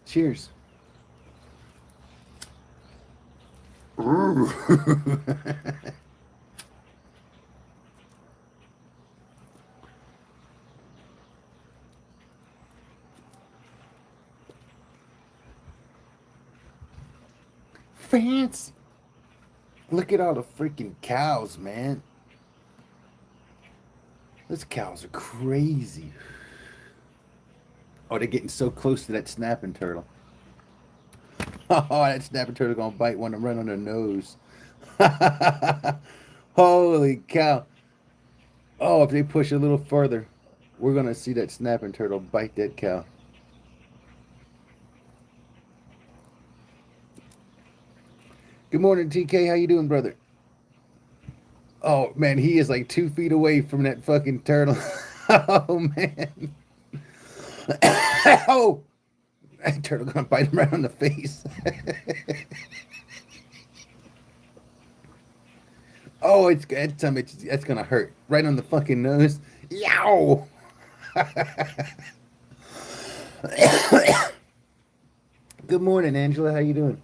Cheers. Fancy. Look at all the freaking cows, man. Those cows are crazy. Oh, they're getting so close to that snapping turtle. Oh, that snapping turtle gonna bite one and run on their nose. Holy cow. Oh, if they push a little further, we're gonna see that snapping turtle bite that cow. Good morning, TK. How you doing, brother? Oh man, he is like 2 feet away from that fucking turtle. Oh man. Oh, that turtle gonna bite him right on the face. Oh, that's gonna hurt right on the fucking nose. Yow! Good morning, Angela. How you doing?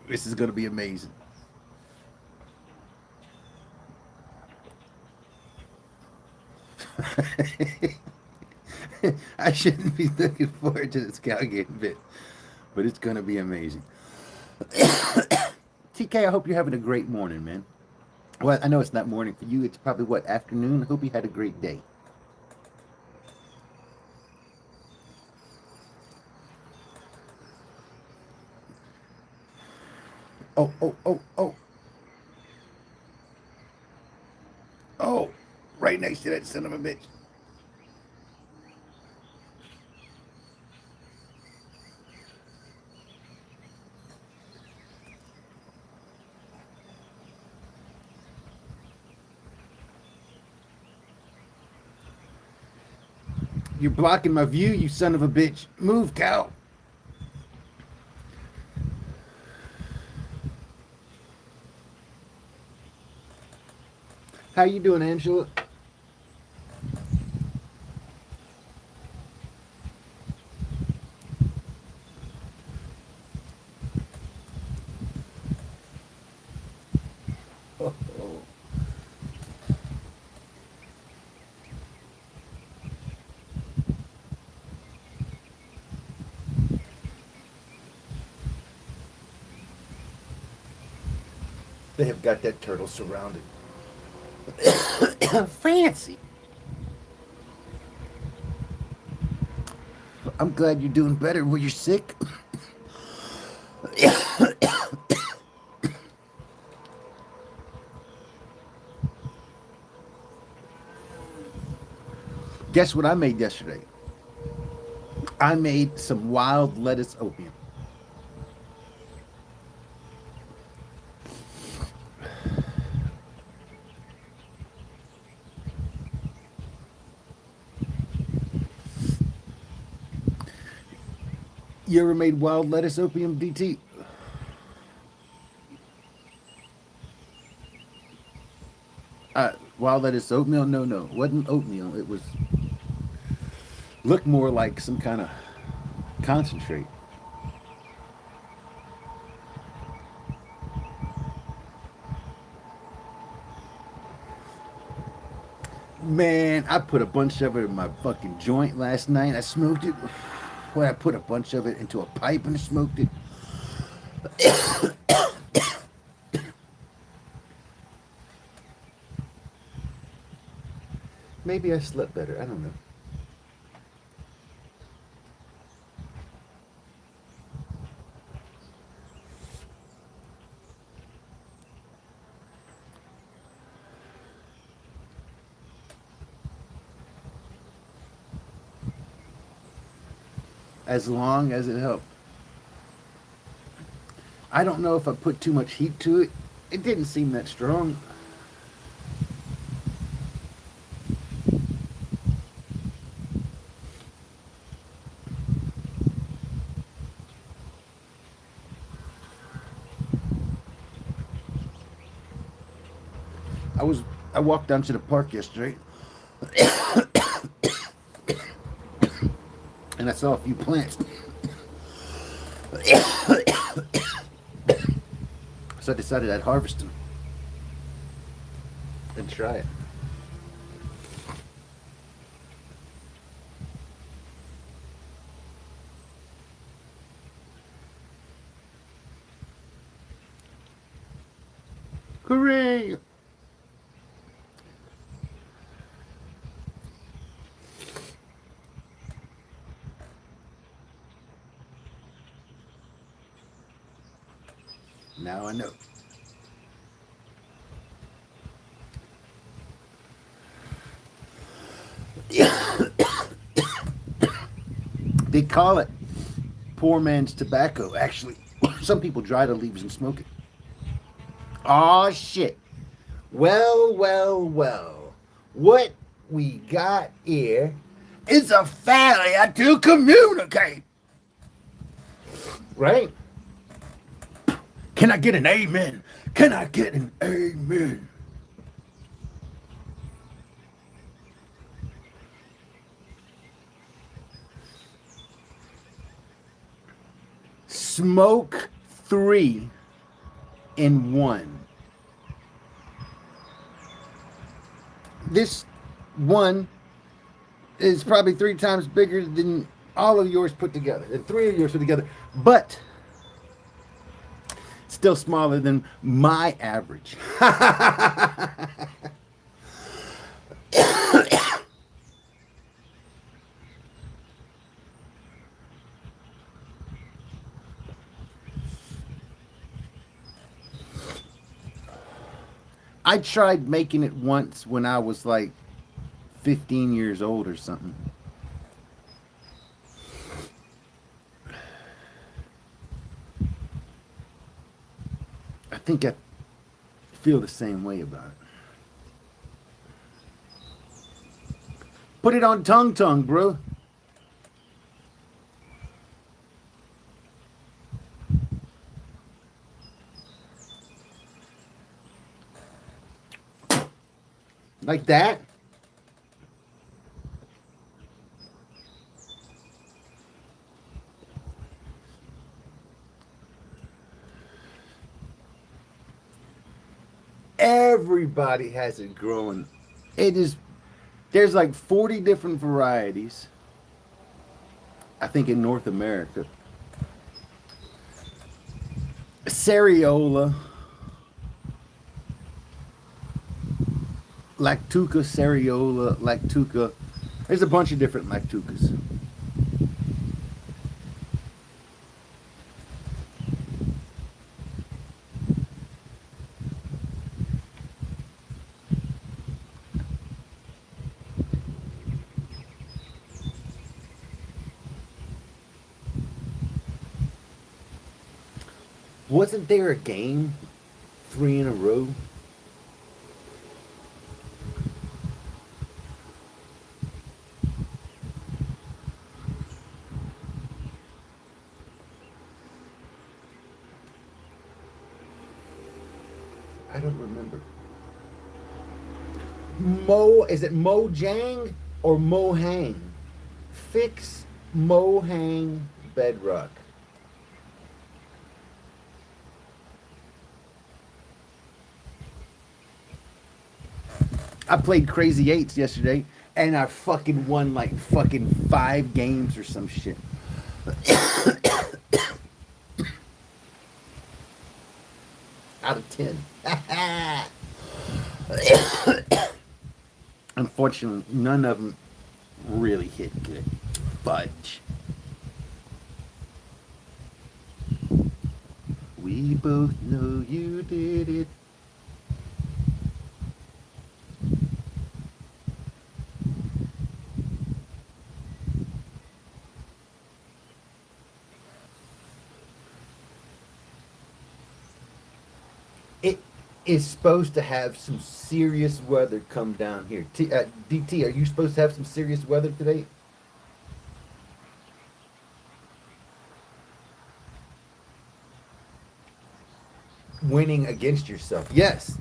This is gonna be amazing. I shouldn't be looking forward to this cow getting bit, but it's gonna be amazing. TK, I hope you're having a great morning, man. Well, I know it's not morning for you. It's probably what, afternoon. I hope you had a great day. Oh, oh, oh, oh, oh! Right next to that son of a bitch. You're blocking my view, you son of a bitch. Move, cow. How you doing, Angela? Oh, oh. They have got that turtle surrounded. Fancy. I'm glad you're doing better. Were you sick? Guess what I made yesterday? I made some wild lettuce oatmeal. You ever made wild lettuce oatmeal, DT? Wild lettuce oatmeal? No, no, it wasn't oatmeal. It was looked more like some kind of concentrate. Man, I put a bunch of it in my fucking joint last night. I smoked it. Well, I put a bunch of it into a pipe and smoked it. Maybe I slept better. I don't know. As long as it helped. I don't know if I put too much heat to it. It didn't seem that strong. I was I walked down to the park yesterday. And I saw a few plants. So I decided I'd harvest them and try it. Hooray! Now I know. They call it poor man's tobacco. Actually, some people dry the leaves and smoke it. Oh shit. Well, well, well. What we got here is a failure to communicate. Right? Can I get an amen? Can I get an amen? Smoke 3 in 1. This one is probably 3 times bigger than all of yours put together, and 3 of yours put together, but still smaller than my average. I tried making it once when I was like 15 years old or something. I think I feel the same way about it. Put it on tongue, bro. Like that. Everybody has it growing. It is, there's like 40 different varieties, I think, in North America. Ceriola, Lactuca, Ceriola, Lactuca. There's a bunch of different Lactucas. Wasn't there a game 3 in a row? I don't remember. Is it Mojang or Mohang? Fix Mohang Bedrock. I played Crazy Eights yesterday, and I fucking won like fucking 5 games or some shit. Out of 10. Unfortunately, none of them really hit good. Fudge. We both know you did it. It is supposed to have some serious weather come down here. DT, are you supposed to have some serious weather today? Winning against yourself. Yes.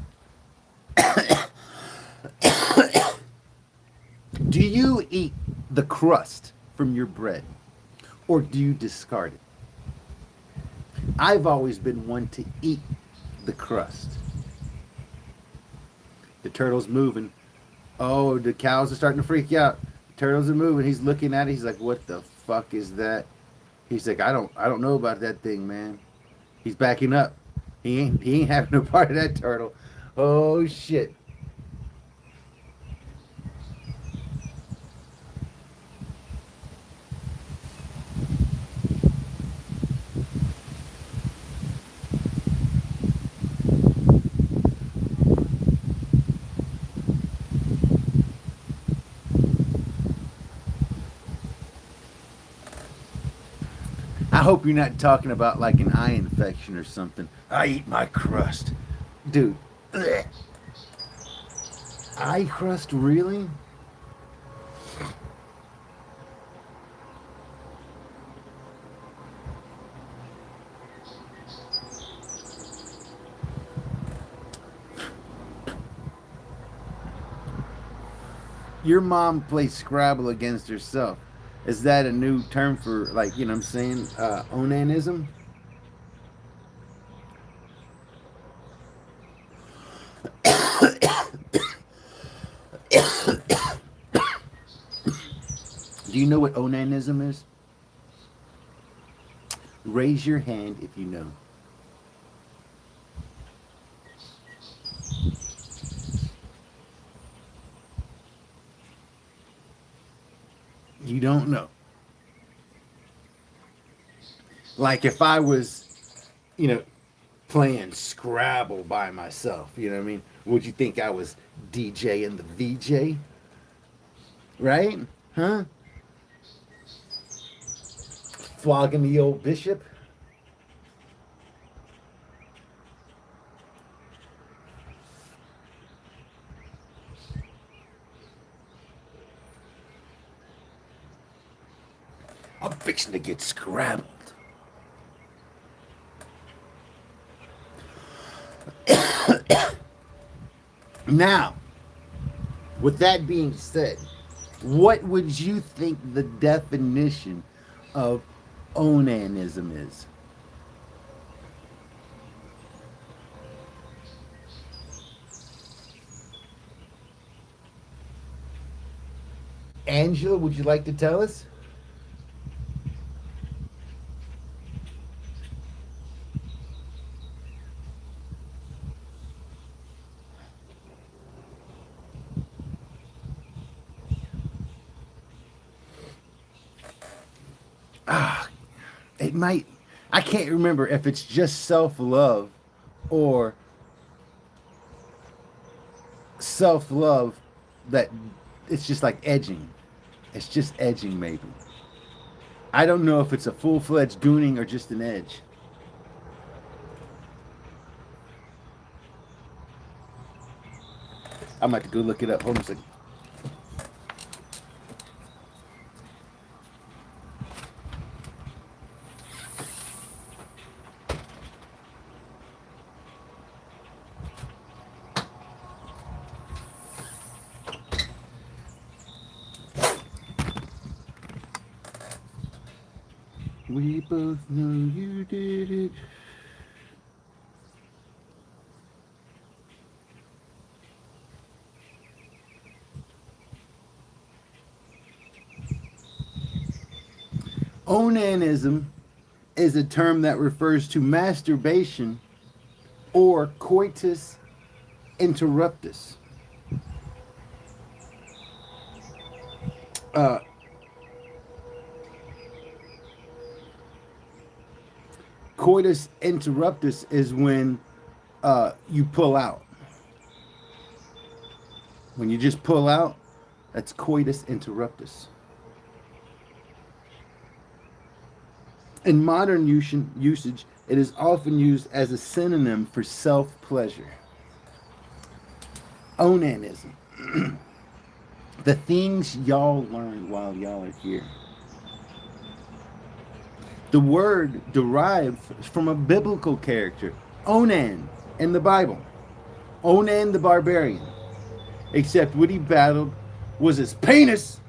eat the crust from your bread, or do you discard it? I've always been one to eat the crust. The turtle's moving. Oh, the cows are starting to freak out. The turtles are moving. He's looking at it. He's like, "What the fuck is that?" He's like, I don't know about that thing, man." He's backing up. He ain't having no part of that turtle. Oh shit. I hope you're not talking about like an eye infection or something. I eat my crust. Dude. Ugh. Eye crust, really? Your mom plays Scrabble against herself. Is that a new term for, like, you know what I'm saying, onanism? Do you know what onanism is? Raise your hand if you know. You don't know. Like if I was, you know, playing Scrabble by myself, you know what I mean? Would you think I was DJ and the VJ? Right? Huh? Flogging the old bishop? I'm fixing to get scrabbled. Now, with that being said, what would you think the definition of onanism is? Angela, would you like to tell us? Ah, it might. I can't remember if it's just self love or self love that it's just like edging. It's just edging, maybe. I don't know if it's a full fledged gooning or just an edge. I'm about to go look it up. Hold on a second. We both know you did it. Onanism is a term that refers to masturbation or coitus interruptus. Uh, Coitus interruptus is when you pull out. When you just pull out, that's coitus interruptus. In modern usage, it is often used as a synonym for self-pleasure. Onanism. The things y'all learned while y'all are here. The word derived from a biblical character, Onan, in the Bible. Onan the barbarian. Except what he battled was his penis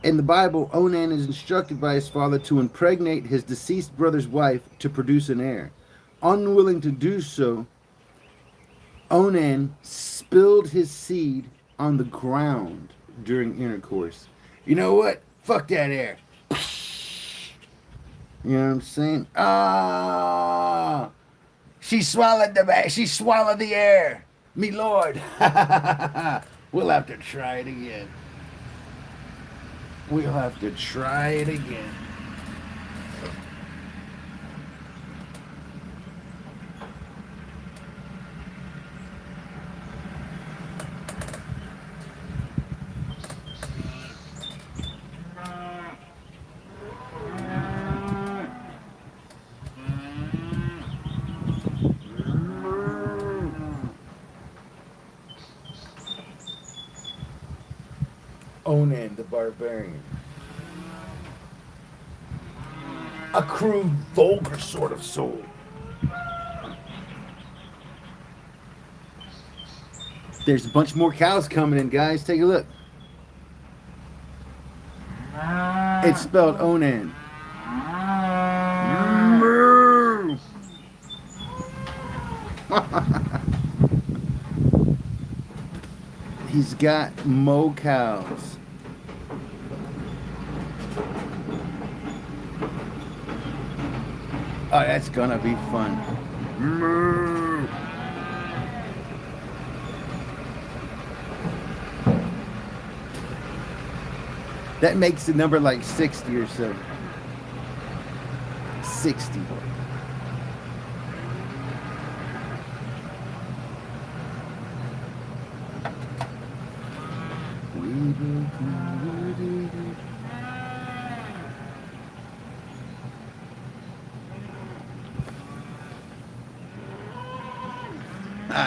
In the Bible, Onan is instructed by his father to impregnate his deceased brother's wife to produce an heir. Unwilling to do so, Onan spilled his seed on the ground during intercourse. You know what? Fuck that air. You know what I'm saying? Ah, she swallowed the bag. She swallowed the air. Me lord. We'll have to try it again. We'll have to try it again. Onan the Barbarian. A crude, vulgar sort of soul. There's a bunch more cows coming in, guys. Take a look. It's spelled Onan. He's got mo cows. Oh, that's gonna be fun. That makes the number like 60 or so. 60.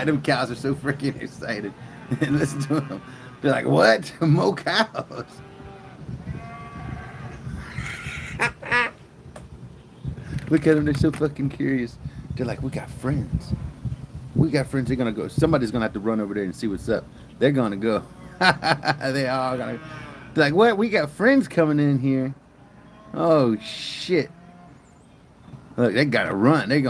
Them cows are so freaking excited. And listen to them. They're like, what? Mo cows. Look at them. They're so fucking curious. They're like, we got friends. We got friends. They're going to go. Somebody's going to have to run over there and see what's up. They're going to go. They all going to. They're like, what? We got friends coming in here. Oh, shit. Look, they gotta run. Let's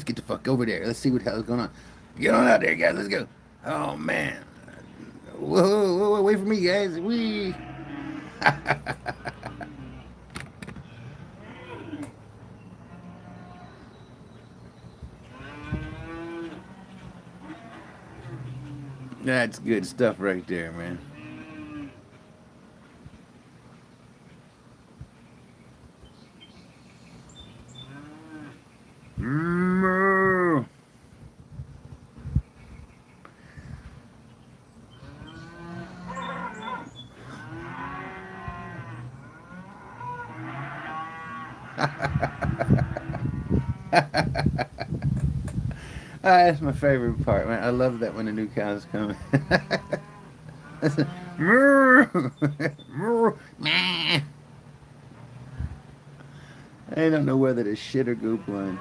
get the fuck over there. Let's see what the hell's going on. Get on out there, guys. Let's go. Oh, man. Whoa, wait for me, guys. Wee. That's good stuff right there, man. That's my favorite part, man. I love that when the new cows come. I don't know whether to shit or go blind.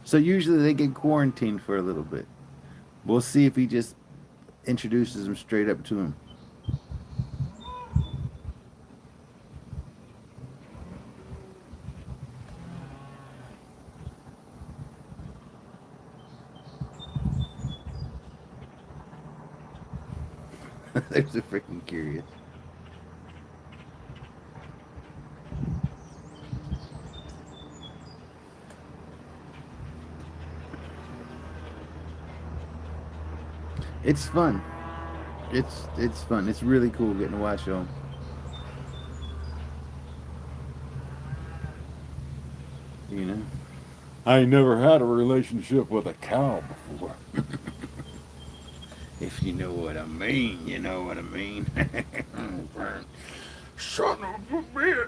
So usually they get quarantined for a little bit. We'll see if he just introduces them straight up to him. They're so freaking curious. It's fun. It's fun. It's really cool getting to watch them. You know? I ain't never had a relationship with a cow before. If you know what I mean, you know what I mean. Son of a bitch!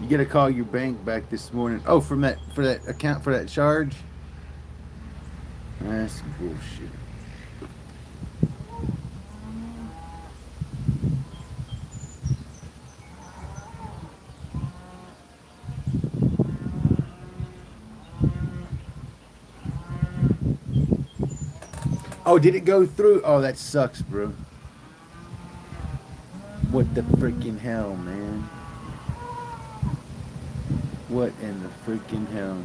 You gotta call your bank back this morning. Oh, for that account for that charge. That's bullshit. Oh, did it go through? Oh, that sucks, bro. What the freaking hell, man? What in the freaking hell?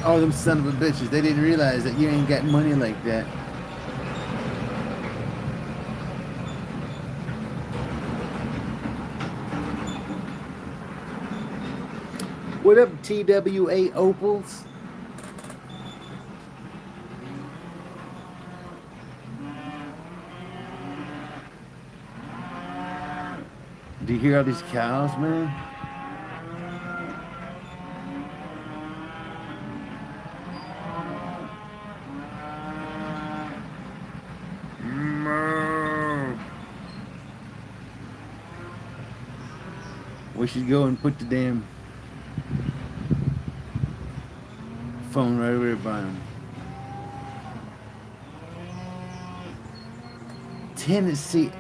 Oh, them son of a bitches. They didn't realize that you ain't got money like that. What up, TWA Opals? Do you hear all these cows, man? We should go and put the damn phone right over there by him. Tennessee.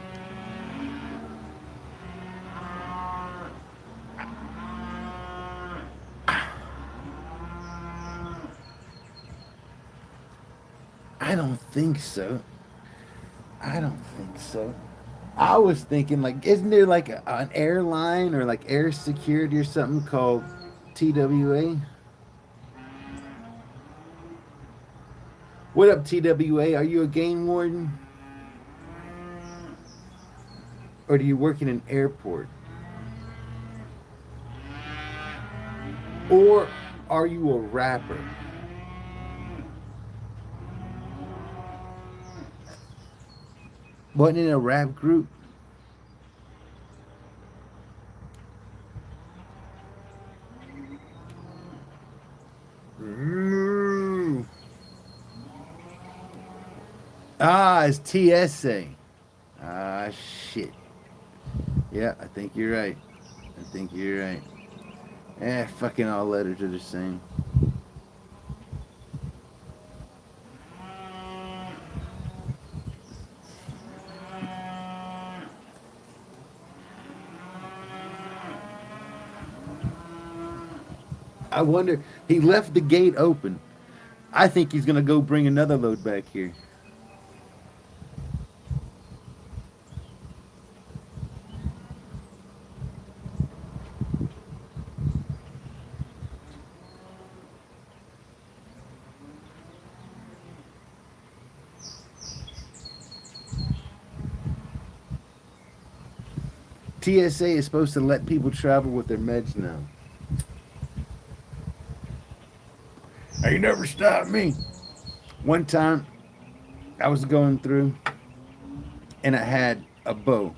I don't think so. I don't think so. I was thinking, like, isn't there like an airline or like air security or something called TWA? What up, TWA? Are you a game warden? Or do you work in an airport? Or are you a rapper? Wasn't in a rap group? Ah, it's TSA. Ah, shit. Yeah, I think you're right. I think you're right. Fucking all letters are the same. I wonder, he left the gate open. I think he's gonna go bring another load back here. TSA is supposed to let people travel with their meds now. Hey, you never stopped me. One time, I was going through, and I had a bow,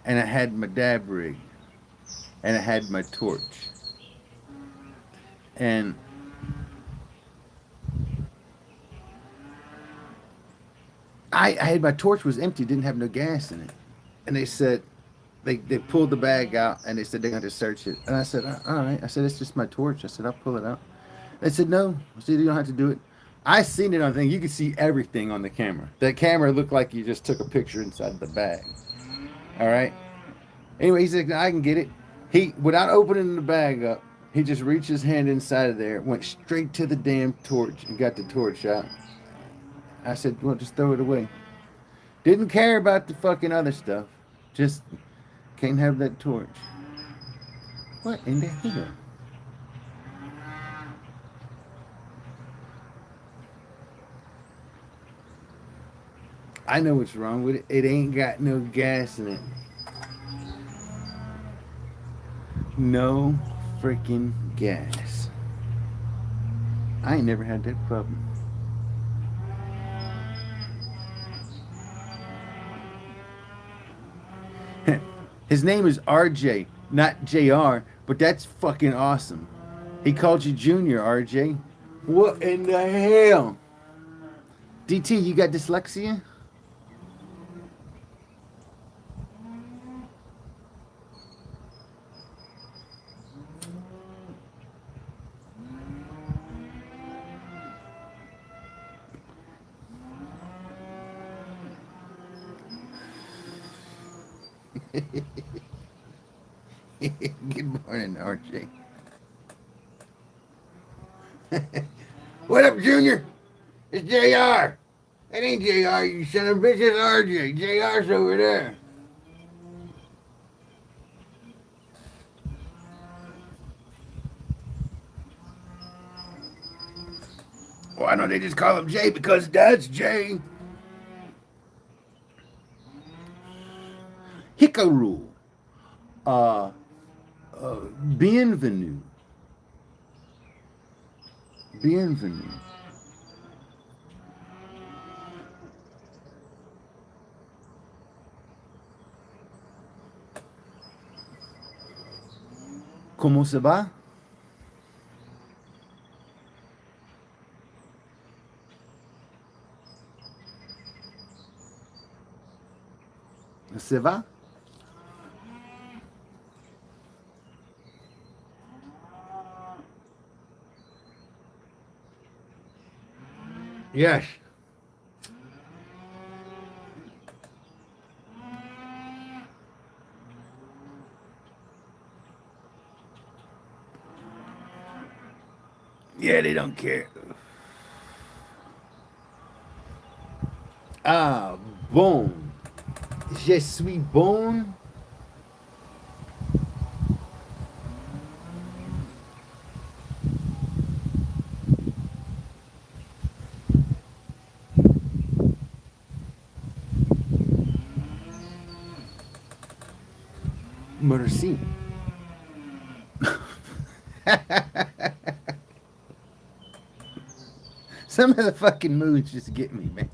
and I had my dab rig, and I had my torch, and I had my torch was empty, didn't have no gas in it, and they said they pulled the bag out, and they said they're going to search it, and I said, all right. I said, it's just my torch. I said, I'll pull it out. They said, no. I said, you don't have to do it. I seen it on the thing. You could see everything on the camera. That camera looked like you just took a picture inside the bag. All right. Anyway, he said, I can get it. He, without opening the bag up, he just reached his hand inside of there, went straight to the damn torch and got the torch out. I said, well, just throw it away. Didn't care about the fucking other stuff. Just can't have that torch. What in the hell? I know what's wrong with it. It ain't got no gas in it. No freaking gas. I ain't never had that problem. His name is RJ, not JR, but that's fucking awesome. He called you Junior, RJ. What in the hell? DT, you got dyslexia? Good morning, RJ. What up, Junior? It's JR. It ain't JR, you son of a bitch. It's RJ. JR's over there. Why don't they just call him Jay? Because that's Jay. Hikaru. Uh, bienvenue. Bienvenue. Comment ça va? Ça va? Yes. Yeah, they don't care. Ah, bon. Je suis bon. Merci. Some of the fucking moods just get me, man.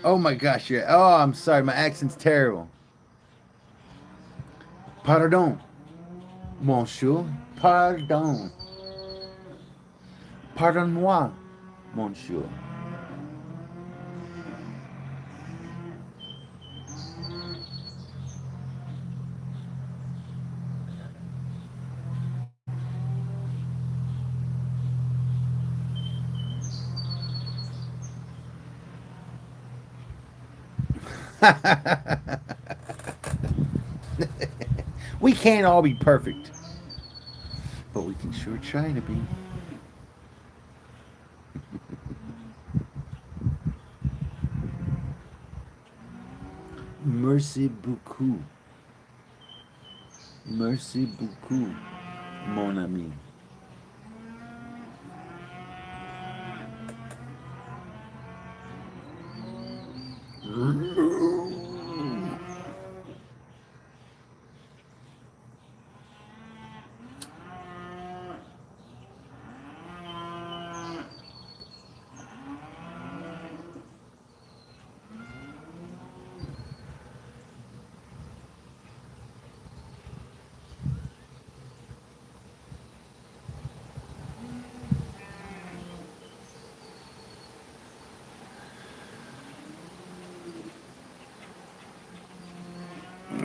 Oh my gosh, yeah. Oh, I'm sorry. My accent's terrible. Pardon, monsieur. Pardon. Pardon-moi, monsieur. We can't all be perfect, but we can sure try to be. Merci beaucoup. Merci beaucoup, mon ami.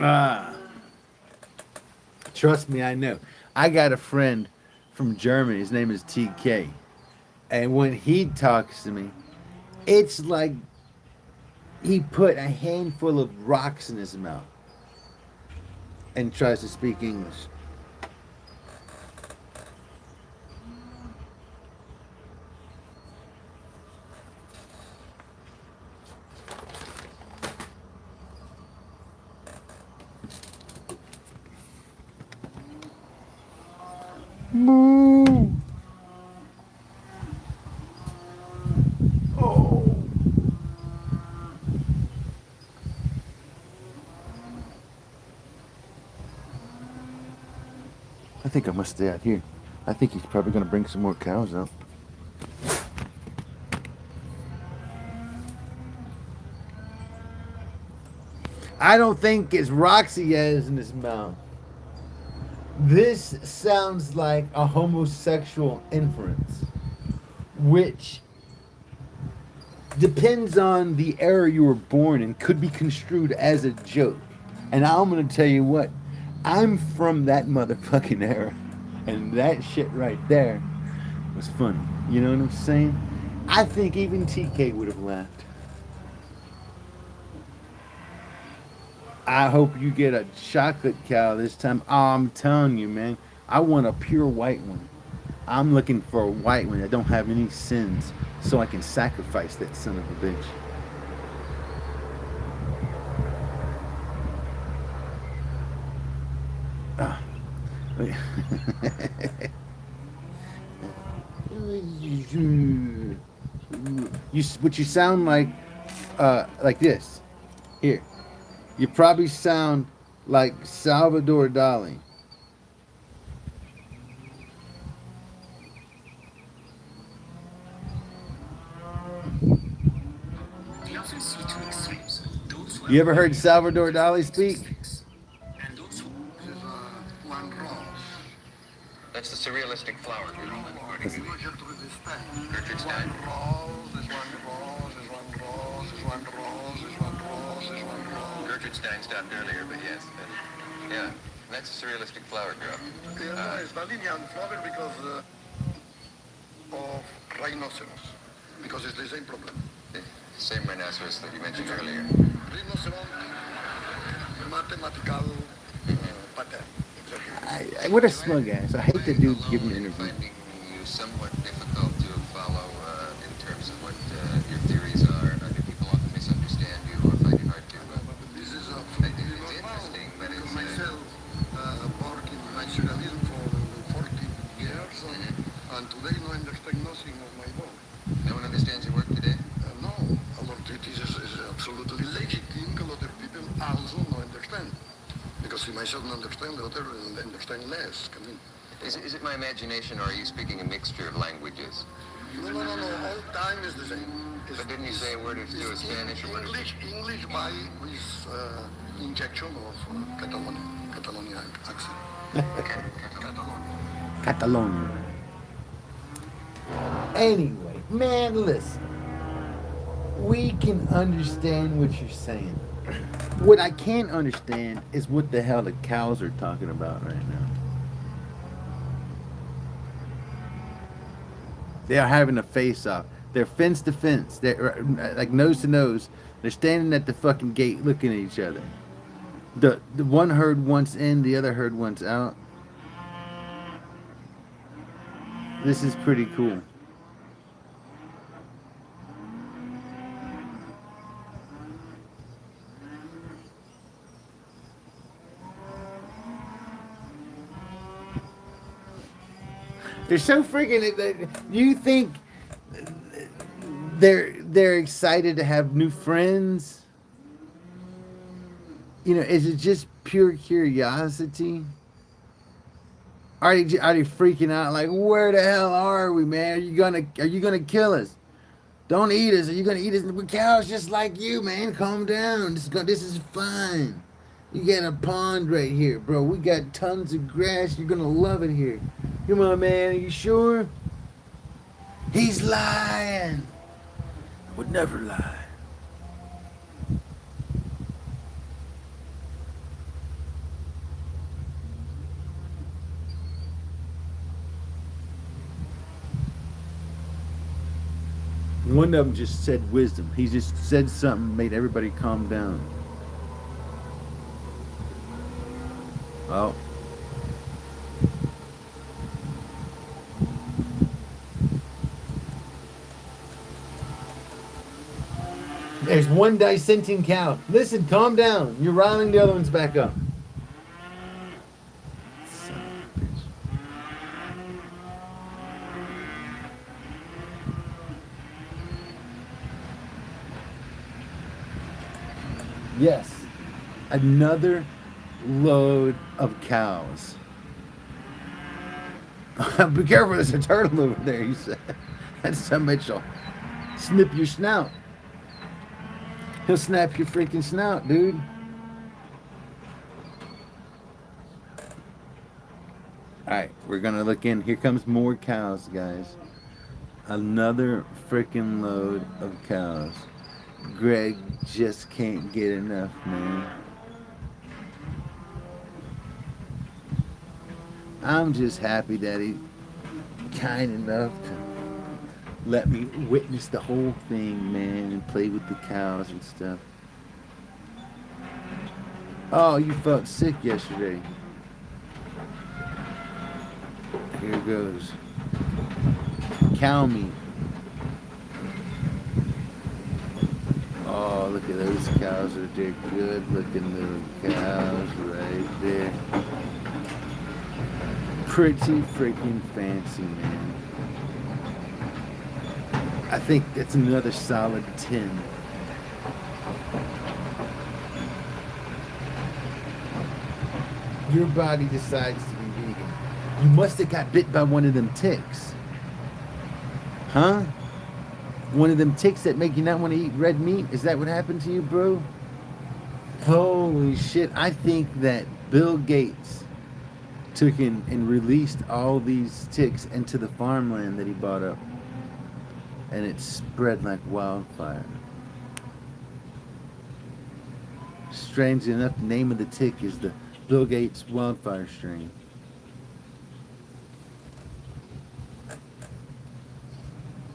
Ah, trust me, I know. I got a friend from Germany. His name is TK. And when he talks to me, it's like he put a handful of rocks in his mouth and tries to speak English. Moo. Oh. I think I must stay out here. I think he's probably going to bring some more cows out. I don't think it's Roxy has in his mouth. This sounds like a homosexual inference, which depends on the era you were born in, could be construed as a joke. And I'm going to tell you what, I'm from that motherfucking era. And that shit right there was funny. You know what I'm saying? I think even TK would have laughed. I hope you get a chocolate cow this time. Oh, I'm telling you, man. I want a pure white one. I'm looking for a white one that don't have any sins so I can sacrifice that son of a bitch. Ah. You sound like this. Here. You probably sound like Salvador Dali. You ever heard Salvador Dali speak? That's the surrealistic flower girl. Gertrude Stein. Gertrude Stein stopped earlier, but yes. Yeah, that's the surrealistic flower girl. Está lineal flower because of rhinoceros. Because it's the same problem. The same rhinoceros that you mentioned earlier. Rhinoceros, mathematical pattern. What a smug ass. I hate the dude giving an interview. Finding you somewhat difficult to follow in terms of what your theories are, and other people often misunderstand you or find it hard to. This is It's interesting, but it's myself working my surrealism for 40 years, and today no understand nothing of my work. no one understands your work today. No, a lot of it is absolutely legitimate. A lot of people also no understand. Because if myself don't understand, the other understand less. I mean, Is it my imagination, or are you speaking a mixture of languages? no. All time is the same. But didn't you say a word or two of Spanish or what? English by with injection of Catalonia accent. Catalonia. Anyway, man, listen. We can understand what you're saying. What I can't understand is what the hell the cows are talking about right now. They're having a face-off. They're fence to fence. They're like nose to nose. They're standing at the fucking gate looking at each other. The one herd wants in, the other herd wants out. This is pretty cool. They're so freaking. You think they're excited to have new friends? You know, is it just pure curiosity? Are they freaking out like, where the hell are we, man? Are you gonna kill us? Don't eat us. Are you gonna eat us? We're cows just like you, man. Calm down. This is fine. You got a pond right here, bro. We got tons of grass. You're gonna love it here. Come on, man. Are you sure? He's lying. Would never lie. One of them just said wisdom. He just said something, made everybody calm down. Oh. There's one dissenting cow. Listen, calm down. You're riling the other ones back up. Son of a bitch. Yes, another load of cows. Be careful, there's a turtle over there, he said. That's some bitch will snip your snout. He'll snap your freaking snout, dude. Alright, we're gonna look in. Here comes more cows, guys. Another freaking load of cows. Greg just can't get enough, man. I'm just happy that he's kind enough to let me witness the whole thing, man, and play with the cows and stuff. Oh, you felt sick yesterday. Here goes. Cow meat. Oh, look at those cows. They're good looking little cows right there. Pretty freaking fancy, man. I think that's another solid 10. Your body decides to be vegan. You must have got bit by one of them ticks. Huh? One of them ticks that make you not want to eat red meat? Is that what happened to you, bro? Holy shit. I think that Bill Gates took in and released all these ticks into the farmland that he bought up. And it spread like wildfire. Strangely enough, the name of the tick is the Bill Gates wildfire strain.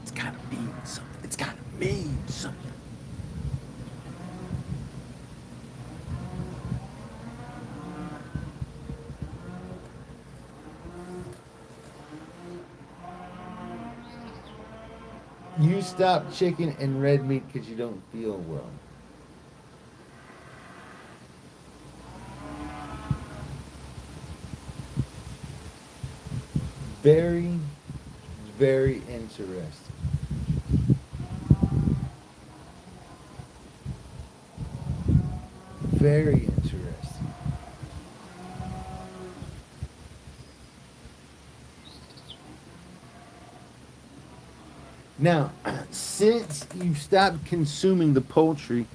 It's gotta mean something. It's gotta mean something. You stop chicken and red meat because you don't feel well. Very, very interesting. Very interesting. Now, since you stopped consuming the poultry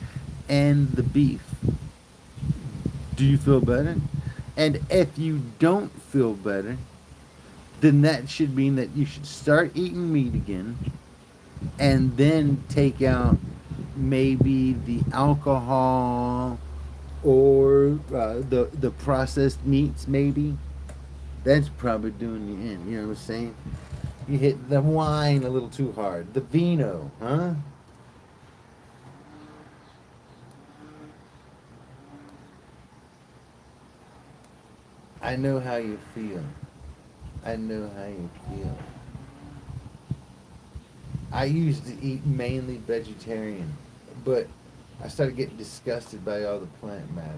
and the beef, do you feel better? And if you don't feel better, then that should mean that you should start eating meat again and then take out maybe the alcohol or the processed meats maybe. That's probably doing you in, you know what I'm saying? You hit the wine a little too hard. The vino, huh? I know how you feel. I know how you feel. I used to eat mainly vegetarian, but I started getting disgusted by all the plant matter.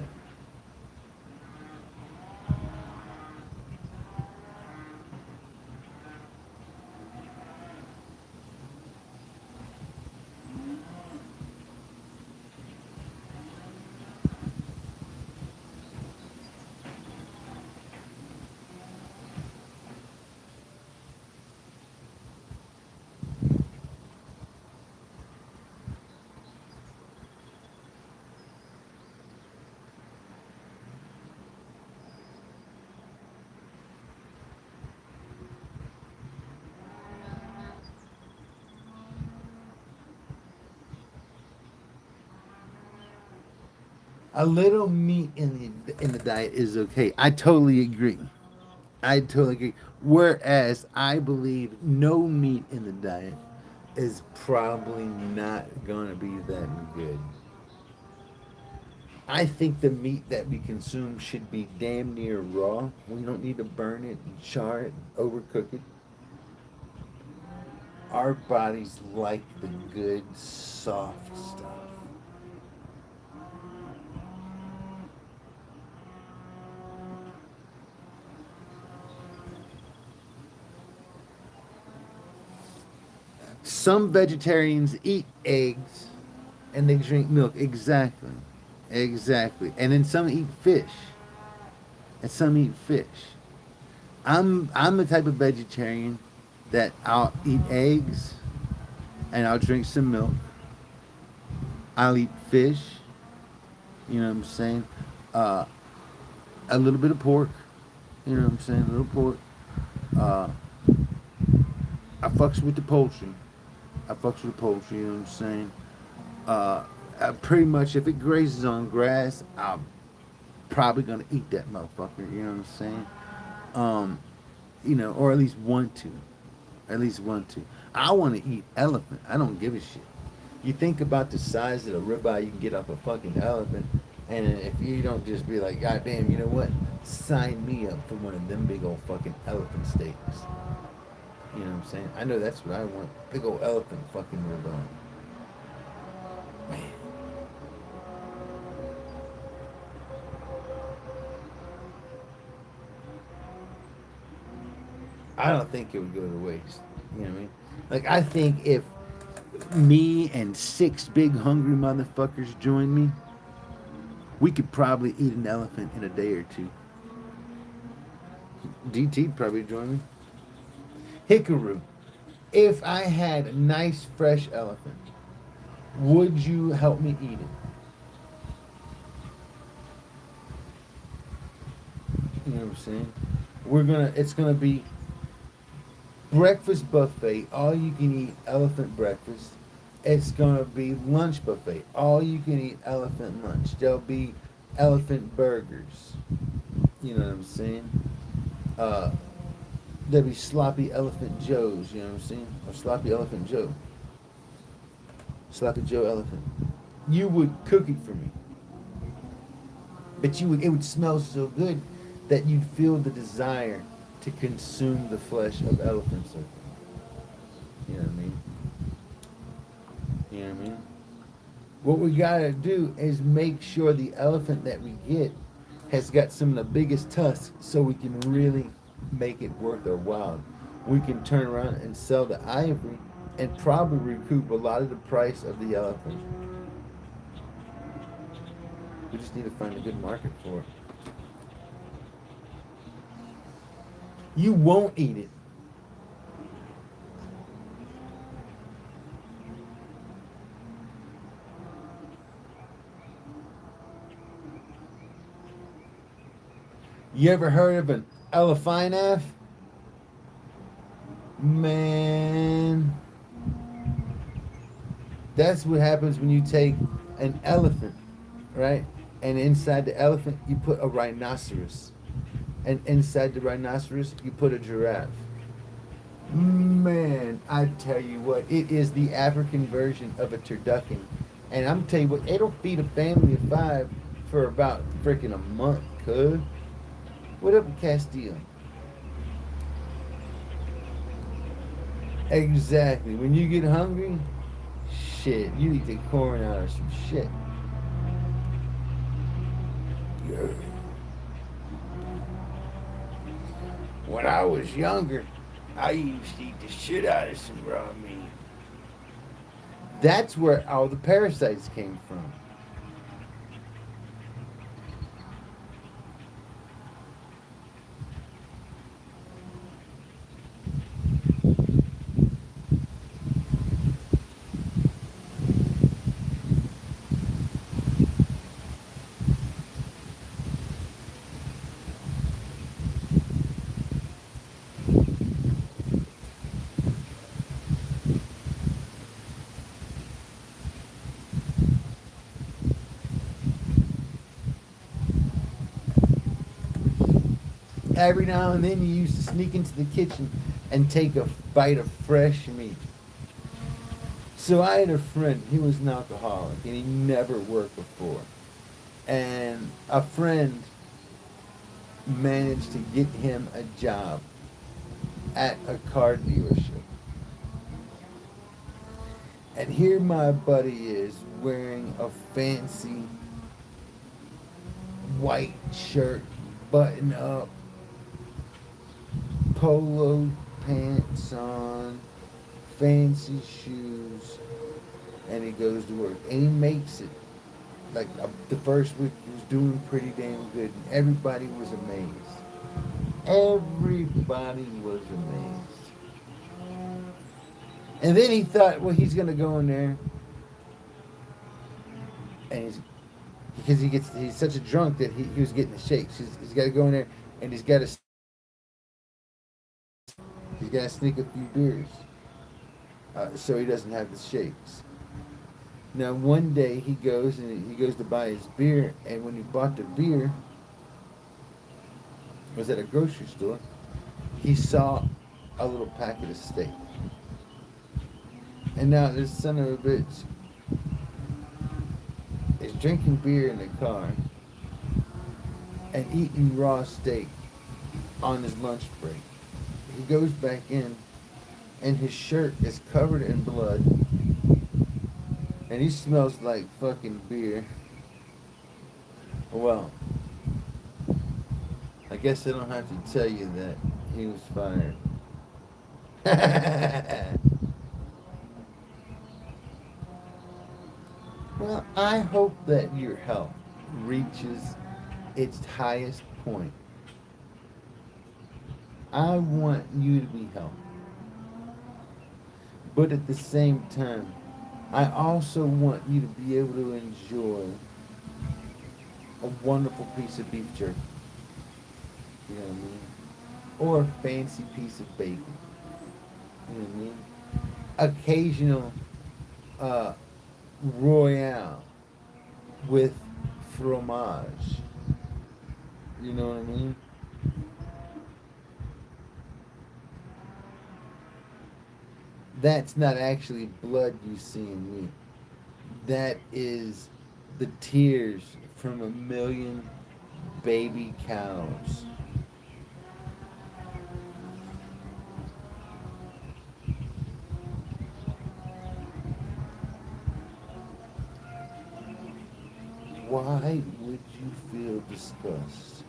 A little meat in the diet is okay. I totally agree. I totally agree. Whereas I believe no meat in the diet is probably not gonna be that good. I think the meat that we consume should be damn near raw. We don't need to burn it, char it, overcook it. Our bodies like the good, soft stuff. Some vegetarians eat eggs and they drink milk. Exactly. Exactly. And then some eat fish. And some eat fish. I'm the type of vegetarian that I'll eat eggs and I'll drink some milk. I'll eat fish. You know what I'm saying? Uh, a little bit of pork. You know what I'm saying? A little pork. Uh, I fucks with the poultry. I fucks with the poultry. You know what I'm saying? I pretty much, if it grazes on grass, I'm probably gonna eat that motherfucker. You know what I'm saying? Um, or at least want to. At least want to. I want to eat elephant. I don't give a shit. You think about the size of the ribeye you can get off a fucking elephant, and if you don't just be like, God damn, you know what? Sign me up for one of them big old fucking elephant steaks. You know what I'm saying? I know that's what I want. Big old elephant fucking ribeye. Man. I don't think it would go to waste. You know what I mean? Like, I think if me and 6 big hungry motherfuckers join me, we could probably eat an elephant in a day or two. DT'd probably join me. Hikaru, if I had a nice fresh elephant, would you help me eat it? You know what I'm saying? It's gonna be breakfast buffet, all you can eat elephant breakfast. It's gonna be lunch buffet, all you can eat elephant lunch. There'll be elephant burgers. You know what I'm saying? Uh, there'll be sloppy elephant Joes. You know what I'm saying? Or sloppy elephant Joe. Sloppy Joe elephant. You would cook it for me, but it would smell so good that you'd feel the desire to consume the flesh of elephants. You know what I mean? You know what I mean? What we gotta do is make sure the elephant that we get has got some of the biggest tusks so we can really make it worth our while. We can turn around and sell the ivory and probably recoup a lot of the price of the elephant. We just need to find a good market for it. You won't eat it. You ever heard of an elephant? Man, that's what happens when you take an elephant, right? And inside the elephant, you put a rhinoceros. And inside the rhinoceros, you put a giraffe. Man, I tell you what, it is the African version of a turducken. And I'm telling you what, it'll feed a family of 5 for about freaking a month, cuz. What up, Castile? Exactly. When you get hungry, shit, you eat the corn out of some shit. Yeah. When I was younger, I used to eat the shit out of some raw meat. That's where all the parasites came from. Every now and then you used to sneak into the kitchen and take a bite of fresh meat. So I had a friend, he was an alcoholic and he never worked before. And a friend managed to get him a job at a car dealership. And here my buddy is wearing a fancy white shirt, button up, polo pants on, fancy shoes, and he goes to work. And he makes it Like the first week, he was doing pretty damn good, and everybody was amazed. Everybody was amazed. And then he thought, well, he's gonna go in there, and because he's such a drunk that he was getting the shakes. He's got to go in there, and he's got to sneak a few beers, so he doesn't have the shakes. Now one day he goes to buy his beer, and when he bought the beer, it was at a grocery store. He saw a little packet of steak, and now this son of a bitch is drinking beer in the car and eating raw steak on his lunch break. He goes back in, and his shirt is covered in blood, and he smells like fucking beer. Well, I guess I don't have to tell you that he was fired. Well, I hope that your health reaches its highest point. I want you to be healthy. But at the same time, I also want you to be able to enjoy a wonderful piece of beef jerky. You know what I mean? Or a fancy piece of bacon. You know what I mean? Occasional Royale with fromage. You know what I mean? That's not actually blood you see in me. That is the tears from a million baby cows. Why would you feel disgust?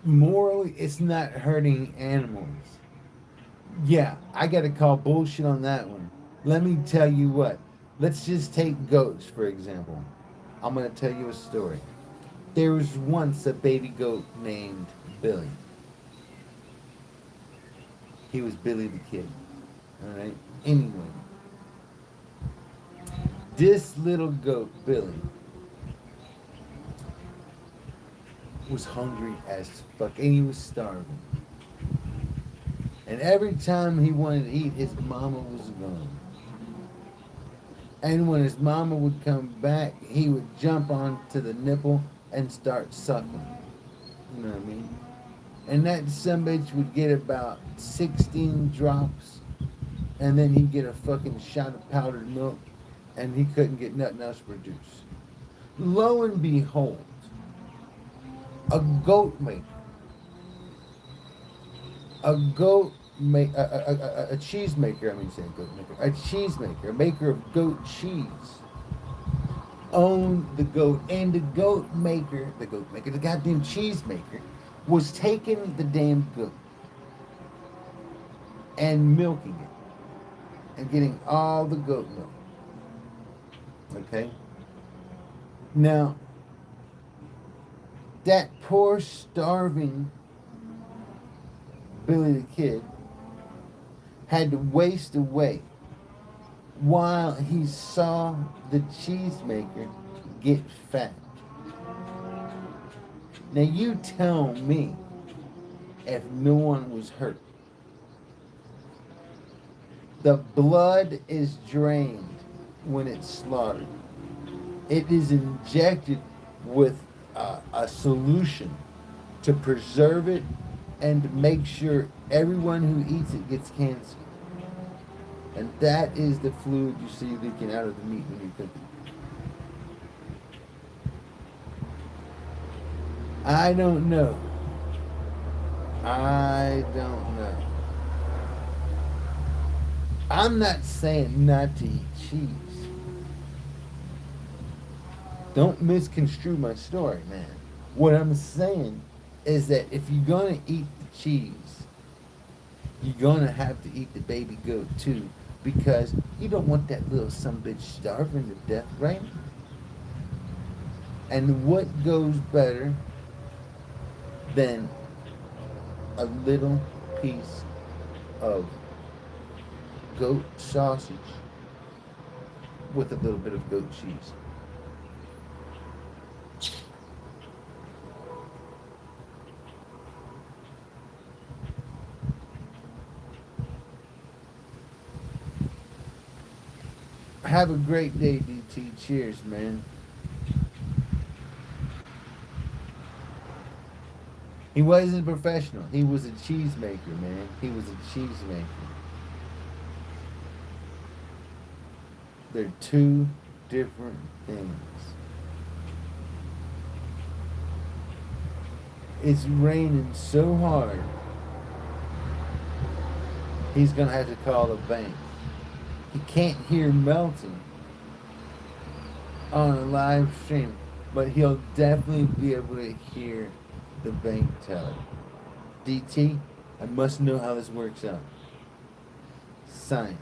Morally, it's not hurting animals. Yeah, I gotta call bullshit on that one. Let me tell you what. Let's just take goats, for example. I'm gonna tell you a story. There was once a baby goat named Billy. He was Billy the Kid. Alright? Anyway. This little goat, Billy, was hungry as fuck, and he was starving. And every time he wanted to eat, his mama was gone. And when his mama would come back, he would jump onto the nipple and start sucking. You know what I mean? And that sumbitch would get about 16 drops, and then he'd get a fucking shot of powdered milk, and he couldn't get nothing else produced. Lo and behold, a goat maker, a cheese maker, a cheese maker, a maker of goat cheese, owned the goat, and the goddamn cheese maker, was taking the damn goat and milking it and getting all the goat milk. Okay? Now, that poor starving Billy the Kid had to waste away while he saw the cheesemaker get fat. Now you tell me if no one was hurt. The blood is drained when it's slaughtered. It is injected with a solution to preserve it and to make sure everyone who eats it gets cancer. And that is the fluid you see leaking out of the meat when you cook it. I don't know. I'm not saying not to eat cheese. Don't misconstrue my story, man. What I'm saying is that if you're gonna eat the cheese, you're gonna have to eat the baby goat too, because you don't want that little son bitch starving to death, right? And what goes better than a little piece of goat sausage with a little bit of goat cheese? Have a great day, DT. Cheers, man. He wasn't a professional. He was a cheesemaker, man. He was a cheesemaker. They're two different things. It's raining so hard, he's gonna have to call a bank. He can't hear melting on a live stream, but he'll definitely be able to hear the bank teller. DT, I must know how this works out. Science.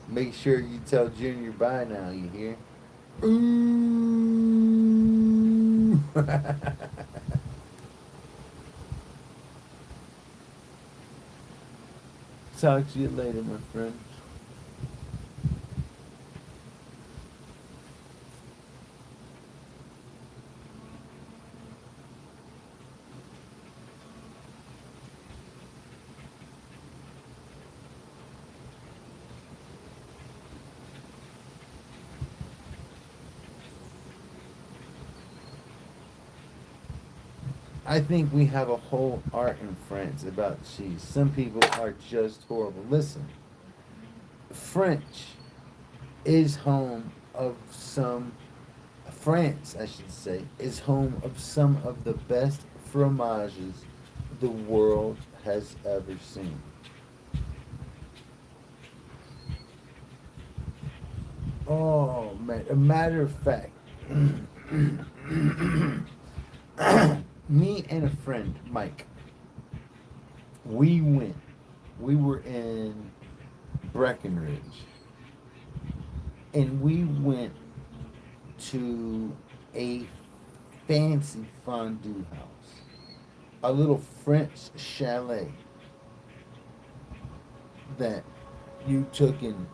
Make sure you tell Junior bye now, you hear? Ooh. Talk to you later, my friend. I think we have a whole art in France about cheese. Some people are just horrible. Listen, French is home of some, France, I should say, is home of some of the best fromages the world has ever seen. Oh, man. A matter of fact, me and a friend, Mike, we went. We were in Breckenridge, and we went to a fancy fondue house, a little French chalet that you took in.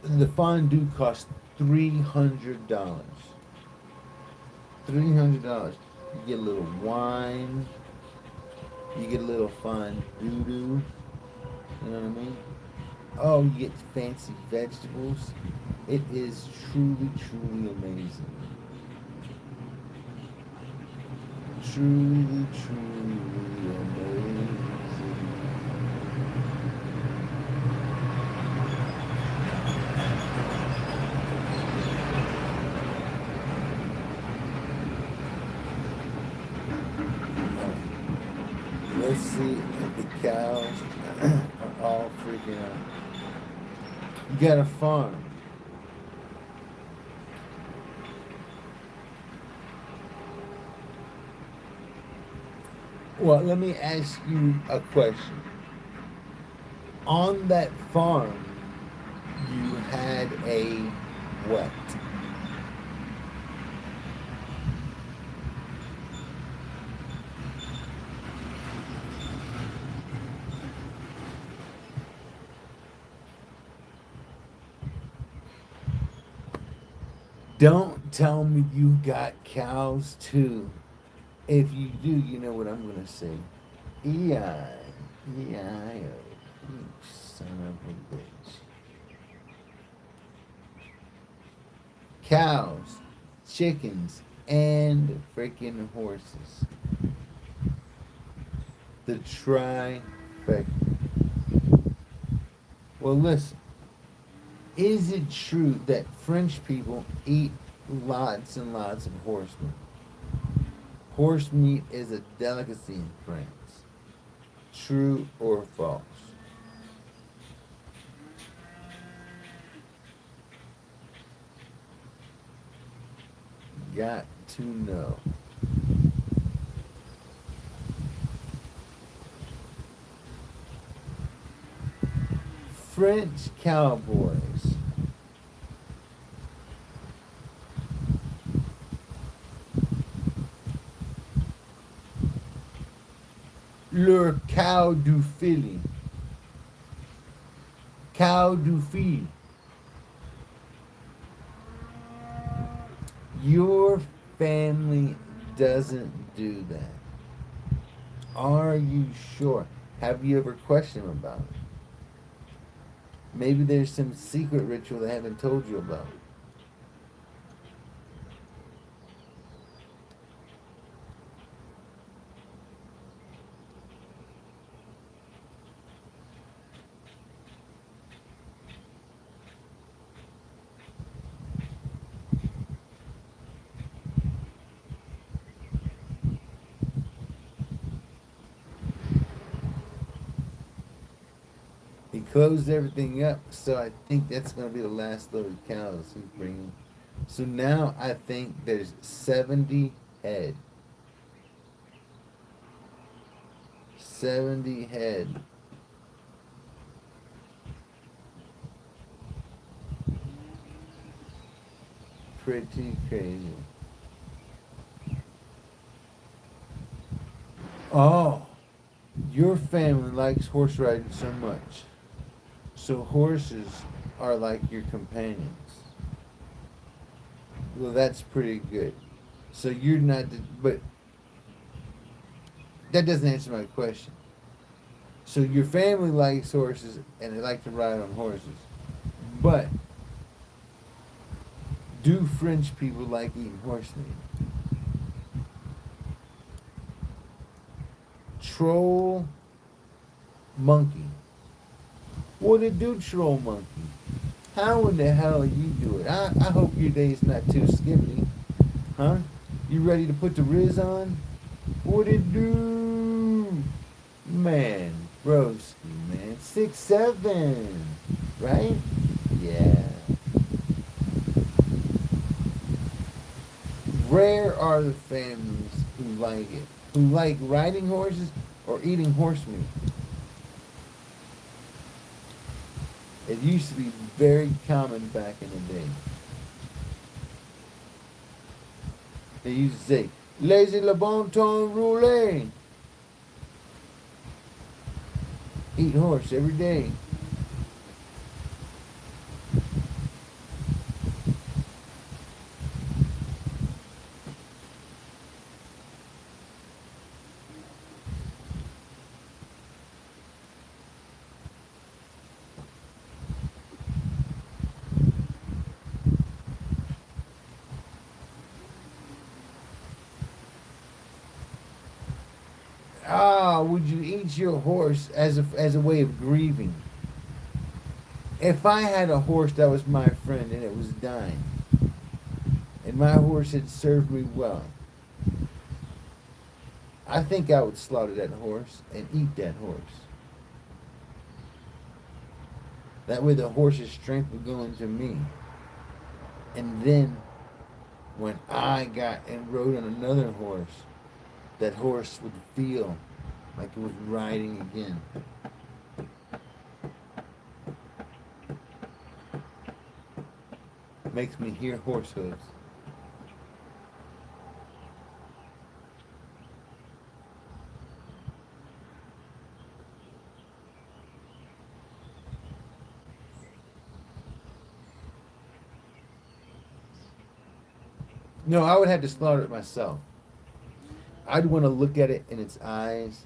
The fondue cost $300. $300. You get a little wine. You get a little fondue. You know what I mean? Oh, you get fancy vegetables. It is truly, truly amazing. Truly, truly amazing. Let's see if the cows are all freaking out. You got a farm. Well, let me ask you a question. On that farm, you had a what? Don't tell me you got cows too. If you do, you know what I'm gonna say. E-I-E-I-O. You son of a bitch. Cows, chickens, and freaking horses. The trifecta. Well, listen. Is it true that French people eat lots and lots of horse meat? Horse meat is a delicacy in France. True or false? Got to know. French cowboys. Le cow du Philly. Cow du Philly. Your family doesn't do that. Are you sure? Have you ever questioned them about it? Maybe there's some secret ritual they haven't told you about. He closed everything up, so I think that's going to be the last load of cows he's bringing. So now I think there's 70 head. 70 head. Pretty crazy. Oh, your family likes horse riding so much. So horses are like your companions. Well, that's pretty good. So you're not, but that doesn't answer my question. So your family likes horses and they like to ride on horses. But do French people like eating horse meat? Troll monkey. What did do, troll monkey? How in the hell you do it? I hope your day's not too skimpy. Huh? You ready to put the Riz on? What it do? Man, broski, man. 6'7", right? Yeah. Rare are the families who like it. Who like riding horses or eating horse meat. It used to be very common back in the day. They used to say, laissez le bon temps rouler. Eat horse every day. Ah, would you eat your horse as a way of grieving? If I had a horse that was my friend and it was dying, and my horse had served me well, I think I would slaughter that horse and eat that horse. That way the horse's strength would go into me. And then when I got and rode on another horse, that horse would feel like it was riding again. Makes me hear horse hooves. No, I would have to slaughter it myself. I'd want to look at it in its eyes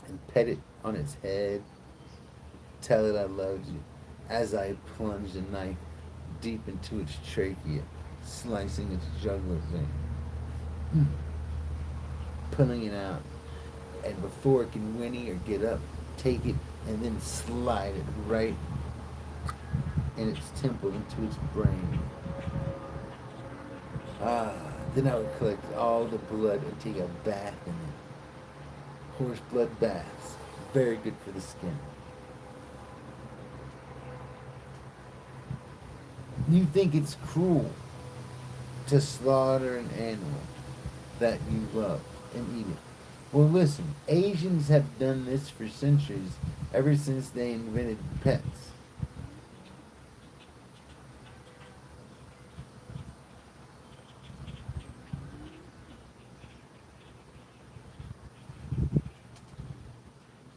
and pet it on its head, tell it I loved you, as I plunge the knife deep into its trachea, slicing its jugular vein, pulling it out, and before it can whinny or get up, take it and then slide it right in its temple into its brain. Then I would collect all the blood and take a bath in it. Horse blood baths. Very good for the skin. You think it's cruel to slaughter an animal that you love and eat it, Well, listen, Asians have done this for centuries, ever since they invented pets.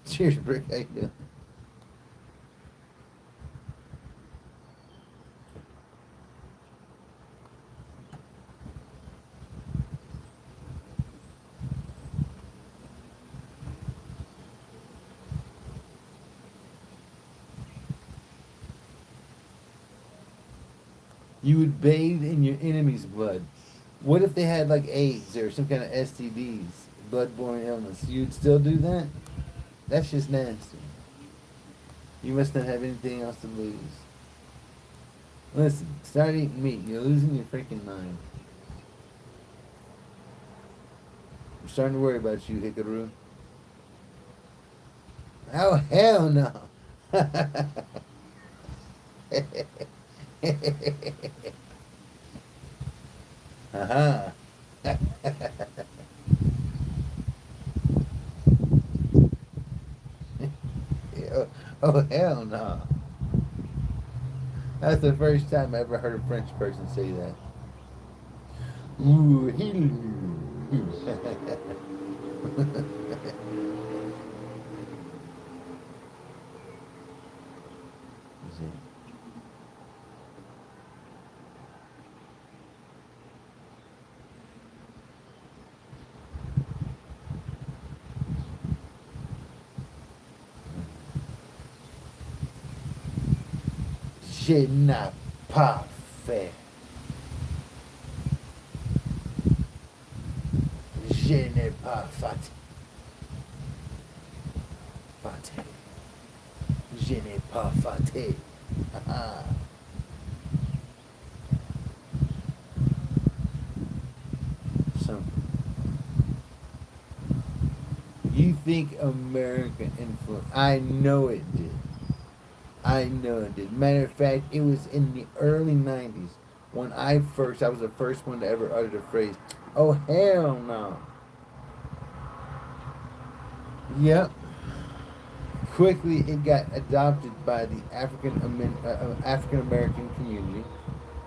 Cheers, Brick. How you doing? You would bathe in your enemy's blood. What if they had like AIDS or some kind of STDs, bloodborne illness? You'd still do that? That's just nasty. You must not have anything else to lose. Listen, start eating meat. You're losing your freaking mind. I'm starting to worry about you, Hikaru. Oh, hell no. Uh-huh. oh, oh, hell no. That's the first time I ever heard a French person say that. Ooh, Je n'ai pas fait. Je n'ai pas fait. Fate. Je n'ai pas fate. So, you think America influence? I know it did. I know it did. Matter of fact, it was in the early 90s when I was the first one to ever utter the phrase, oh, hell no. Yep. Quickly, it got adopted by the African American community,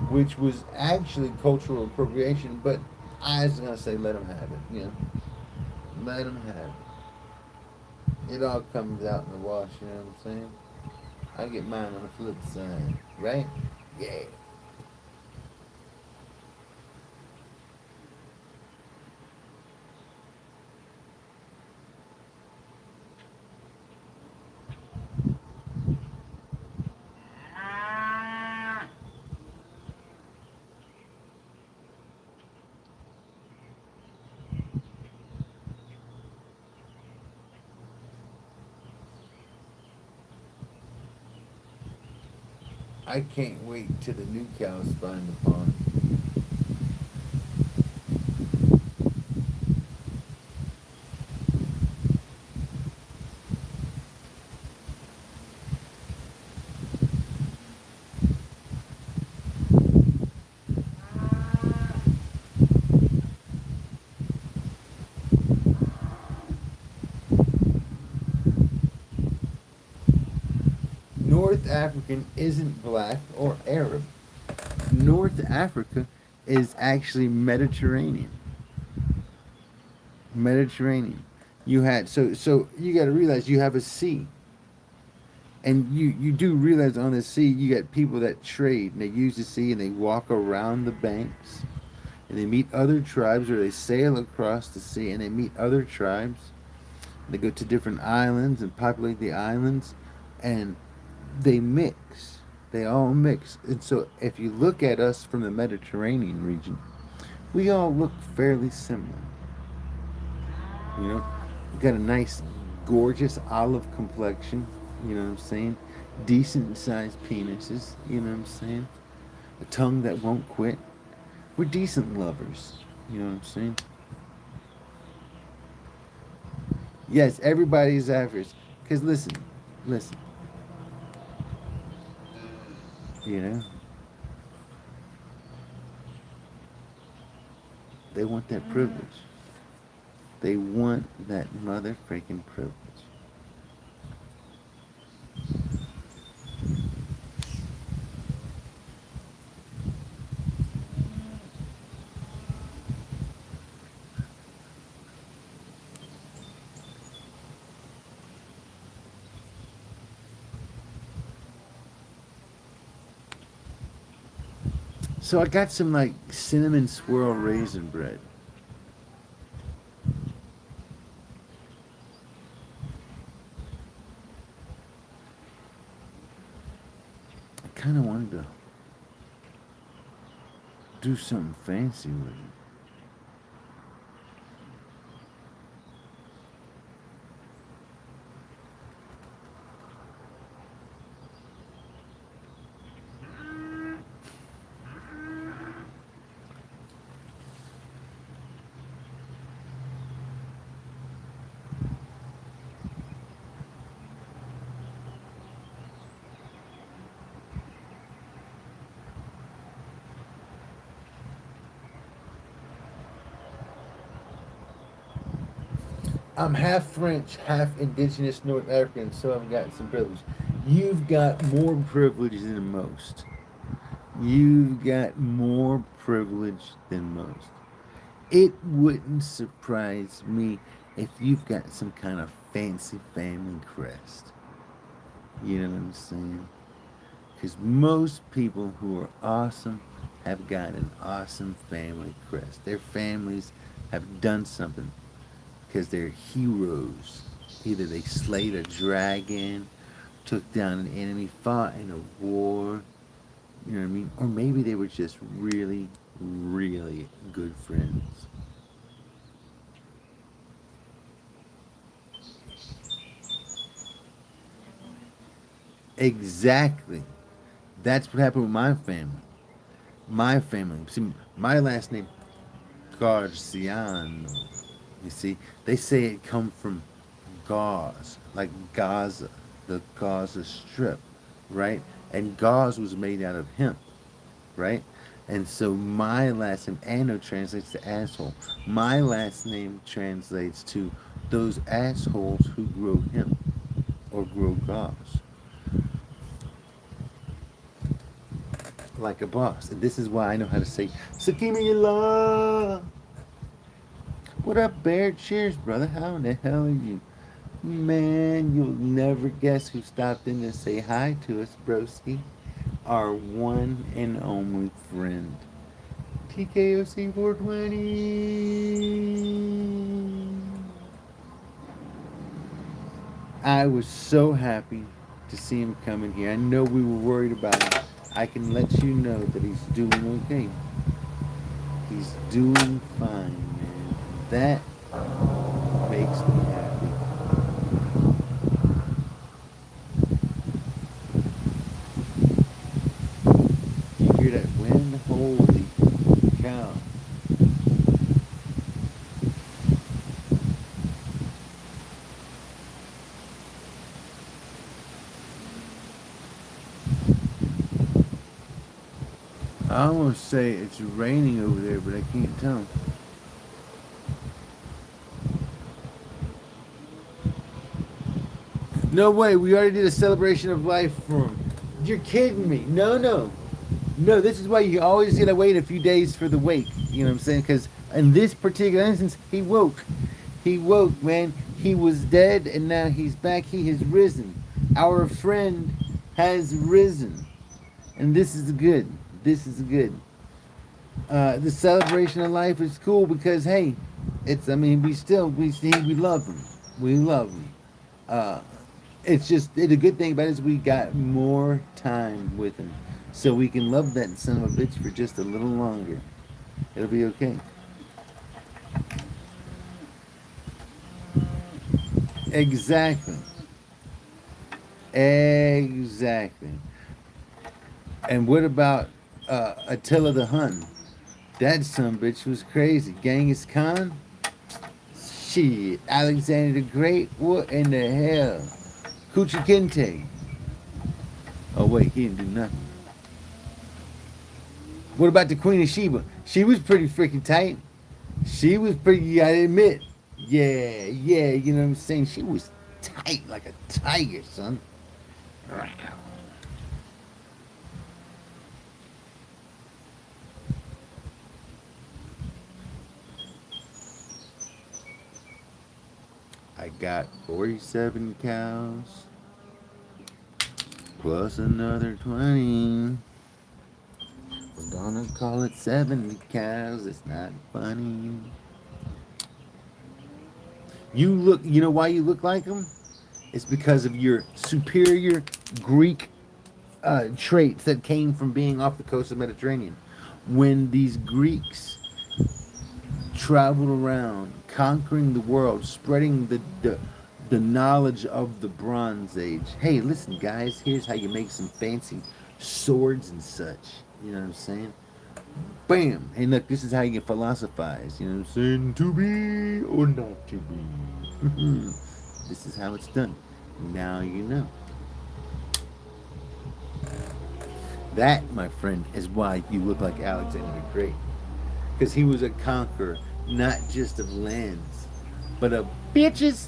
which was actually cultural appropriation. But I was gonna say, let them have it. You know, let them have it. It all comes out in the wash. You know what I'm saying? I get mine on the flip side, right? Yeah. I can't wait till the new cows find the pond. North African isn't black or Arab. North Africa is actually Mediterranean. Mediterranean. So you got to realize you have a sea, and you do realize on the sea you got people that trade and they use the sea and they walk around the banks and they meet other tribes or they sail across the sea and they meet other tribes. They go to different islands and populate the islands, and they mix. They all mix. And so if you look at us from the Mediterranean region, we all look fairly similar. You know, we got a nice, gorgeous olive complexion. You know what I'm saying? Decent sized penises. You know what I'm saying? A tongue that won't quit. We're decent lovers. You know what I'm saying? Yes, everybody's average. Because listen. You know, they want that privilege. They want that mother freaking privilege. So I got some like cinnamon swirl raisin bread. I kind of wanted to do something fancy with it. I'm half French, half indigenous North African, so I've got some privilege. You've got more privilege than most. You've got more privilege than most. It wouldn't surprise me if you've got some kind of fancy family crest. You know what I'm saying? Because most people who are awesome have got an awesome family crest. Their families have done something because they're heroes. Either they slayed a dragon, took down an enemy, fought in a war, you know what I mean? Or maybe they were just really, really good friends. Exactly. That's what happened with my family. My family. See, my last name, Garciano. You see, they say it come from gauze, like Gaza, the Gaza Strip, right? And gauze was made out of hemp, right? And so my last name, Ano, translates to asshole. My last name translates to those assholes who grow hemp or grow gauze, like a boss. And this is why I know how to say, Sakimi Allah. What up, Bear? Cheers, brother. How in the hell are you? Man, you'll never guess who stopped in to say hi to us, broski. Our one and only friend. TKOC 420. I was so happy to see him coming here. I know we were worried about him. I can let you know that he's doing okay. He's doing fine, man. That makes me happy. You hear that wind? Holy cow. I almost say it's raining over there, but I can't tell. No way, we already did a celebration of life for him. You're kidding me. No, no. No, this is why you always gotta wait a few days for the wake. You know what I'm saying? Because in this particular instance, he woke. He woke, man. He was dead and now he's back. He has risen. Our friend has risen. And this is good. This is good. The celebration of life is cool because, hey, it's, I mean, we love him. We love him. It's just, the good thing about it is we got more time with him. So we can love that son of a bitch for just a little longer. It'll be okay. Exactly. Exactly. And what about Attila the Hun? That son of a bitch was crazy. Genghis Khan? Shit. Alexander the Great? What in the hell? Kucha Kinte? Oh wait, he didn't do nothing. What about the Queen of Sheba? She was pretty freaking tight. She was pretty, you gotta admit, Yeah, yeah, you know what I'm saying? She was tight like a tiger, son. I got 47 cows plus another 20. We're gonna call it 70 cows. It's not funny. You know why you look like them? It's because of your superior Greek traits that came from being off the coast of the Mediterranean. When these Greeks traveled around, conquering the world, spreading the knowledge of the Bronze Age. Hey, listen, guys, here's how you make some fancy swords and such. You know what I'm saying? Bam! Hey, look, this is how you philosophize. You know what I'm saying? To be or not to be. This is how it's done. Now you know. That, my friend, is why you look like Alexander the Great. Because he was a conqueror, not just of lands, but of bitches.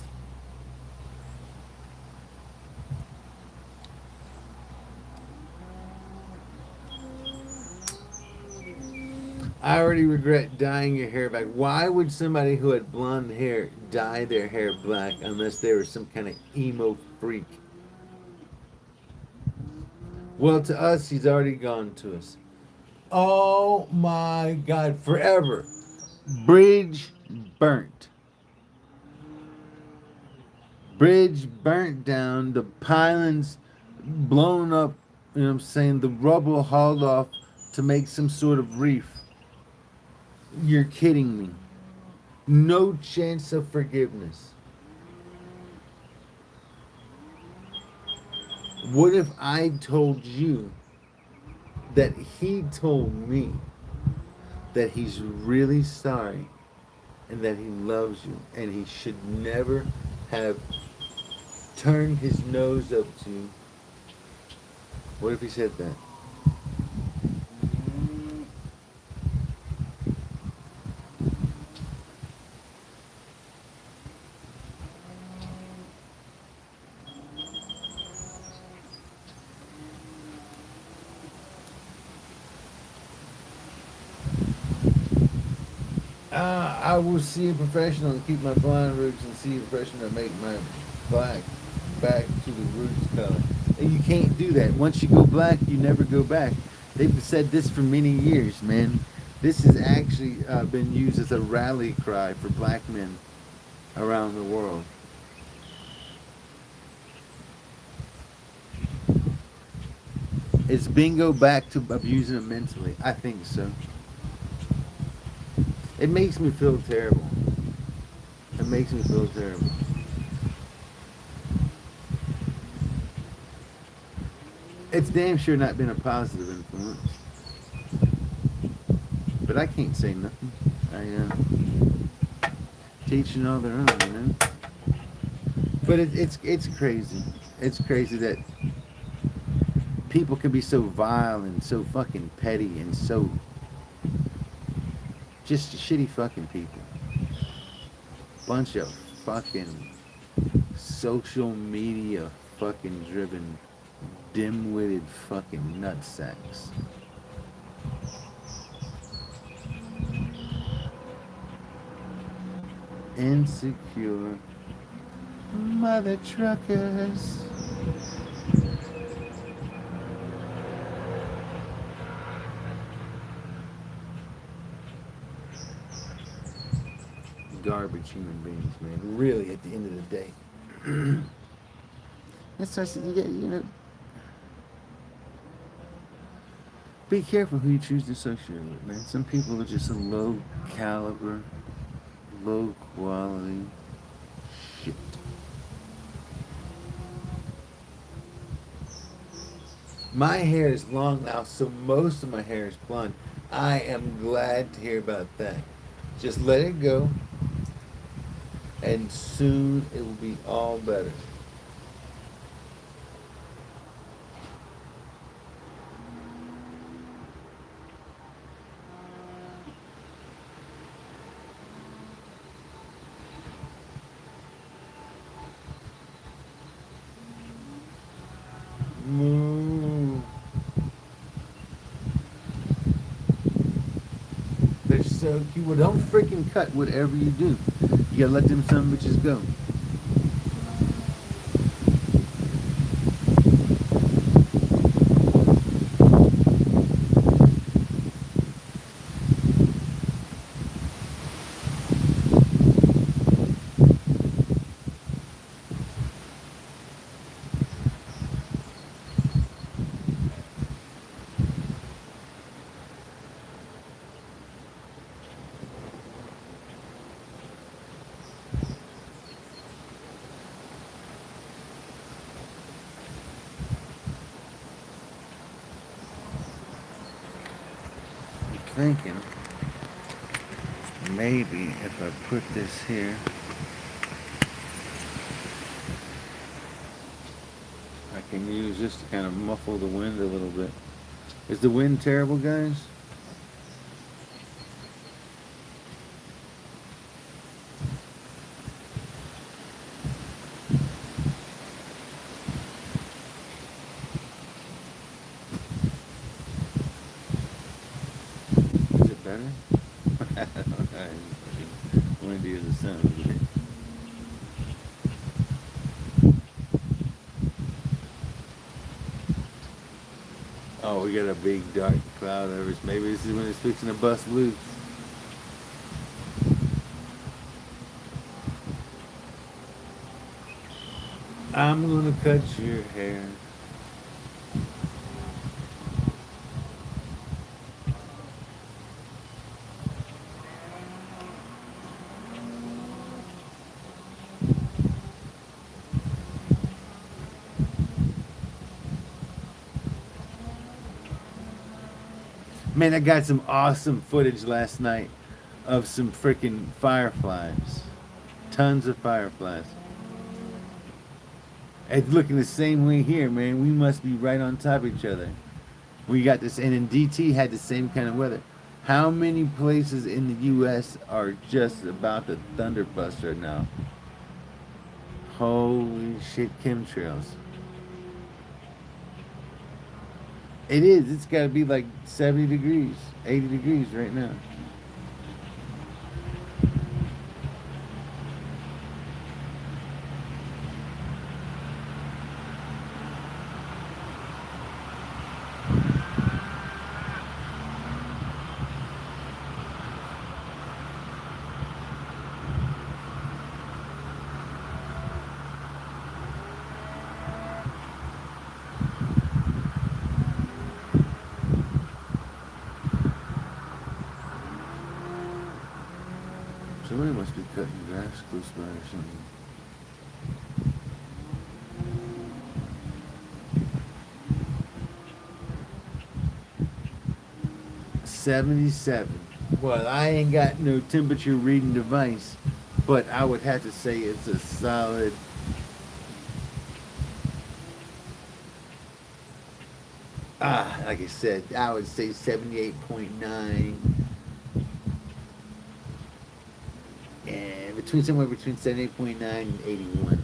I already regret dyeing your hair back. Why would somebody who had blonde hair dye their hair black unless they were some kind of emo freak? Well, to us, he's already gone to us. Oh my God, forever. Bridge burnt. Bridge burnt down. The pylons blown up. You know what I'm saying? The rubble hauled off to make some sort of reef. You're kidding me. No chance of forgiveness. What if I told you that he told me that he's really sorry and that he loves you and he should never have turned his nose up to you? What if he said that? I will see a professional and keep my blonde roots and see a professional to make my black back to the roots color. And you can't do that. Once you go black, you never go back. They've said this for many years, man. This has actually been used as a rally cry for black men around the world. Is bingo back to abusing them mentally? I think so. It makes me feel terrible. It makes me feel terrible. It's damn sure not been a positive influence. But I can't say nothing. Teaching all their own, you know. But it's crazy. It's crazy that people can be so vile and so fucking petty and so just shitty fucking people. Bunch of fucking social media fucking driven dim-witted fucking nutsacks. Insecure mother truckers. Garbage human beings, man. Really, at the end of the day. That's why I said, you know, be careful who you choose to associate with, man. Some people are just a low caliber, low quality shit. My hair is long now, so most of my hair is blonde. I am glad to hear about that. Just let it go, and soon it will be all better. Moo. They're so cute. Well, don't freaking cut whatever you do. You gotta let them some bitches go. I'm thinking maybe if I put this here, I can use this to kind of muffle the wind a little bit. Is the wind terrible, guys? Is it better? I don't know. It's fucking windy as the sun. Isn't it? Oh, we got a big dark cloud over us. Maybe this is when it's fixing to bust loose. I'm gonna cut your hair. Man, I got some awesome footage last night of some freaking fireflies. Tons of fireflies. It's looking the same way here, man. We must be right on top of each other. We got this, and in DT had the same kind of weather. How many places in the U.S. are just about to thunderbust right now? Holy shit, chemtrails. It is. It's got to be like 70 degrees, 80 degrees right now. Somebody must be cutting grass close by or something. $77. Well, I ain't got no temperature reading device, but I would have to say it's a solid. Like I said, I would say 78.9. And somewhere between 78.9 and 81.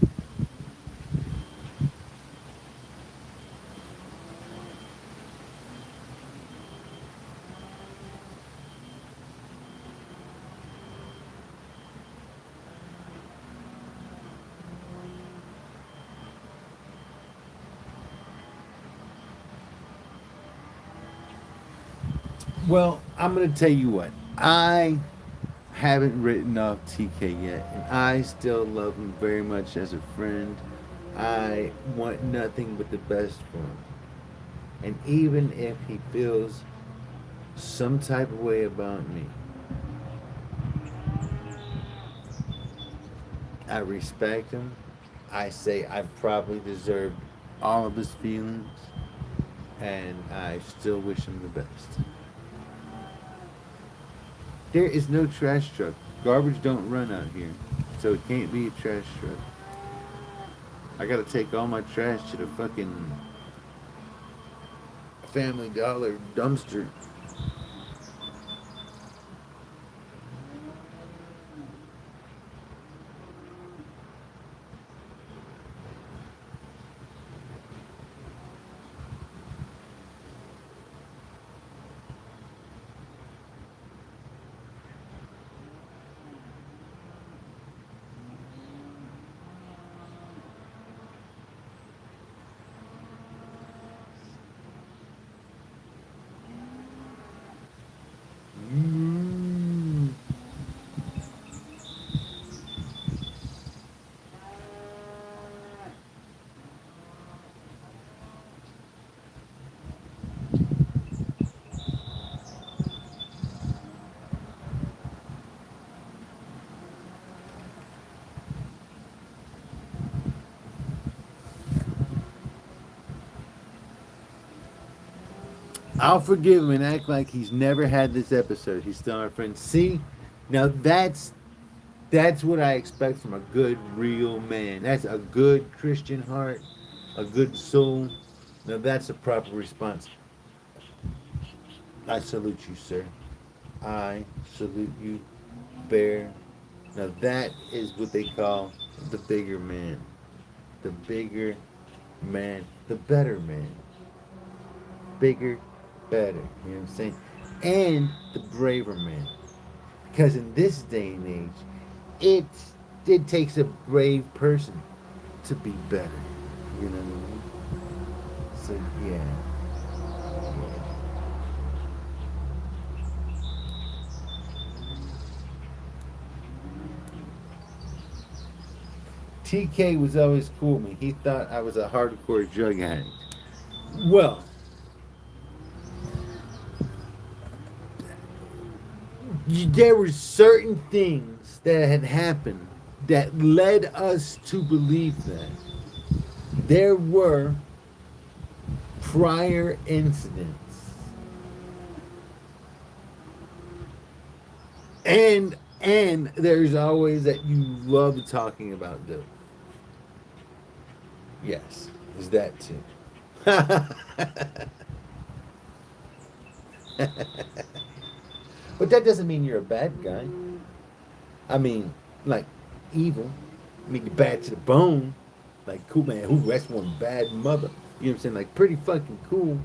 Well, I'm going to tell you what. I haven't written off TK yet, and I still love him very much as a friend. I want nothing but the best for him. And even if he feels some type of way about me, I respect him. I say I probably deserved all of his feelings, and I still wish him the best. There is no trash truck. Garbage don't run out here, so it can't be a trash truck. I gotta take all my trash to the fucking Family Dollar dumpster. I'll forgive him and act like he's never had this episode. He's still our friend. See, now that's what I expect from a good, real man. That's a good Christian heart, a good soul. Now that's a proper response. I salute you, sir. I salute you, Bear. Now that is what they call the bigger man. The bigger man. The better man. Bigger, better. You know what I'm saying? And the braver man. Because in this day and age, it takes a brave person to be better. You know what I mean? So yeah. TK was always cool with me. He thought I was a hardcore drug addict. Well, there were certain things that had happened that led us to believe that there were prior incidents. And there's always that you love talking about dope. Yes, is that too. But that doesn't mean you're a bad guy. I mean, like, evil. I mean, you're bad to the bone. Like, cool, man. Ooh, that's one bad mother. You know what I'm saying? Like, pretty fucking cool.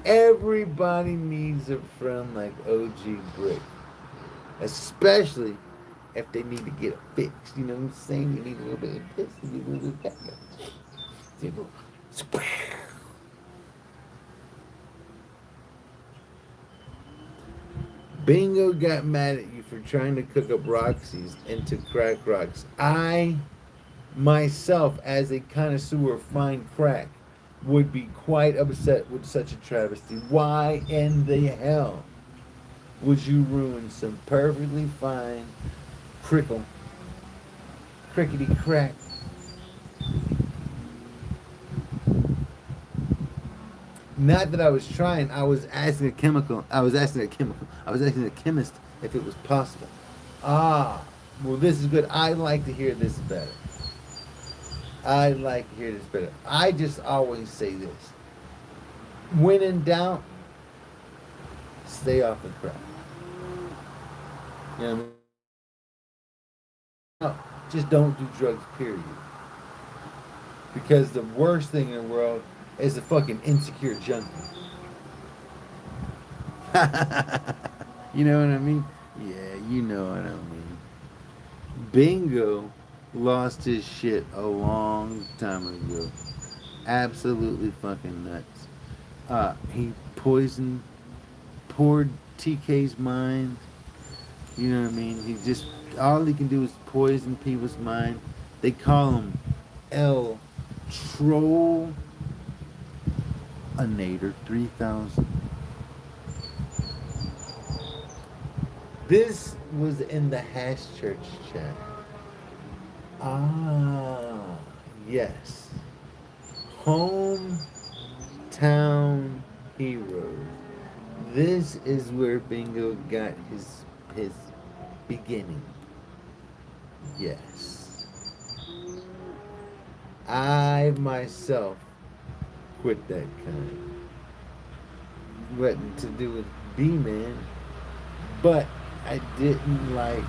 Everybody needs a friend like OG Brick. Especially if they need to get a fix. You know what I'm saying? You need a little bit of this. You need a little bit of that. Bingo got mad at you for trying to cook up Roxy's into crack rocks. I, myself, as a connoisseur of fine crack, would be quite upset with such a travesty. Why in the hell would you ruin some perfectly fine crickety crack? Not that I was trying. I was asking a chemist if it was possible. Ah, well, this is good. I like to hear this better. I just always say this. When in doubt, stay off the crack. You know what I mean? No, just don't do drugs, period. Because the worst thing in the world is a fucking insecure junkie. You know what I mean? Yeah, you know what I mean. Bingo lost his shit a long time ago. Absolutely fucking nuts. He poured TK's mind. You know what I mean? He just, all he can do is poison people's mind. They call him El Troll Anator 3000. This was in the Hash Church chat. Ah, yes. Hometown heroes. This is where Bingo got his beginning. Yes. I myself quit that kind. Nothing to do with B-Man, but I didn't like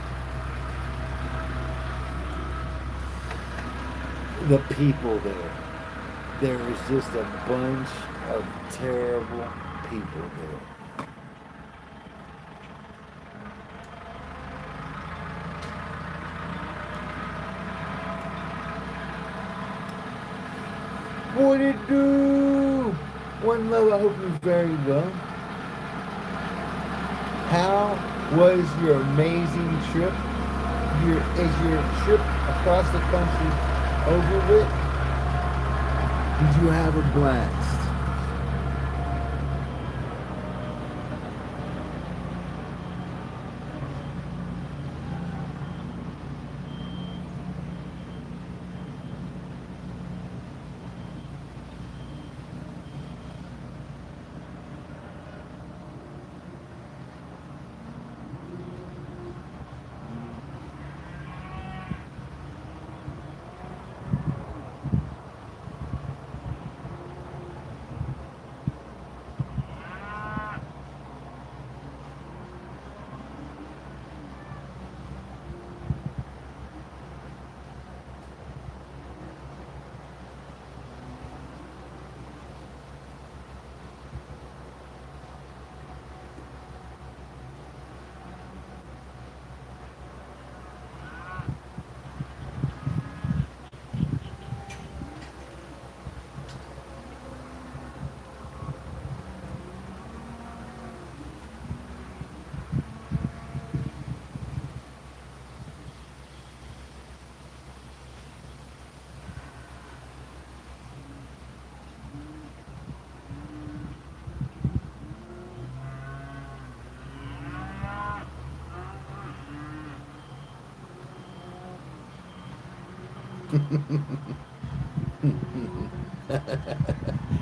the people there. There was just a bunch of terrible people there. What it do? One love, I hope you're very well. How was your amazing trip? Is your trip across the country over with? Did you have a blast?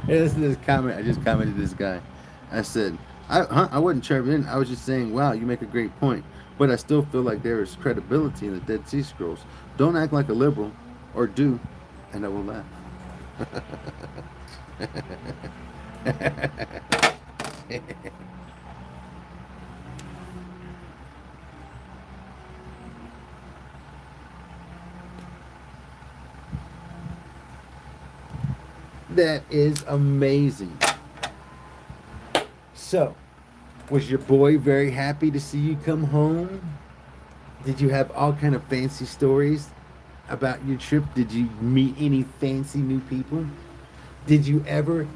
Hey, listen to this comment. I just commented to this guy. I said, I wasn't chirping in. I was just saying, wow, you make a great point. But I still feel like there is credibility in the Dead Sea Scrolls. Don't act like a liberal, or do, and I will laugh. That is amazing. So, was your boy very happy to see you come home? Did you have all kind of fancy stories about your trip? Did you meet any fancy new people? Did you ever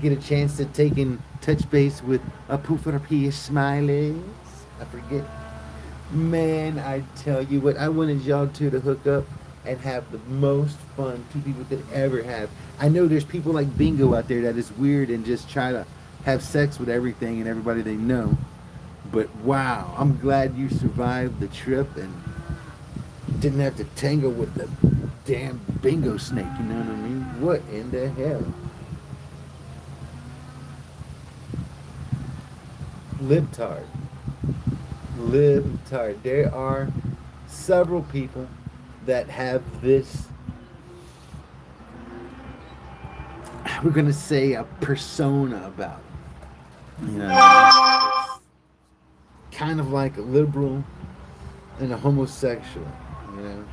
get a chance to take and touch base with a Poofer P. Smileys? I forget. Man, I tell you what, I wanted y'all two to hook up and have the most fun two people could ever have. I know there's people like Bingo out there that is weird and just try to have sex with everything and everybody they know. But wow, I'm glad you survived the trip and didn't have to tangle with the damn bingo snake, you know what I mean? What in the hell? Libtard. Libtard. There are several people that have this, we're gonna say, a persona about it. You know, it's kind of like a liberal and a homosexual, you know.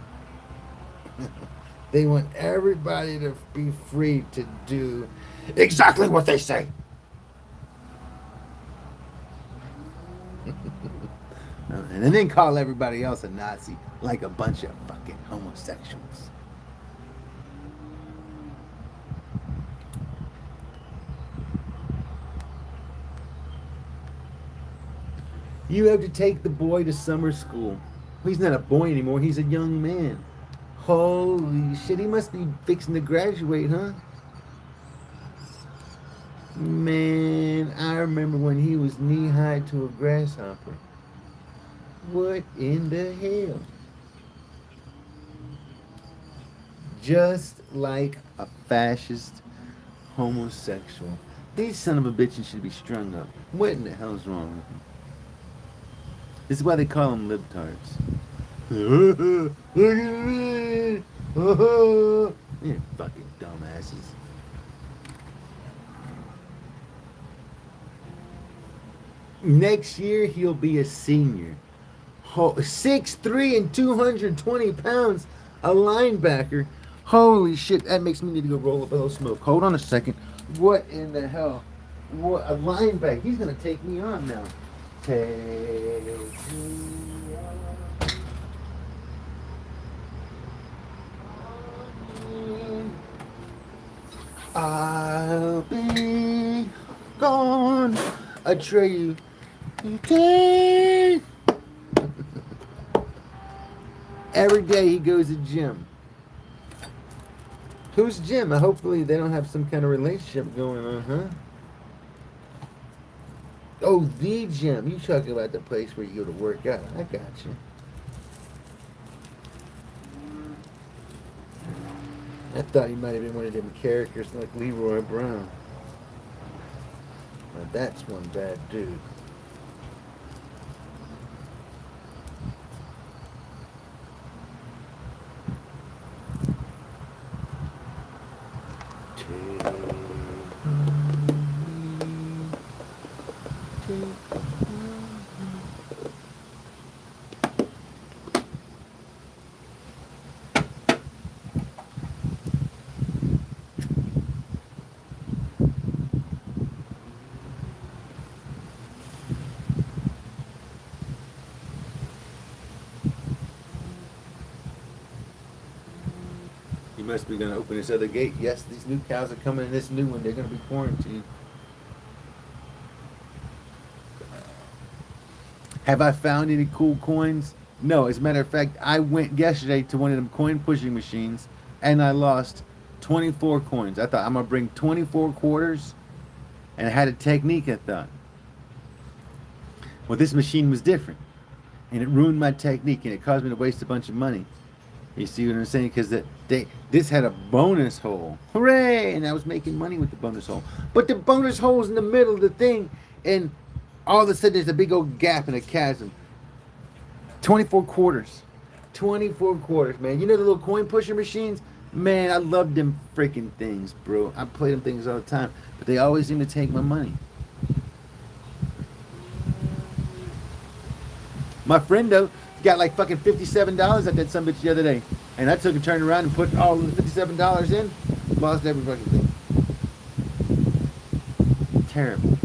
They want everybody to be free to do exactly what they say. And then call everybody else a Nazi like a bunch of fucking homosexuals. You have to take the boy to summer school. He's not a boy anymore, he's a young man. Holy shit, he must be fixing to graduate, huh? Man, I remember when he was knee-high to a grasshopper. What in the hell? Just like a fascist homosexual. These son of a bitches should be strung up. What in the hell's wrong with them? This is why they call them libtards. Look at me! You fucking dumbasses. Next year he'll be a senior. 6'3" and 220 pounds, a linebacker. Holy shit, that makes me need to go roll up a little smoke. Hold on a second. What in the hell? What a linebacker. He's gonna take me on now. Take me on. I'll be gone. Atreyu. Okay. Every day he goes to gym. Who's Jim? Hopefully they don't have some kind of relationship going on, huh? Oh, the gym. You talking about the place where you go to work out. I got you. I thought he might have been one of them characters like Leroy Brown. Now that's one bad dude. You must be going to open this other gate. Yes, these new cows are coming in this new one. They're going to be quarantined. Have I found any cool coins? No. As a matter of fact, I went yesterday to one of them coin pushing machines and I lost 24 coins. I thought I'm going to bring 24 quarters and I had a technique, I thought. Well, this machine was different and it ruined my technique and it caused me to waste a bunch of money. You see what I'm saying? Because this had a bonus hole. Hooray! And I was making money with the bonus hole. But the bonus hole's in the middle of the thing, and all of a sudden there's a big old gap and a chasm. 24 quarters. 24 quarters, man. You know the little coin pusher machines? Man, I love them freaking things, bro. I play them things all the time. But they always seem to take my money. My friend, though, got like fucking $57 at that some bitch the other day. And I took and turned around and put all the $57 in. Lost every fucking thing. Terrible.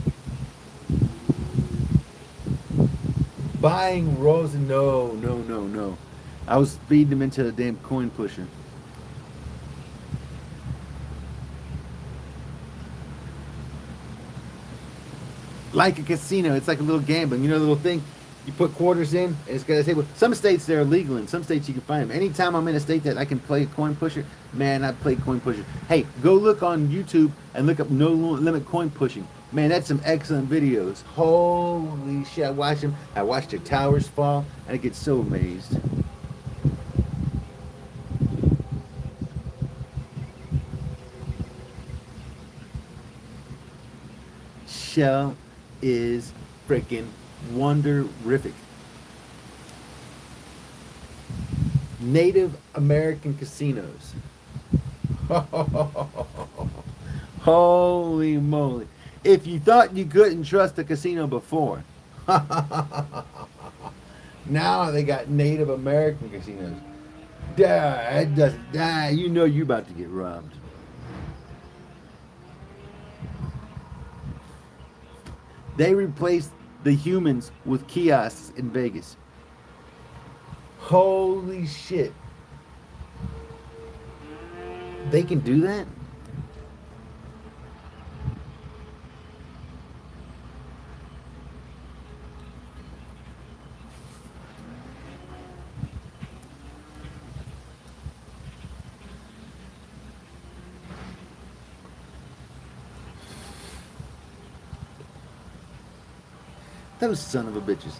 Buying rolls, no. I was feeding them into a damn coin pusher. Like a casino, it's like a little gambling. You know the little thing? You put quarters in, and it's got a table. Some states they're illegal, in some states you can find them. Anytime I'm in a state that I can play a coin pusher, man, I play coin pusher. Hey, go look on YouTube and look up No Limit Coin Pushing. Man, that's some excellent videos. Holy shit, I watch them. I watch the towers fall, and I get so amazed. Shell is freaking wonderific. Native American casinos. Holy moly. If you thought you couldn't trust a casino before, now they got Native American casinos. It doesn't, you know you're about to get robbed. They replaced the humans with kiosks in Vegas. Holy shit. They can do that? Those son of a bitches.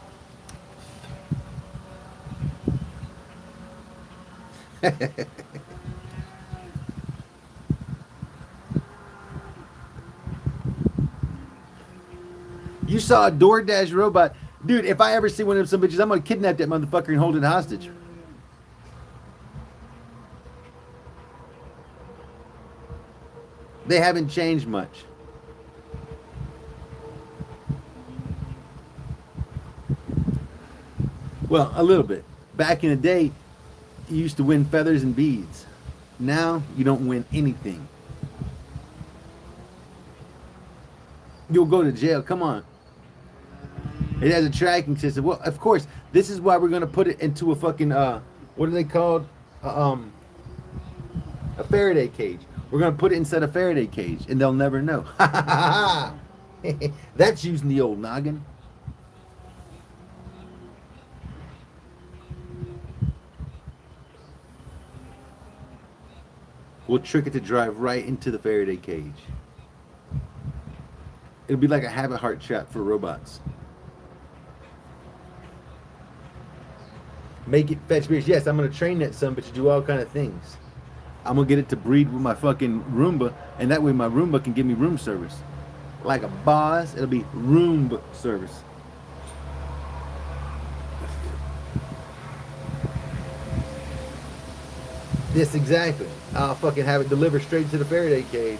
You saw a DoorDash robot. Dude, if I ever see one of them some bitches, I'm going to kidnap that motherfucker and hold it hostage. They haven't changed much. Well, a little bit. Back in the day, you used to win feathers and beads. Now, you don't win anything. You'll go to jail. Come on. It has a tracking system. Well, of course, this is why we're going to put it into a fucking, what are they called? A Faraday cage. We're going to put it inside a Faraday cage, and they'll never know. That's using the old noggin. We'll trick it to drive right into the Faraday cage. It'll be like a habit heart trap for robots. Make it fetch beers. Yes, I'm going to train that son, but to do all kind of things. I'm going to get it to breed with my fucking Roomba, and that way my Roomba can give me room service. Like a boss, it'll be Roomba service. Yes, exactly. I'll fucking have it delivered straight to the Faraday cage.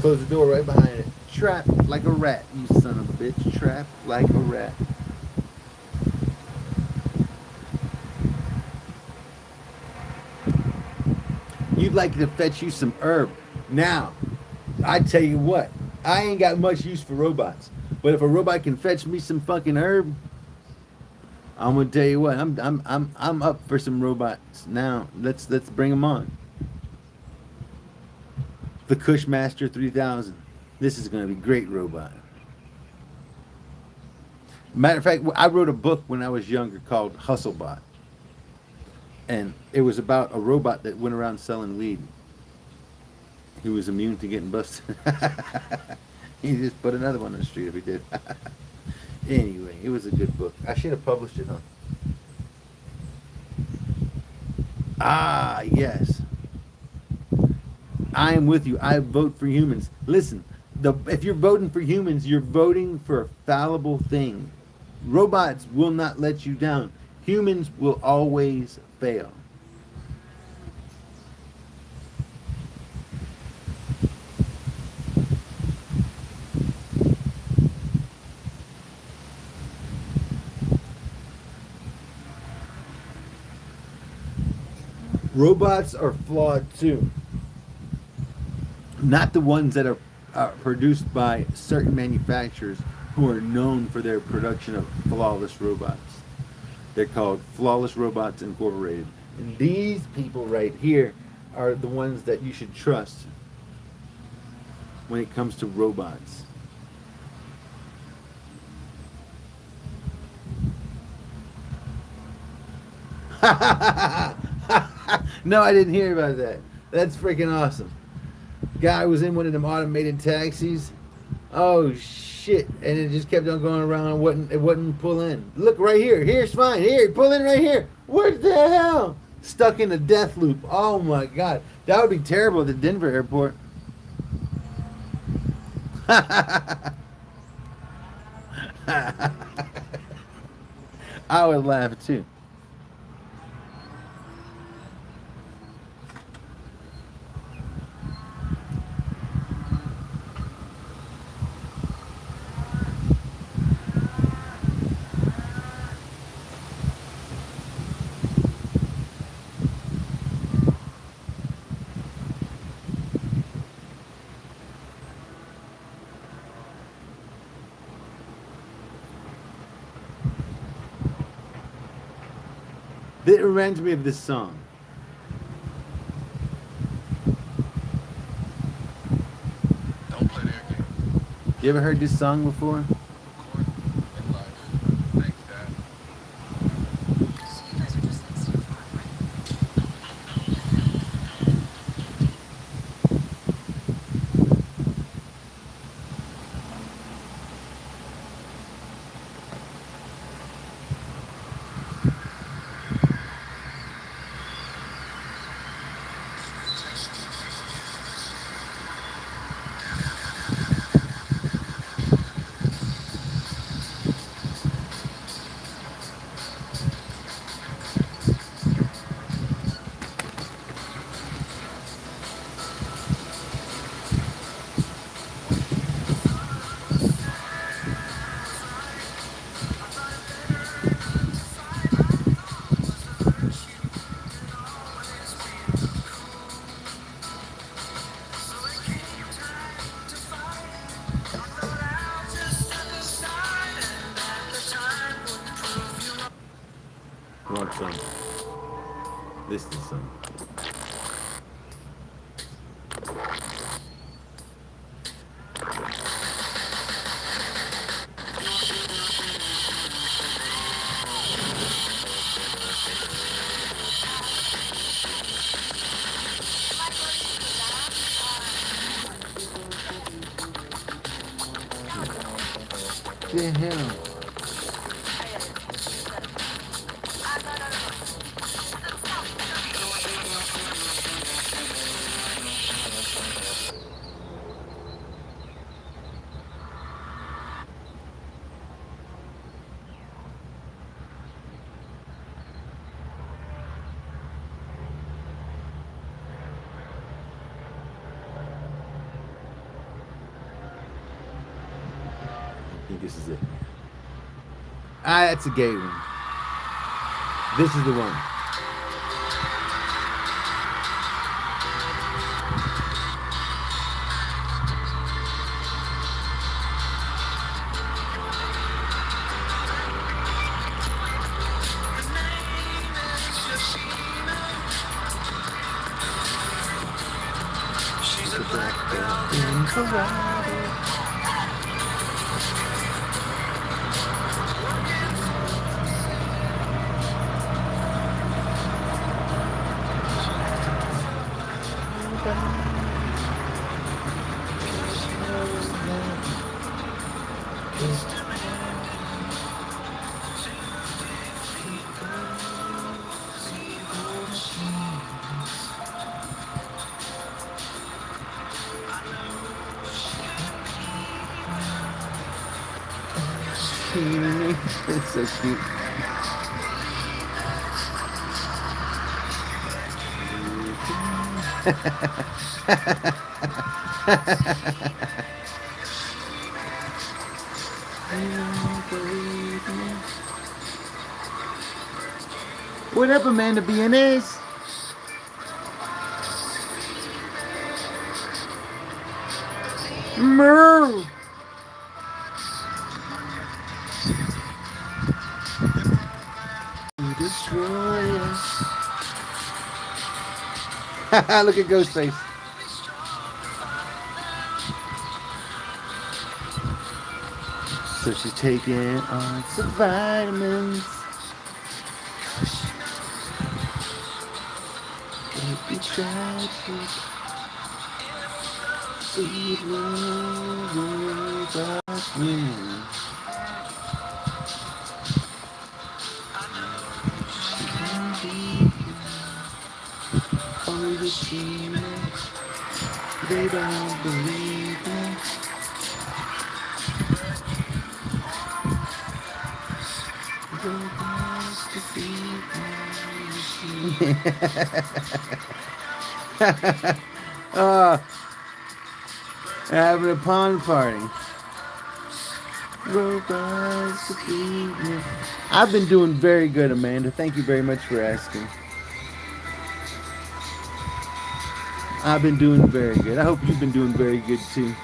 Close the door right behind it. Trap like a rat, you son of a bitch. Trap like a rat. You'd like to fetch you some herb. Now, I tell you what, I ain't got much use for robots. But if a robot can fetch me some fucking herb, I'm gonna tell you what, I'm up for some robots now. Let's bring them on. The Cushmaster 3000. This is gonna be a great robot. Matter of fact, I wrote a book when I was younger called Hustlebot, and it was about a robot that went around selling weed. He was immune to getting busted. He just put another one on the street if he did. Anyway, it was a good book. I should have published it, huh? Ah, yes. I am with you. I vote for humans. Listen, if you're voting for humans, you're voting for a fallible thing. Robots will not let you down. Humans will always fail. Robots are flawed too. Not the ones that are produced by certain manufacturers who are known for their production of flawless robots. They're called Flawless Robots Incorporated. And these people right here are the ones that you should trust when it comes to robots. No, I didn't hear about that. That's freaking awesome. Guy was in one of them automated taxis. Oh shit! And it just kept on going around. It wouldn't pull in. Look right here. Here's fine. Here, pull in right here. What the hell? Stuck in a death loop. Oh my god, that would be terrible at the Denver airport. I would laugh too. That reminds me of this song. Don't play their game. You ever heard this song before? Record in life. Thanks, Dad. So you guys are just like so far, right? Wrong song. This is the song. The hell? I think this is it. Ah, that's a gay one. This is the one. She's a black belt in karate. teeny. It's so cute. What up, Amanda BNS? Merle. Destroy us. Look at Ghostface. So she's taking on some vitamins. It'd be tragic. Sweet robots win. Oh, you see me. They don't believe me. Robots defeat me. Oh, having a pond party. Robots defeat me. I've been doing very good, Amanda. Thank you very much for asking. I've been doing very good. I hope you've been doing very good too.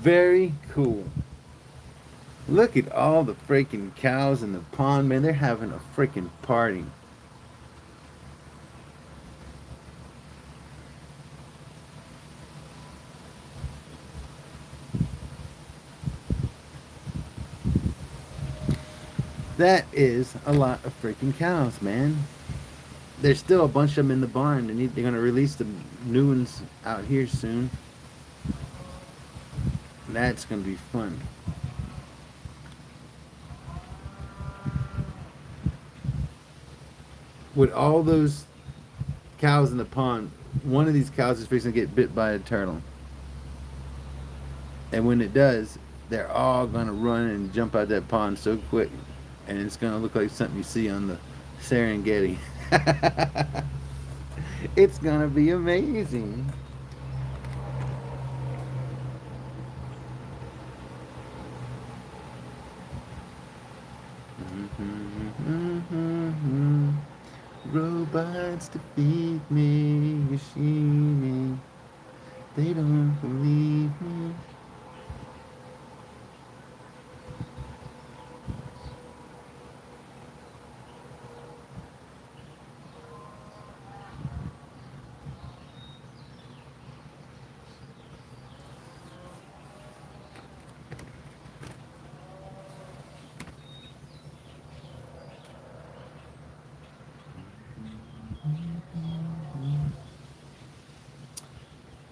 Very cool. Look at all the freaking cows in the pond, man. They're having a freaking party. That is a lot of freaking cows, man. There's still a bunch of them in the barn. They're going to release the new ones out here soon. That's going to be fun. With all those cows in the pond, one of these cows is fixing to get bit by a turtle. And when it does, they're all going to run and jump out that pond so quick. And it's going to look like something you see on the Serengeti. It's going to be amazing. Robots defeat me, you see me. They don't believe me.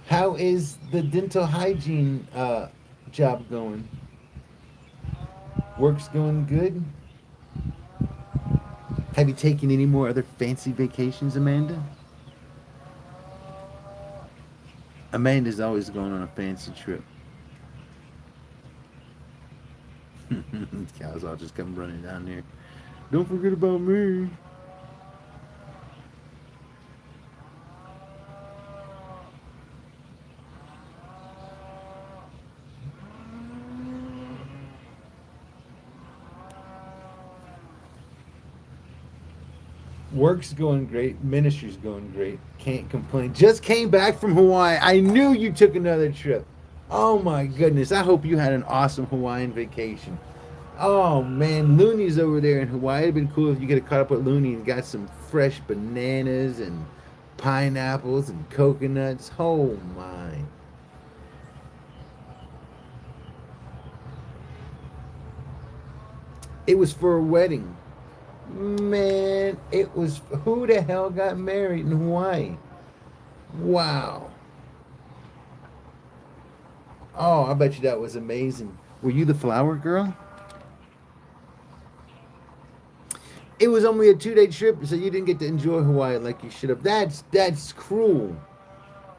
How is the dental hygiene job going? Work's going good? Have you taken any more other fancy vacations, Amanda? Amanda's always going on a fancy trip. Cows all just come running down there. Don't forget about me. Work's going great. Ministry's going great. Can't complain. Just came back from Hawaii. I knew you took another trip. Oh my goodness. I hope you had an awesome Hawaiian vacation. Oh man, Looney's over there in Hawaii. It'd been cool if you could have caught up with Looney and got some fresh bananas and pineapples and coconuts. Oh my. It was for a wedding. Man, it was who the hell got married in Hawaii? Wow. Oh, I bet you that was amazing. Were you the flower girl? It was only a 2-day trip, so you didn't get to enjoy Hawaii like you should have. That's cruel.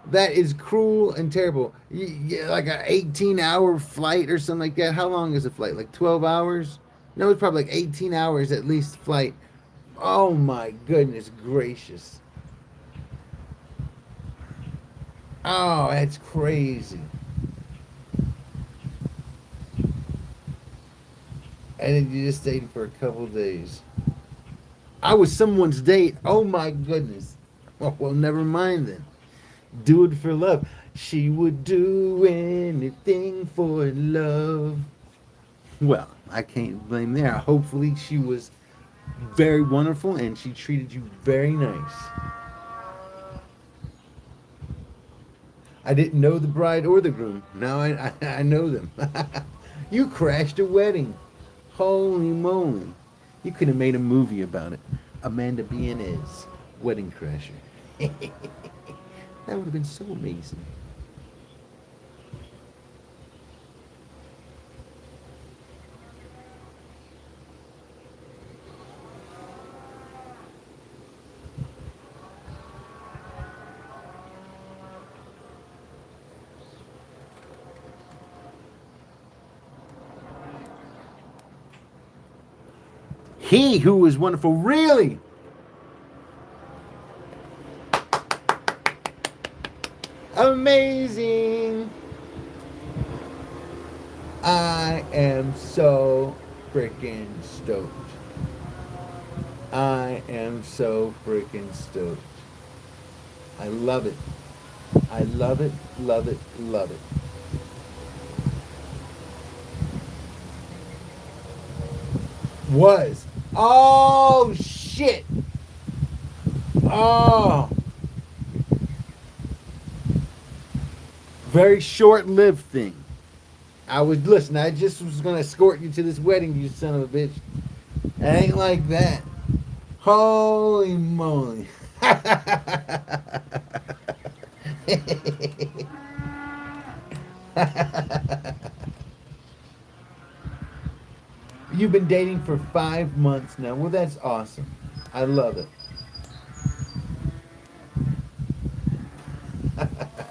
That is cruel and terrible. Like an 18-hour flight or something like that. How long is a flight? Like 12 hours? No, it's probably like 18 hours at least flight. Oh my goodness gracious. Oh, that's crazy. And then you just stayed for a couple days. I was someone's date. Oh my goodness. Well, never mind then. Do it for love. She would do anything for love. Well, I can't blame there. Hopefully she was very wonderful and she treated you very nice. I didn't know the bride or the groom. Now I know them. You crashed a wedding. Holy moly. You could have made a movie about it. Amanda Bienez, Wedding Crasher. That would have been so amazing. He who was wonderful, really. Amazing. I am so freaking stoked. I am so freaking stoked. I love it. I love it, love it, love it. Was. Oh, shit. Oh. Very short-lived thing. I just was going to escort you to this wedding, you son of a bitch. It ain't like that. Holy moly. You've been dating for 5 months now. Well, that's awesome. I love it.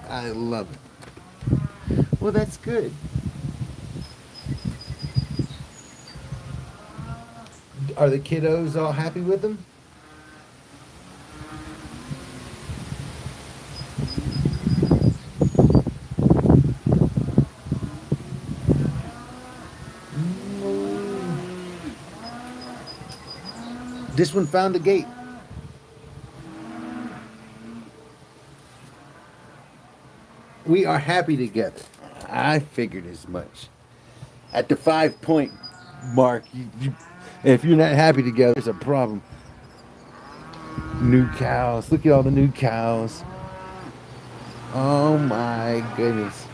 I love it. Well, that's good. Are the kiddos all happy with them? This one found a gate. We are happy together. I figured as much. At the 5-point mark, if you're not happy together, there's a problem. New cows. Look at all the new cows. Oh my goodness.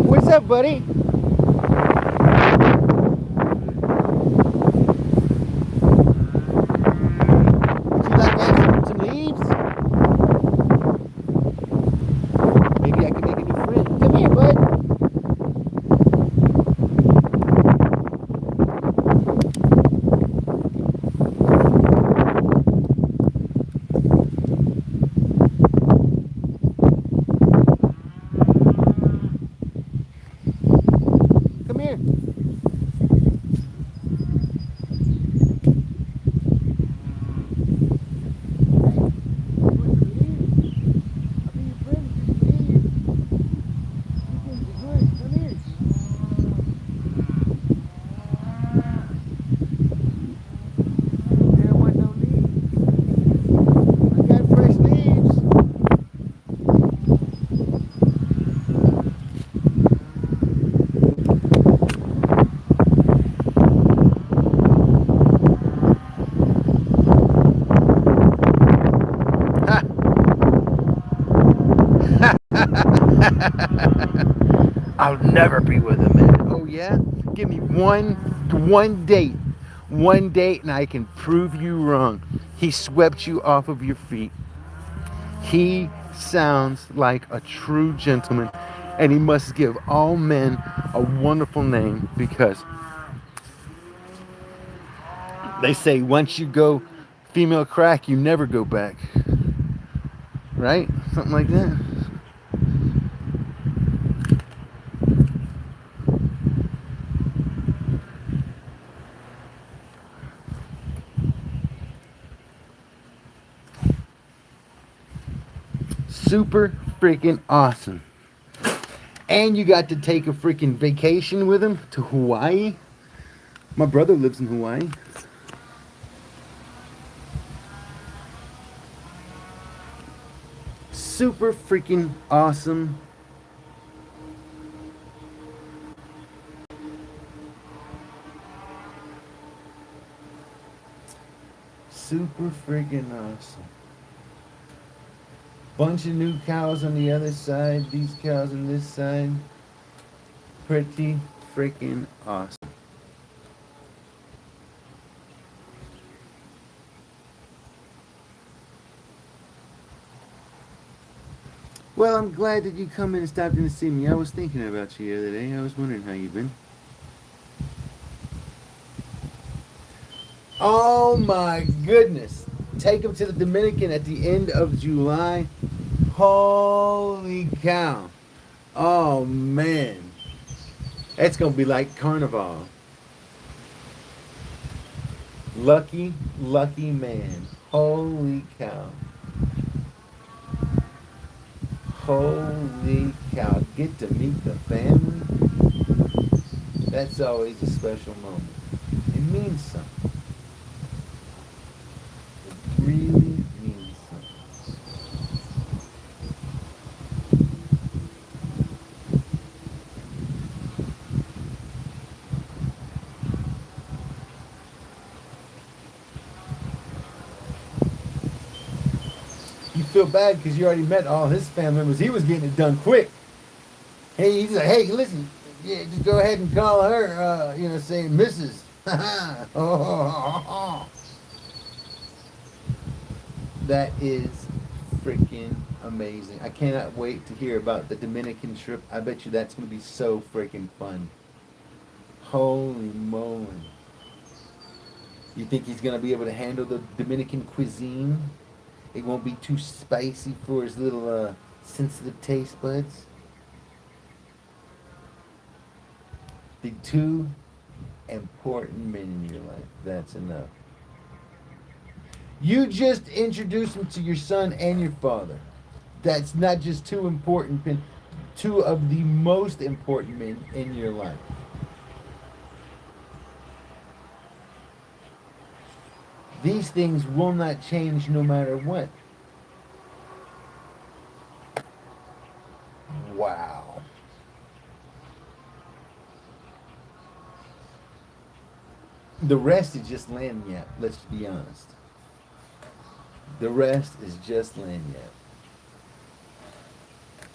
What's up, buddy? Would you like to have some leaves? Maybe I can make a new friend. Come here, bud. I'll never be with a man. Oh yeah? Give me one date. One date and I can prove you wrong. He swept you off of your feet. He sounds like a true gentleman, and he must give all men a wonderful name because they say once you go female crack, you never go back. Right? Something like that. Super freaking awesome. And you got to take a freaking vacation with him to Hawaii. My brother lives in Hawaii. Super freaking awesome. Super freaking awesome. Bunch of new cows on the other side. These cows on this side. Pretty freaking awesome. Well, I'm glad that you come in and stopped in to see me. I was thinking about you the other day. I was wondering how you've been. Oh my goodness. Take them to the Dominican at the end of July. Holy cow. Oh man. It's going to be like Carnival. Lucky, lucky man. Holy cow. Holy cow. Get to meet the family. That's always a special moment. It means something. It really means something. You feel bad because you already met all his family members. He was getting it done quick. Hey, he's like, hey, listen, yeah, just go ahead and call her, say Mrs. That is freaking amazing. I cannot wait to hear about the Dominican trip. I bet you that's going to be so freaking fun. Holy moly. You think he's going to be able to handle the Dominican cuisine? It won't be too spicy for his little sensitive taste buds? The two important men in your life. That's enough. You just introduced him to your son and your father. That's not just two important men, two of the most important men in your life. These things will not change no matter what. Wow. The rest is just lanyard, let's be honest. The rest is just lanyard.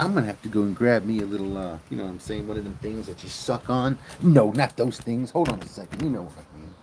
I'm gonna have to go and grab me a little, you know what I'm saying, one of them things that you suck on. No, not those things. Hold on a second. You know what I mean.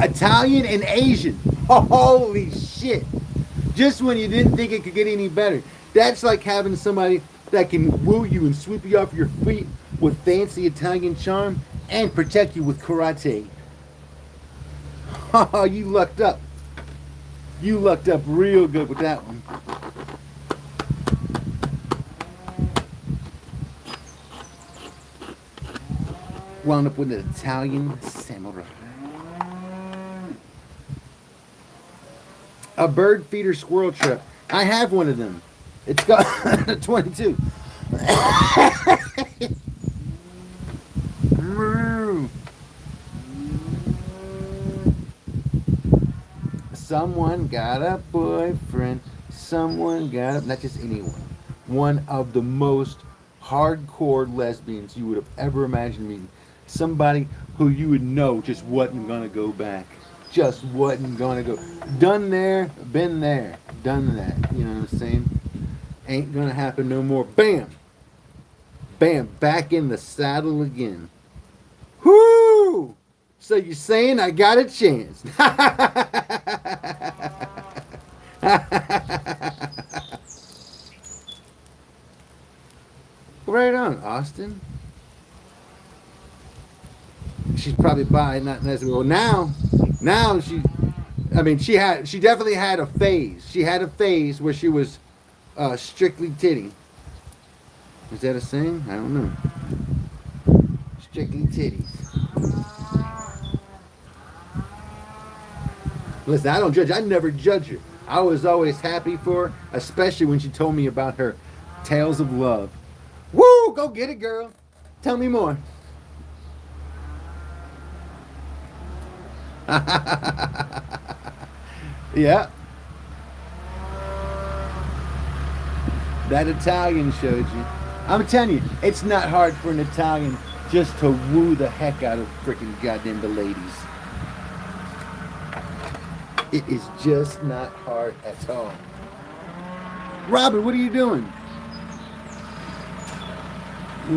Italian and Asian. Holy shit. Just when you didn't think it could get any better. That's like having somebody that can woo you and sweep you off your feet with fancy Italian charm and protect you with karate. Oh, you lucked up. You lucked up real good with that one. Wound up with an Italian samurai. A bird feeder squirrel trap. I have one of them. It's got 22. Someone got a boyfriend. Someone got a, not just anyone. One of the most hardcore lesbians you would have ever imagined meeting. Somebody who you would know just wasn't gonna go back. Just wasn't gonna go. Done there, been there, done that. You know what I'm saying? Ain't gonna happen no more. Bam! Bam! Back in the saddle again. Whoo! So you're saying I got a chance? Right on, Austin. She's probably bi, not necessarily. Well, now she. I mean, she definitely had a phase. She had a phase where she was strictly titty. Is that a saying? I don't know. Strictly titties. Listen, I don't judge. I never judge her. I was always happy for her, especially when she told me about her tales of love. Woo! Go get it, girl. Tell me more. Yeah. That Italian showed you. I'm telling you, it's not hard for an Italian just to woo the heck out of freaking goddamn the ladies. It is just not hard at all. Robin, what are you doing?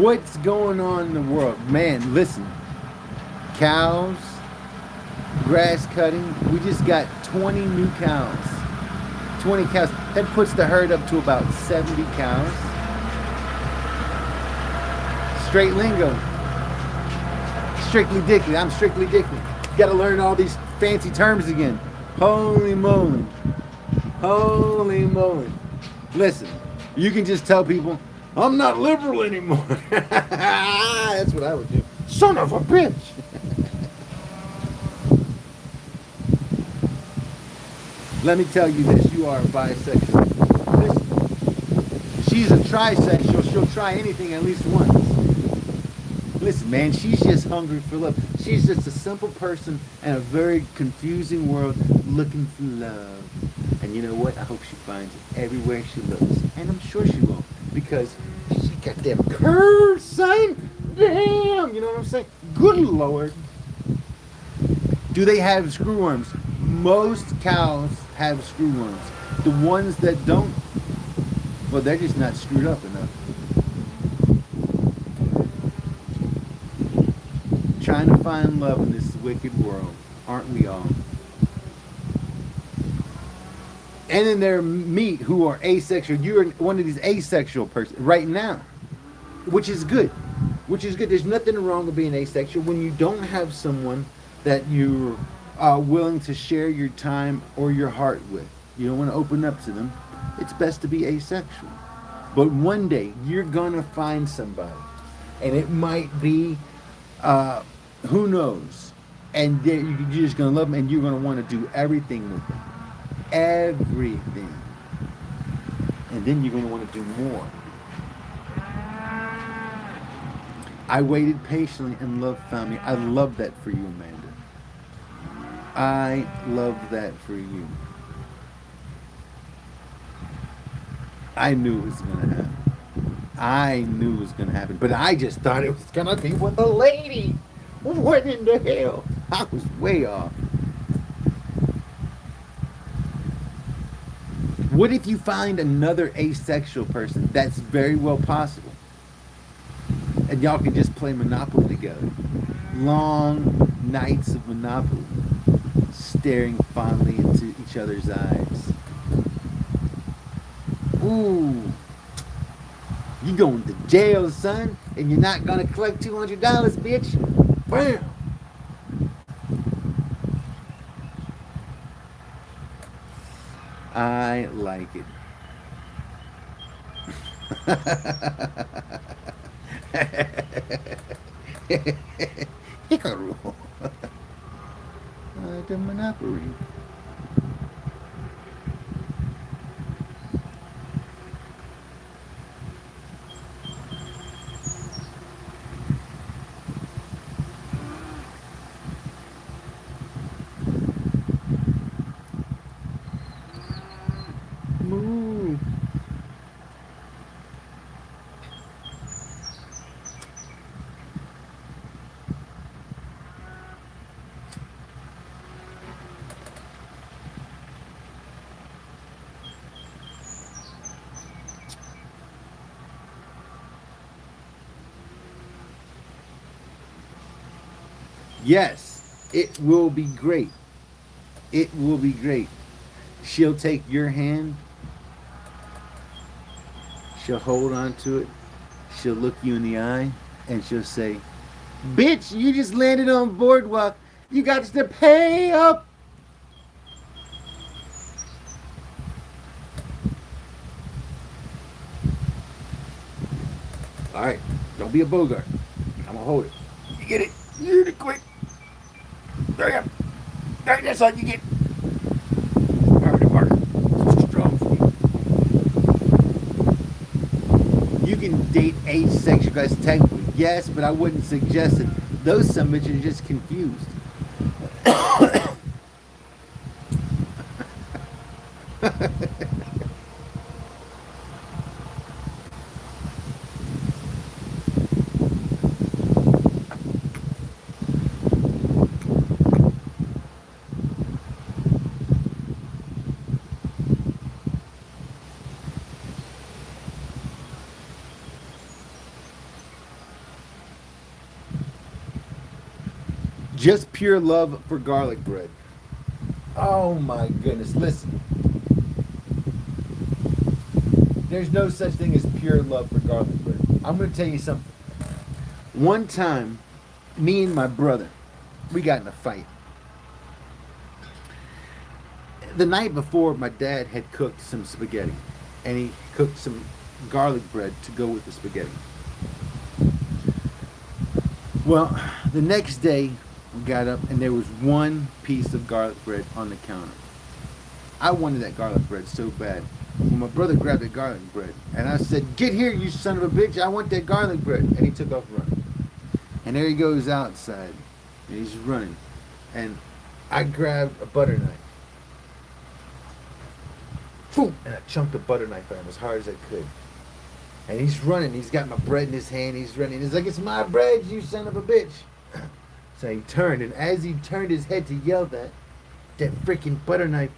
What's going on in the world? Man, listen. Cows, grass cutting. We just got 20 new cows. 20 cows. That puts the herd up to about 70 cows. Straight lingo. Strictly dickly. I'm strictly dickly. Got to learn all these fancy terms again. Holy moly. Holy moly. Listen, you can just tell people, I'm not liberal anymore. That's what I would do. Son of a bitch. Let me tell you this, you are a bisexual. Listen, she's a trisexual. She'll try anything at least once. Listen, man, she's just hungry for love. She's just a simple person in a very confusing world looking for love. And you know what? I hope she finds it everywhere she looks. And I'm sure she will. Because she got them curves, son. Damn. You know what I'm saying? Good Lord. Do they have screwworms? Most cows have screwworms. The ones that don't, well, they're just not screwed up enough. Trying to find love in this wicked world, aren't we all? And then there meet who are asexual. You're one of these asexual persons right now, which is good. Which is good. There's nothing wrong with being asexual when you don't have someone that you're willing to share your time or your heart with. You don't want to open up to them. It's best to be asexual. But one day you're gonna find somebody, and it might be, who knows? And you're just gonna love them, and you're gonna want to do everything with them, everything. And then you're gonna want to do more. I waited patiently, and love found me. I love that for you, Amanda. I love that for you. I knew it was going to happen. I knew it was going to happen. But I just thought it was going to be with a lady. What in the hell? I was way off. What if you find another asexual person? That's very well possible. And y'all can just play Monopoly together. Long nights of Monopoly. Staring fondly into each other's eyes. Ooh. You going to jail, son, and you're not going to collect $200, bitch. Bam. I like it. Hickaroo. The Monopoly. Yes, it will be great. It will be great. She'll take your hand, she'll hold on to it, she'll look you in the eye, and she'll say, "Bitch, you just landed on boardwalk. You got to pay up." All right, don't be a bogart. I'm gonna hold it. You get it. You get it quick. There you go. There, that's all you get. Mark. Strong for you. You can date asexual guys technically, yes, but I wouldn't suggest it. Those some bitches are just confused. Just pure love for garlic bread. Oh my goodness. Listen. There's no such thing as pure love for garlic bread. I'm going to tell you something. One time, me and my brother, we got in a fight. The night before, my dad had cooked some spaghetti. And he cooked some garlic bread to go with the spaghetti. Well, the next day, we got up and there was one piece of garlic bread on the counter. I wanted that garlic bread so bad. Well, my brother grabbed the garlic bread and I said, "Get here, you son of a bitch, I want that garlic bread." And he took off running. And there he goes outside and he's running. And I grabbed a butter knife. Boom! And I chunked the butter knife at him as hard as I could. And he's running. He's got my bread in his hand. He's running. He's like, "It's my bread, you son of a bitch." So he turned, and as he turned his head to yell that freaking butter knife,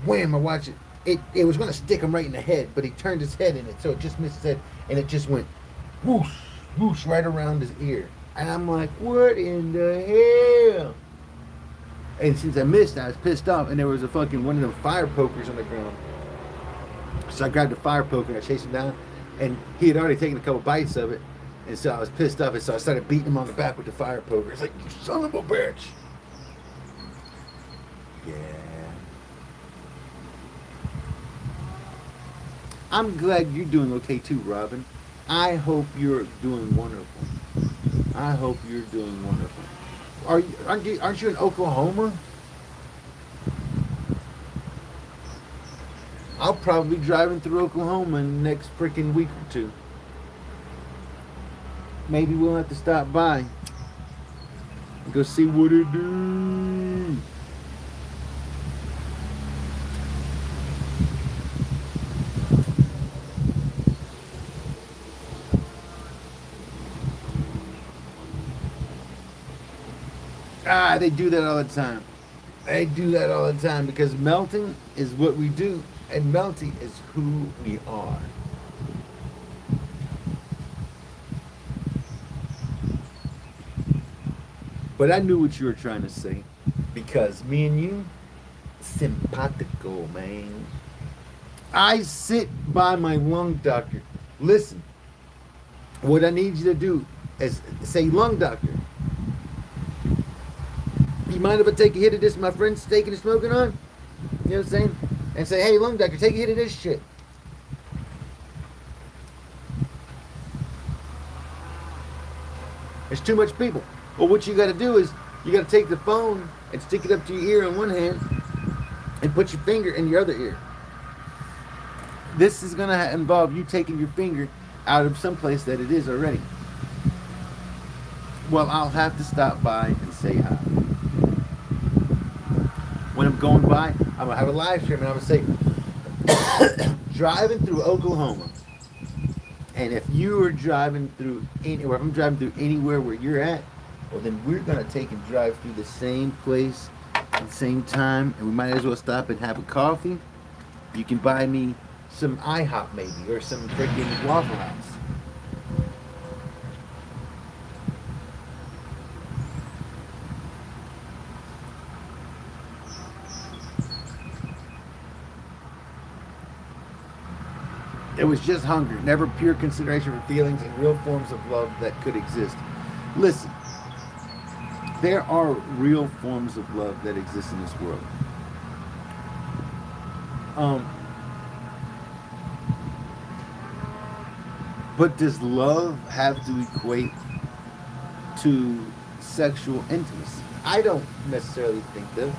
wham! I watched it. It was going to stick him right in the head, but he turned his head in it, so it just missed his head, and it just went whoosh, whoosh right around his ear. And I'm like, what in the hell? And since I missed, I was pissed off, and there was a fucking one of them fire pokers on the ground. So I grabbed the fire poker and I chased him down, and he had already taken a couple bites of it. And so I was pissed off, and so I started beating him on the back with the fire poker. It's like, "You son of a bitch." Yeah. I'm glad you're doing okay too, Robin. I hope you're doing wonderful. I hope you're doing wonderful. Aren't you in Oklahoma? I'll probably be driving through Oklahoma in the next freaking week or two. Maybe we'll have to stop by and go see what it do. They do that all the time. They do that all the time because melting is what we do, and melting is who we are. But I knew what you were trying to say because me and you, simpatico, man. I sit by my lung doctor. Listen, what I need you to do is say, "Lung doctor, you mind if I take a hit of this my friend's taking and smoking on?" You know what I'm saying? And say, "Hey, lung doctor, take a hit of this shit." There's too much people. Well, what you got to do is you got to take the phone and stick it up to your ear on one hand and put your finger in your other ear. This is going to involve you taking your finger out of someplace that it is already. Well, I'll have to stop by and say hi. When I'm going by, I'm going to have a live stream and I'm going to say, driving through Oklahoma. And if you are driving through anywhere, if I'm driving through anywhere where you're at, well, then we're going to take and drive through the same place at the same time. And we might as well stop and have a coffee. You can buy me some IHOP maybe, or some freaking Waffle House. It was just hunger, never pure consideration for feelings and real forms of love that could exist. Listen, there are real forms of love that exist in this world. Um, but does love have to equate to sexual intimacy? I don't necessarily think that.